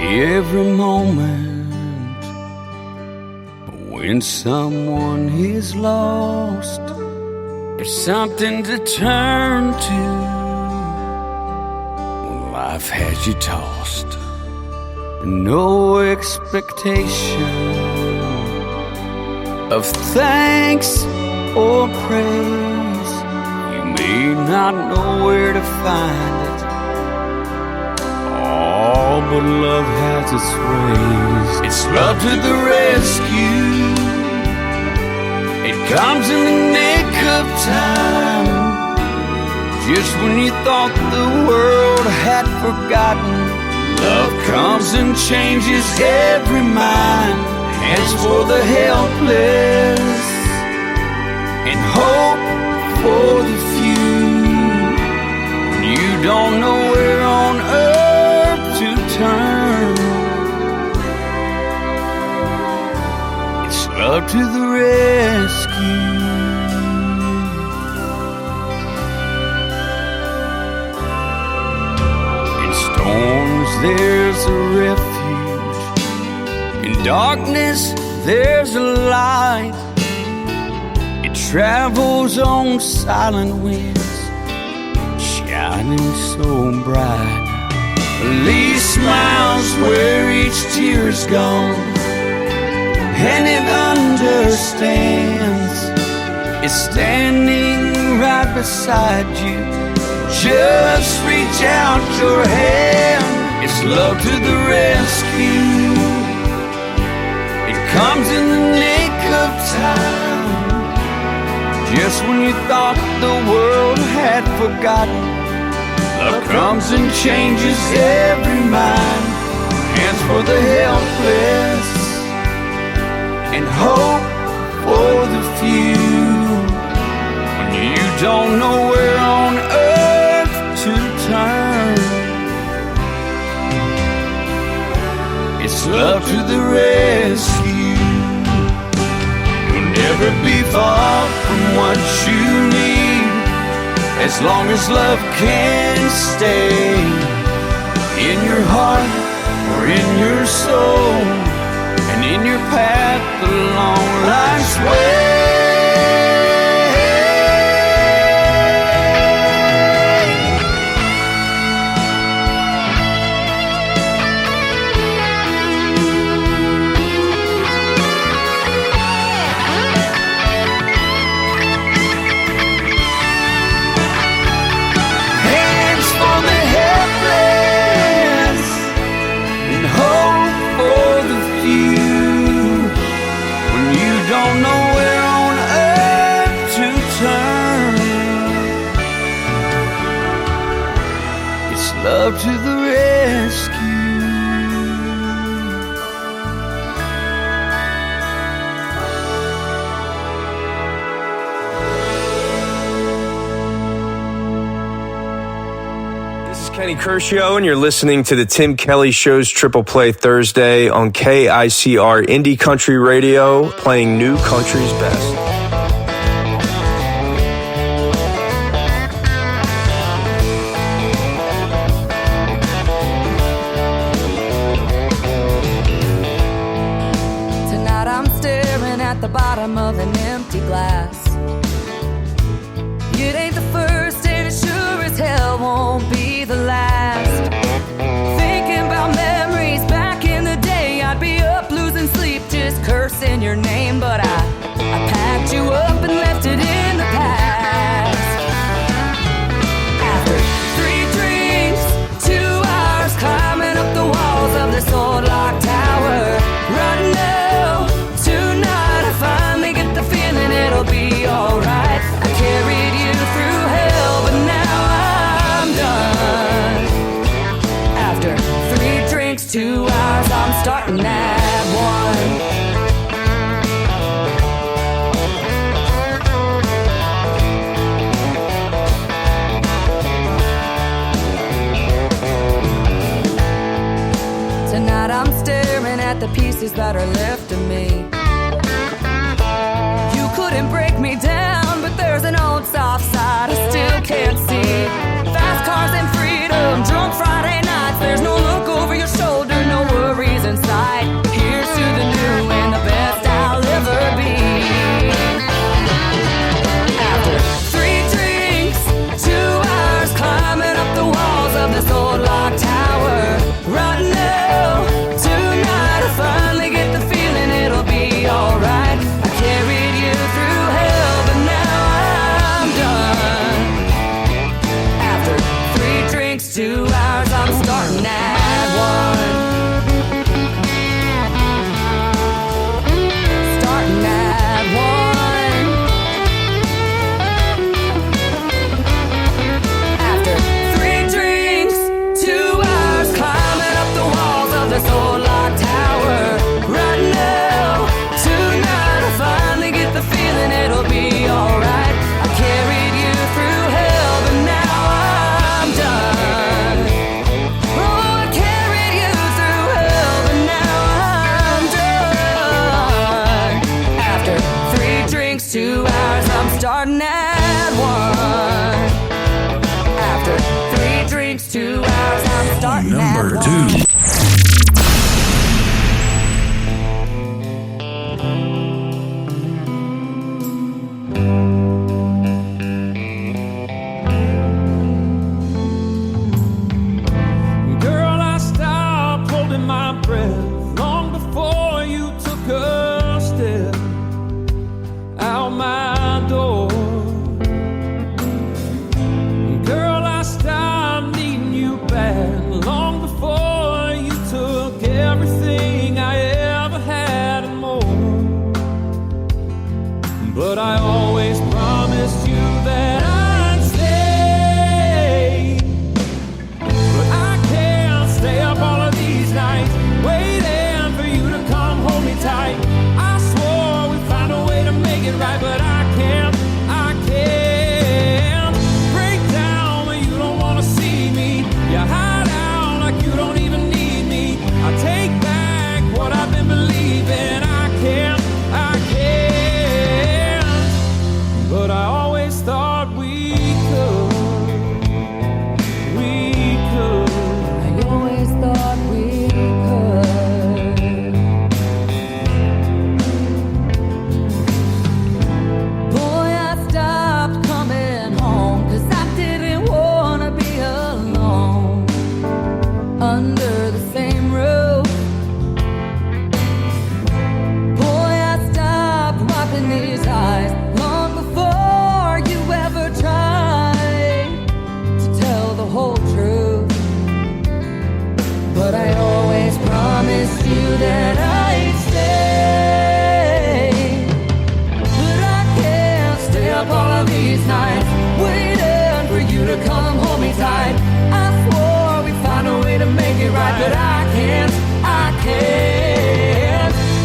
Every moment when someone is lost, there's something to turn to when life has you tossed. No expectation of thanks or praise. You may not know where to find it. Oh, but love has its ways. It's love to the rescue. It comes in the nick of time, just when you thought the world had forgotten. Love comes and changes every mind, hands for the helpless, and hope for the few. When you don't know where on earth to turn, it's love to the rescue. In storms there's a refuge, in darkness there's a light. It travels on silent winds, shining so bright. Lee smiles where each tear's gone, and it understands. It's standing right beside you. Just reach out your hand. It's love to the rescue. It comes in the nick of time, just when you thought the world had forgotten. Love comes and changes every mind, hands for the helpless, and hope for the few. When you don't know where on earth to turn, it's love to the rescue. You'll never be far from what you need, as long as love can stay in your heart or in your soul, and in your path along life's way. Love to the rescue. Kenny Curcio, and you're listening to the Tim Kelly Show's Triple Play Thursday on KICR Indie Country Radio, playing new country's best. Tonight I'm staring at the bottom of an empty glass. It ain't the first and it sure as hell won't be the last. Thinking about memories back in the day, I'd be up losing sleep just cursing your name. But I packed you up and left it in the past. After 3 drinks, 2 hours climbing up the walls of this old lock tower. Right now, tonight I finally get the feeling it'll be alright. I carried you through hell, but now I'm done. After 3 drinks, 2 hours, I'm starting at 1. Tonight I'm staring at the pieces that are left of me. You couldn't break me down, but there's an old soft side I still can't see. Fast cars and freedom, drunk Friday nights. There's no look over your shoulder, no worries in sight. Here's to the new and the best I'll ever be. After 3 drinks, 2 hours climbing up the walls of this old lock tower. Right now, tonight I finally get the feeling it'll be alright. I carried you through hell, but now I'm done. After 3 drinks, 2 hours, I'm starting at 1. Starting at 1. After 3 drinks, 2 hours climbing up the walls of this old lock tower. Right now, tonight I finally get the feeling it'll be alright. I carried you through hell, but now I'm done. Oh, I carried you through hell, but now I'm done. After 3 drinks, 2 hours, I'm starting at 1. After 3 drinks, 2 hours, I'm starting Number at 2. 1. Girl, I stopped holding my breath long before you took a step out my door. Girl, I stopped needing you back long before you took everything I ever had and more. But I always promised you that I'd stay. But I can't stay up all of these nights waiting for you to come hold me tight. I swore we'd find a way to make it right, but I can't break down when you don't want to see me. You hide out like you don't even need me. I take back what I've been believing. I can't. But I always thought we could. I always thought we could. Boy, I stopped coming home 'cause I didn't wanna be alone under the same roof. Boy, I stopped wiping these eyes long before you ever tried to tell the whole truth. But I always promised you that I'd stay. But I can't stay up all of these nights waiting for you to come hold me tight. I swore we'd find a way to make it right, but I can't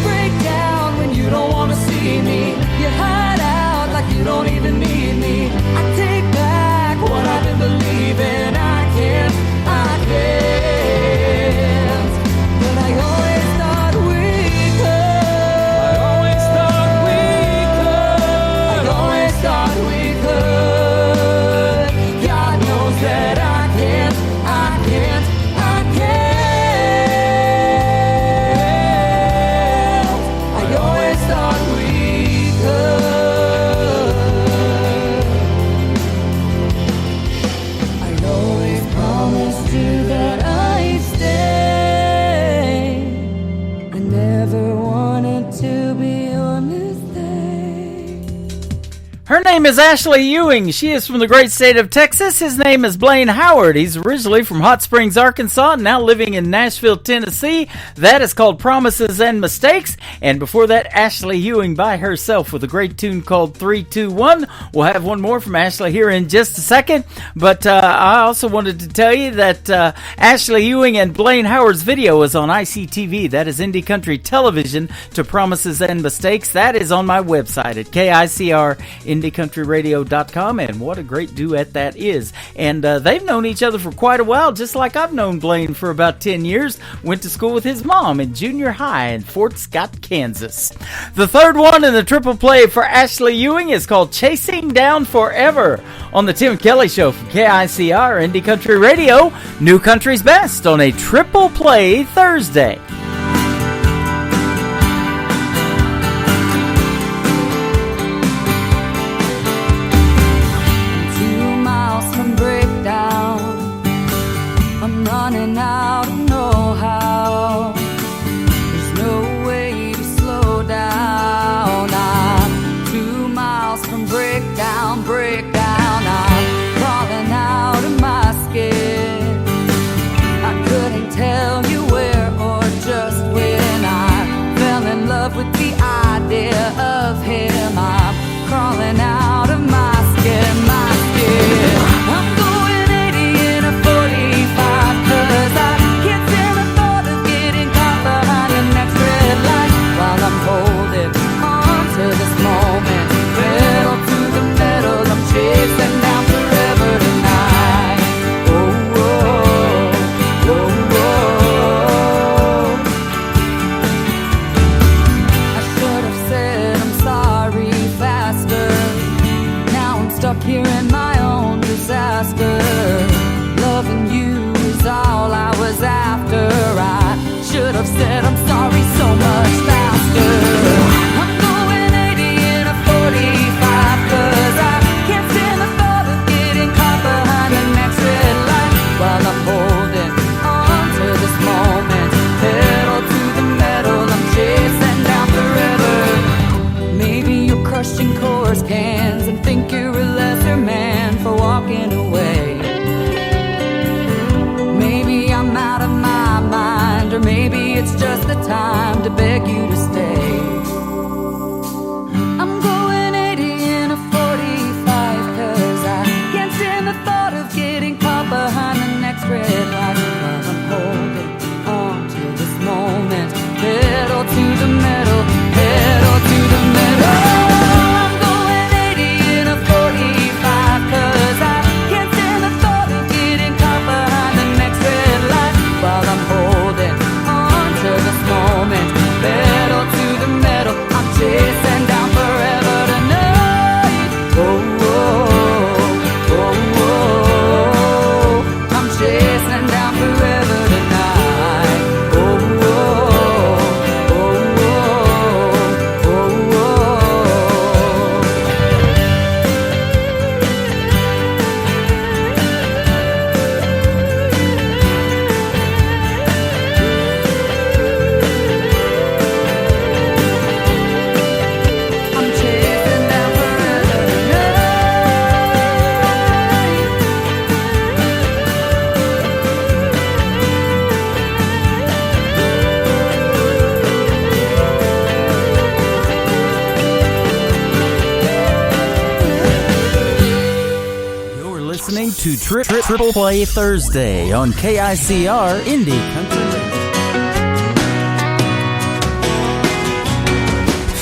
break down when you don't want to see me. You hide out like you don't even need me. I take back what I've been believing. I can't name is Ashley Ewing. She is from the great state of Texas. His name is Blaine Howard. He's originally from Hot Springs, Arkansas, now living in Nashville, Tennessee. That is called Promises and Mistakes. And before that, Ashley Ewing by herself with a great tune called 321. We'll have one more from Ashley here in just a second. But I also wanted to tell you that Ashley Ewing and Blaine Howard's video is on ICTV. That is Indie Country Television to Promises and Mistakes. That is on my website at KICRIndieCountryRadio.com, and what a great duet that is. And they've known each other for quite a while, just like I've known Blaine for about 10 years. Went to school with his mom in junior high in Fort Scott, Kansas. The third one in the triple play for Ashley Ewing is called Chasing Down Forever on the Tim Kelly Show from KICR Indie Country Radio, New Country's Best on a triple play Thursday. 2 miles from breakdown, I'm running out of know-how. There's no way to slow down. I'm 2 miles from breakdown, I'm crawling out of my skin. I couldn't tell you where or just when I fell in love with the idea of him. I'm crawling out of my skin, I'm going 80 in a 45, 'cause I can't stand the thought of getting caught behind the next red light while I'm holding on to this moment. Pedal to the metal, I'm chasing down forever tonight. Oh, oh, oh, oh. I should have said I'm sorry faster. Now I'm stuck here in my own disaster. Loving you is all I was after. I should have said I'm sorry so much faster. I'm going 80 in a 45, 'cause I can't stand the thought of getting caught behind the next red light while I'm holding on to this moment. Pedal to the metal, I'm chasing down forever. Maybe you're crushing course cans and think you're a lesser man for walking away. Maybe I'm out of my mind, or maybe it's just the time to beg you to stay. I'm going 80 in a 45, 'cause I can't stand the thought of getting caught behind the next red light while I'm holding on to this moment. Pedal to the metal, pedal to the metal. I'm going 80 in a 45, 'cause I can't stand the thought of getting caught behind the next red light while I'm holding on to this moment. Pedal to the metal, I'm chasing down forever tonight. Oh, oh, oh, oh. I'm chasing down forever tonight. Oh, oh, oh, oh, oh, oh. I'm chasing down forever You're listening to Triple Play Thursday on KICR Indie Country Radio.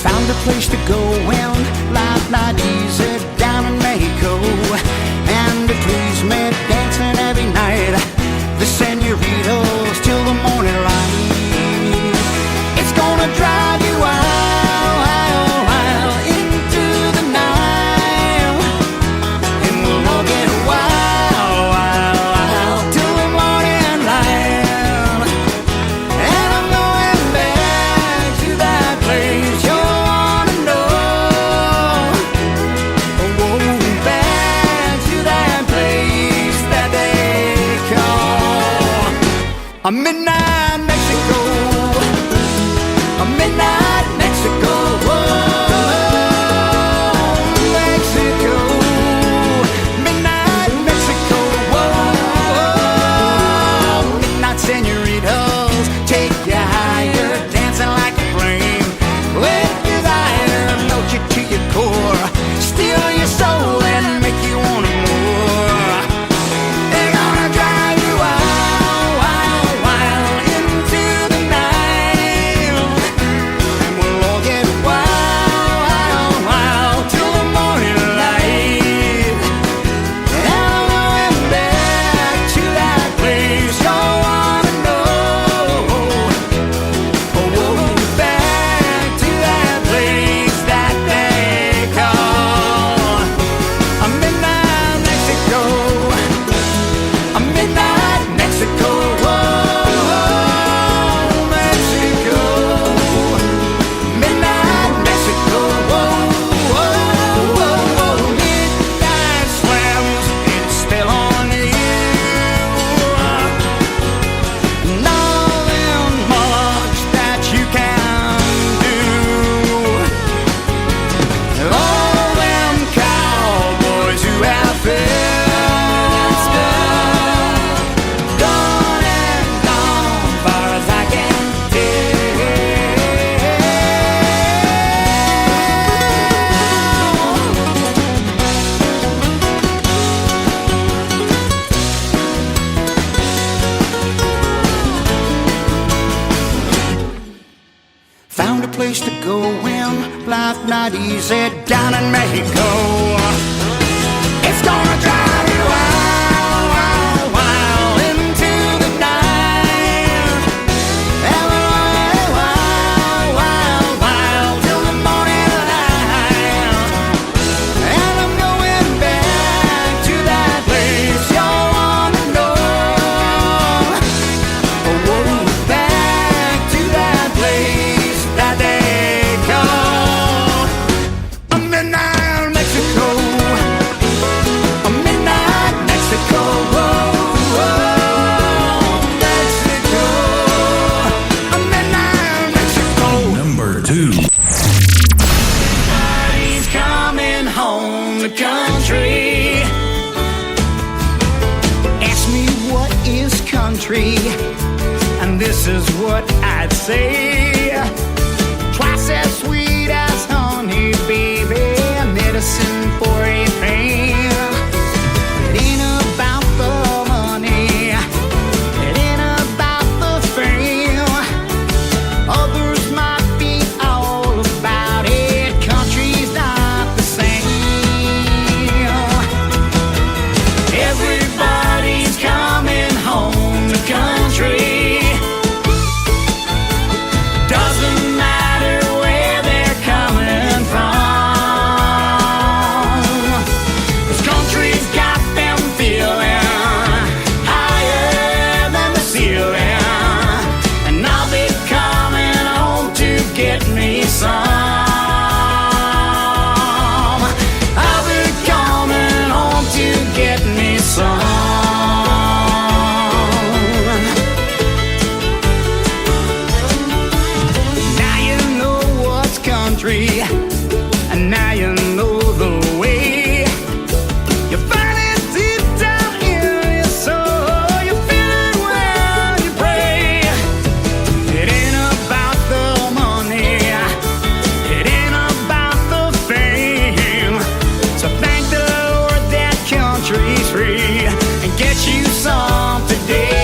Found a place to go when life not easy down in Mexico, and to please me dancing every night, the senoritas till the morning light. It's gonna drive you wild into the night, and we'll all get wild till the morning light. And I'm going back to that place you wanna know. Oh, back to that place that they call a midnight Mexico. A midnight Mexico. Oh, Mexico. going. Life not easy down in Mexico. It's gonna drive you wild, wild, wild into the night. Wild, wild, wild, wild till the morning light. And I'm going back to that place you wanna know. Oh, back to that place that they call Midnight Mexico. Midnight Mexico. Mexico. Midnight Mexico. Number 2. He's coming home to country. Ask me what is country, and this is what I'd say. Twice as sweet as honey, baby, medicine for a pain. It ain't about the money, it ain't about the fame. Others might be all about it, country's not the same. Everybody's coming home to country. Doesn't matter where they're coming from, 'cause country's got them feeling higher than the ceiling. And I'll be coming home to get me some. I'll be coming home to get me some. Now you know what's country, and now you know the way. You find it deep down in your soul. You feel it when you pray. It ain't about the money, it ain't about the fame. So thank the Lord that country's free, and get you some today.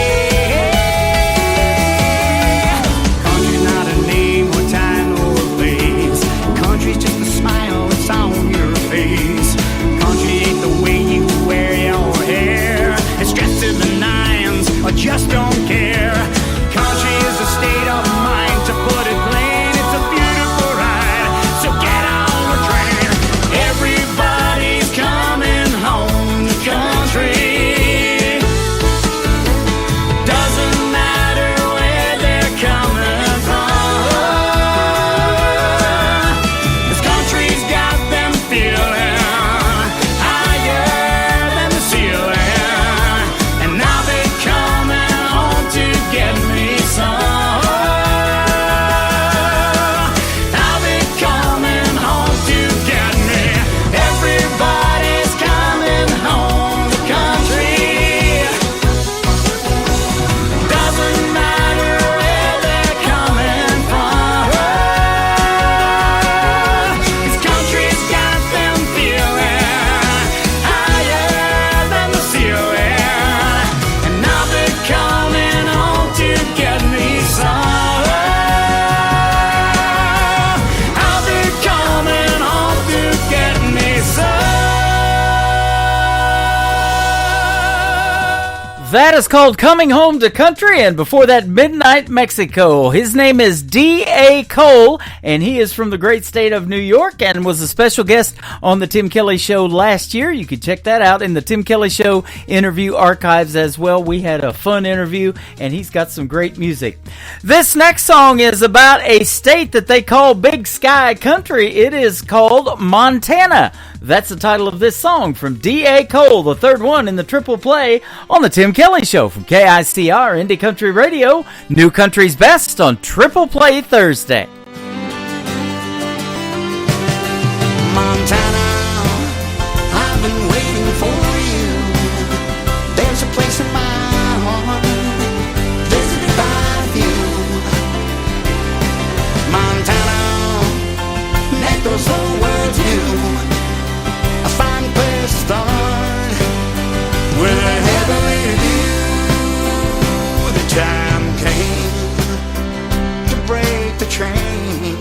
Country's not a name or time or place. Country's just a smile that's on your face. Country ain't the way you wear your hair. It's dressed to the nines or just don't care. Country is a state of mind, to put it plain. It's a beautiful ride, so get on the train. Everybody's coming home to country. Doesn't matter where they're coming from, 'cause country's got them feeling higher than the ceiling. And I'll be coming home to get me some. I'll be coming home to get me. Everybody's coming home to country. Doesn't matter where they're coming from, 'cause country's got them feeling higher than the ceiling. And I'll be coming home to get me some. I'll be coming home to get me some. That is called Coming Home to Country, and before that, Midnight Mexico. His name is D.A. Cole, and he is from the great state of New York and was a special guest on the Tim Kelly Show last year. You can check that out in the Tim Kelly Show interview archives as well. We had a fun interview, and he's got some great music. This next song is about a state that they call Big Sky Country. It is called Montana. That's the title of this song from D.A. Cole, the third one in the triple play on the Tim Kelly Show from KICR Indie Country Radio, New Country's Best on Triple Play Thursday. Montana, I've been waiting for you. There's a place in my heart visited by you. Montana, make those old words new. A fine place to start with a heavenly view. The time came to break the train.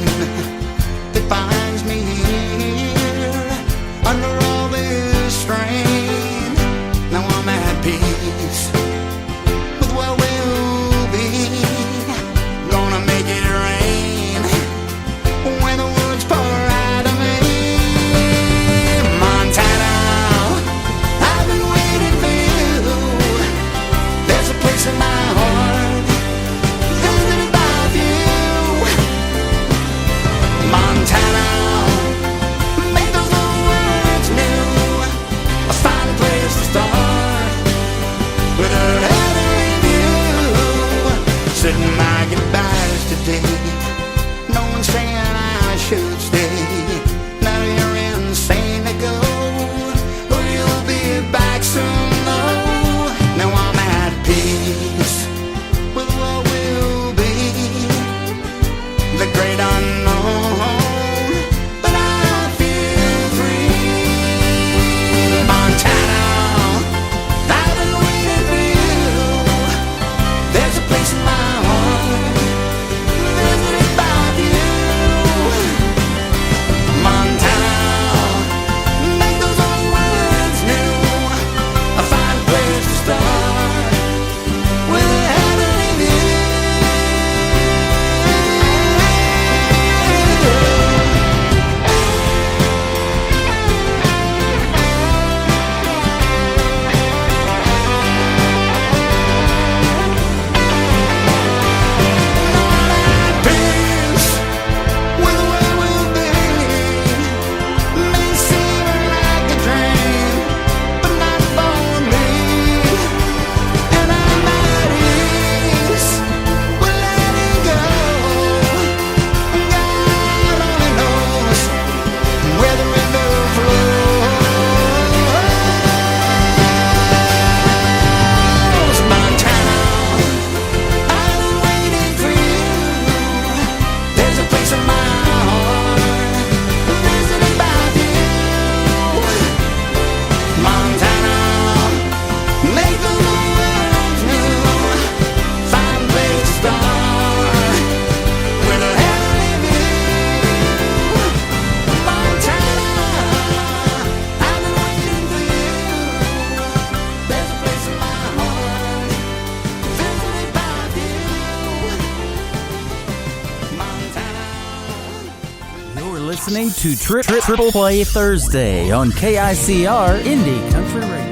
listening to Triple Play Thursday on KICR Indie Country Radio.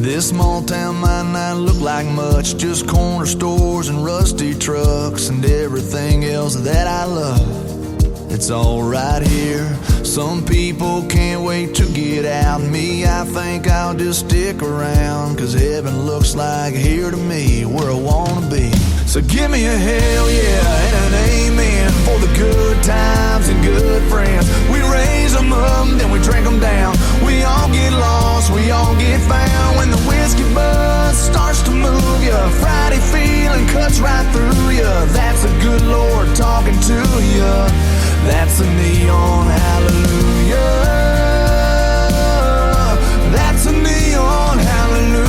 This small town might not look like much, just corner stores and rusty trucks and everything else that I love. It's all right here. Some people can't wait to get out. Me, I think I'll just stick around, 'cause heaven looks like here to me, where I wanna be. So give me a hell yeah and an amen for the good times and good friends. We raise them up, then we drink them down. We all get lost, we all get found. When the whiskey buzz starts to move you, Friday feeling cuts right through you. That's a good Lord talking to you. That's a neon hallelujah. That's a neon hallelujah.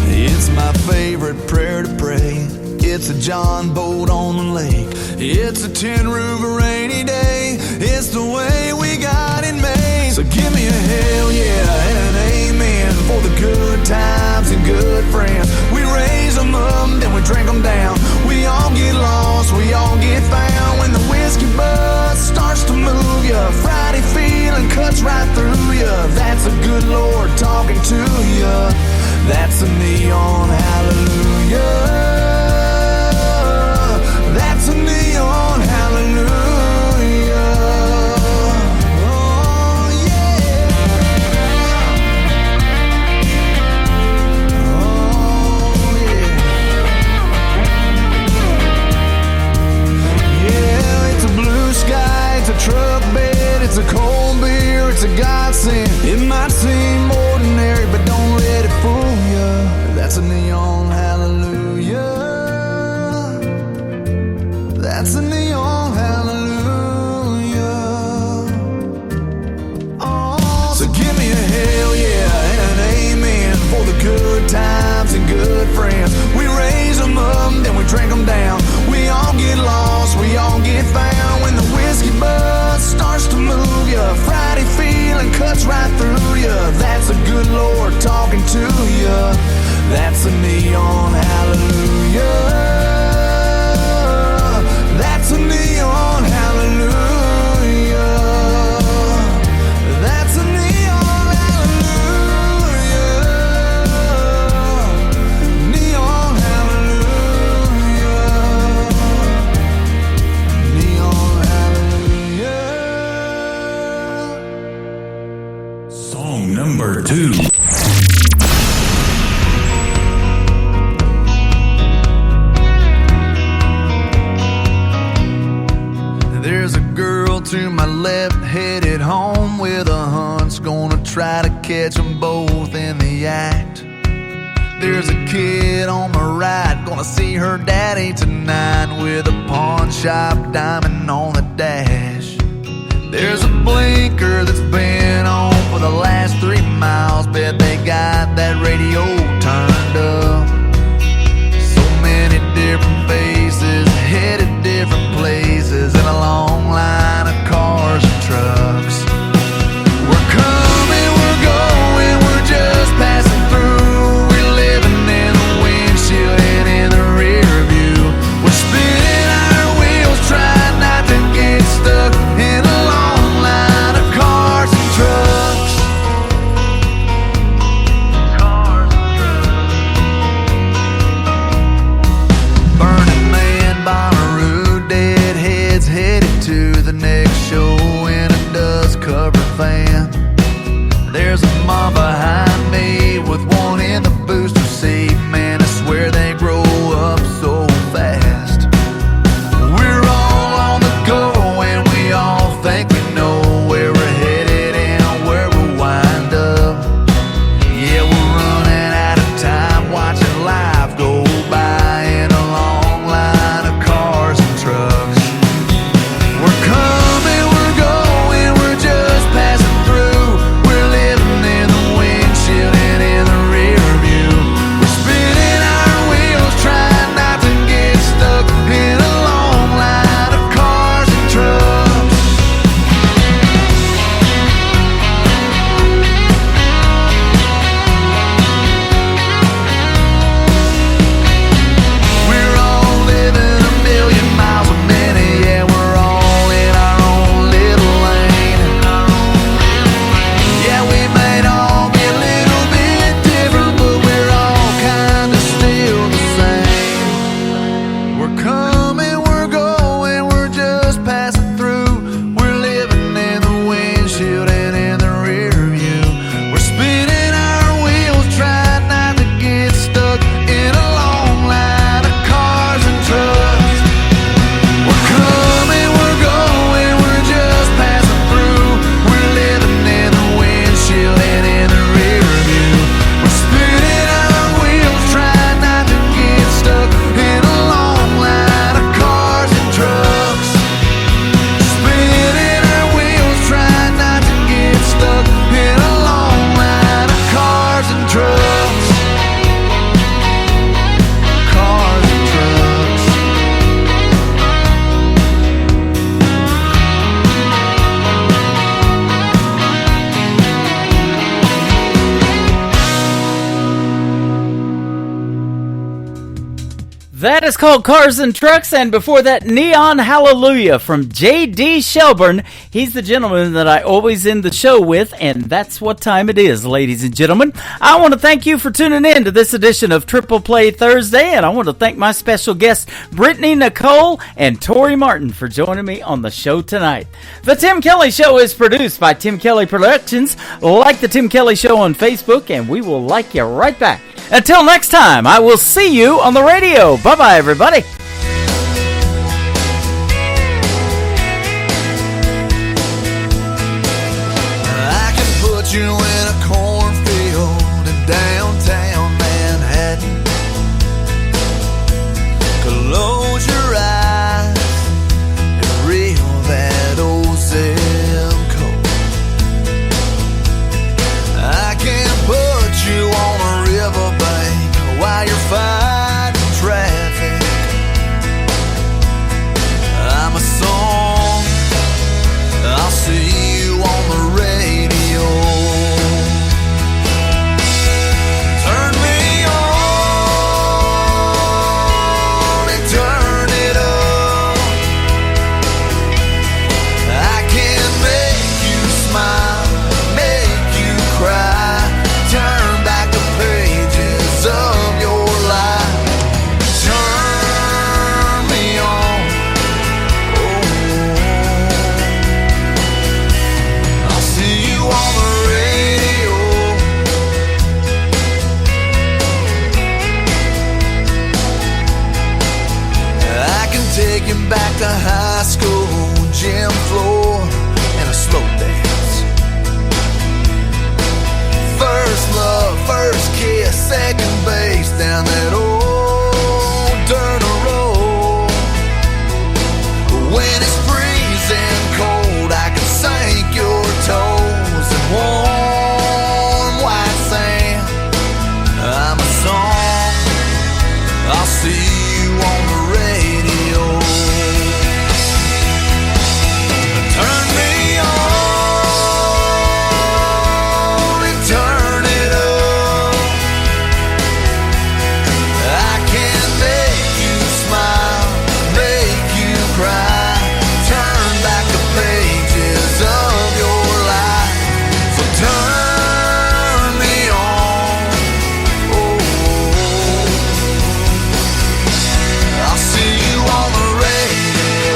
It's my favorite prayer to pray. It's a John boat on the lake. It's a tin roof a rainy day. It's the way we got it made. So give me a hell yeah and an amen for the good times and good friends. We raise them up, then we drink them down. We all get lost, we all get found. When the whiskey buzz starts to move you, Friday feeling cuts right through you. That's a good Lord talking to you. That's a neon hallelujah. That's a neon hallelujah. Oh yeah. Oh yeah. Yeah, it's a blue sky, it's a truck bed, it's a cold beer, it's a godsend. It might seem ordinary, but don't let it fool you. That's a neon hallelujah. That's a neon hallelujah. Oh, so give me a hell yeah and an amen for the good times and good friends. We raise them up, then we drink them down. We all get lost, we all get found. When the whiskey buzz starts to move you, Friday feeling cuts right through you. That's a good Lord talking to you. That's a neon hallelujah. That's a neon hallelujah. That's a neon hallelujah. Neon hallelujah. Neon hallelujah. Song number 2. To my left, headed home with a hunch, gonna try to catch them both in the act. There's a kid on my right, gonna see her daddy tonight, with a pawn shop diamond on the dash. There's a blinker that's been on for the last 3 miles, bet they got that radio turned up. So many different faces, headed different places, in a long line of cars and trucks. We're coming, we're going, we're just passing through. We're living in the windshield and in the rear view. We're spinning our wheels, trying not to get stuck in a long line of cars and trucks. Cars and trucks. That is called Cars and Trucks, and before that, Neon Hallelujah from J.D. Shelburne. He's the gentleman that I always end the show with, and that's what time it is, ladies and gentlemen. I want to thank you for tuning in to this edition of Triple Play Thursday, and I want to thank my special guests, Brittany Nicole and Tori Martin, for joining me on the show tonight. The Tim Kelly Show is produced by Tim Kelly Productions. Like the Tim Kelly Show on Facebook, and we will like you right back. Until next time, I will see you on the radio. Bye-bye, everybody. I can put you in a cornfield in downtown Manhattan. Close your eyes and reel that old zip code. I can put you on a riverbank while you're fighting traffic. I'm a song, I'll see you on the radio. Turn me on and turn it up. I can make you smile, make you cry, turn back the pages of your life. Turn me on. I'll see you on the radio. I can take you back to high school, gym floor, and a slow dance. First love, first kiss, second base down that old dirt road. When it's freezing cold, I can sink your toes in warm white sand. I'm a song, I'll see you on the radio. Turn me on and turn it up. I can make you smile, make you cry, turn back the pages of your life. So turn me on. I'll see you on the radio.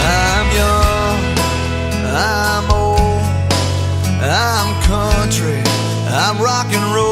I'm young, I'm old, I'm country, I'm rock and roll.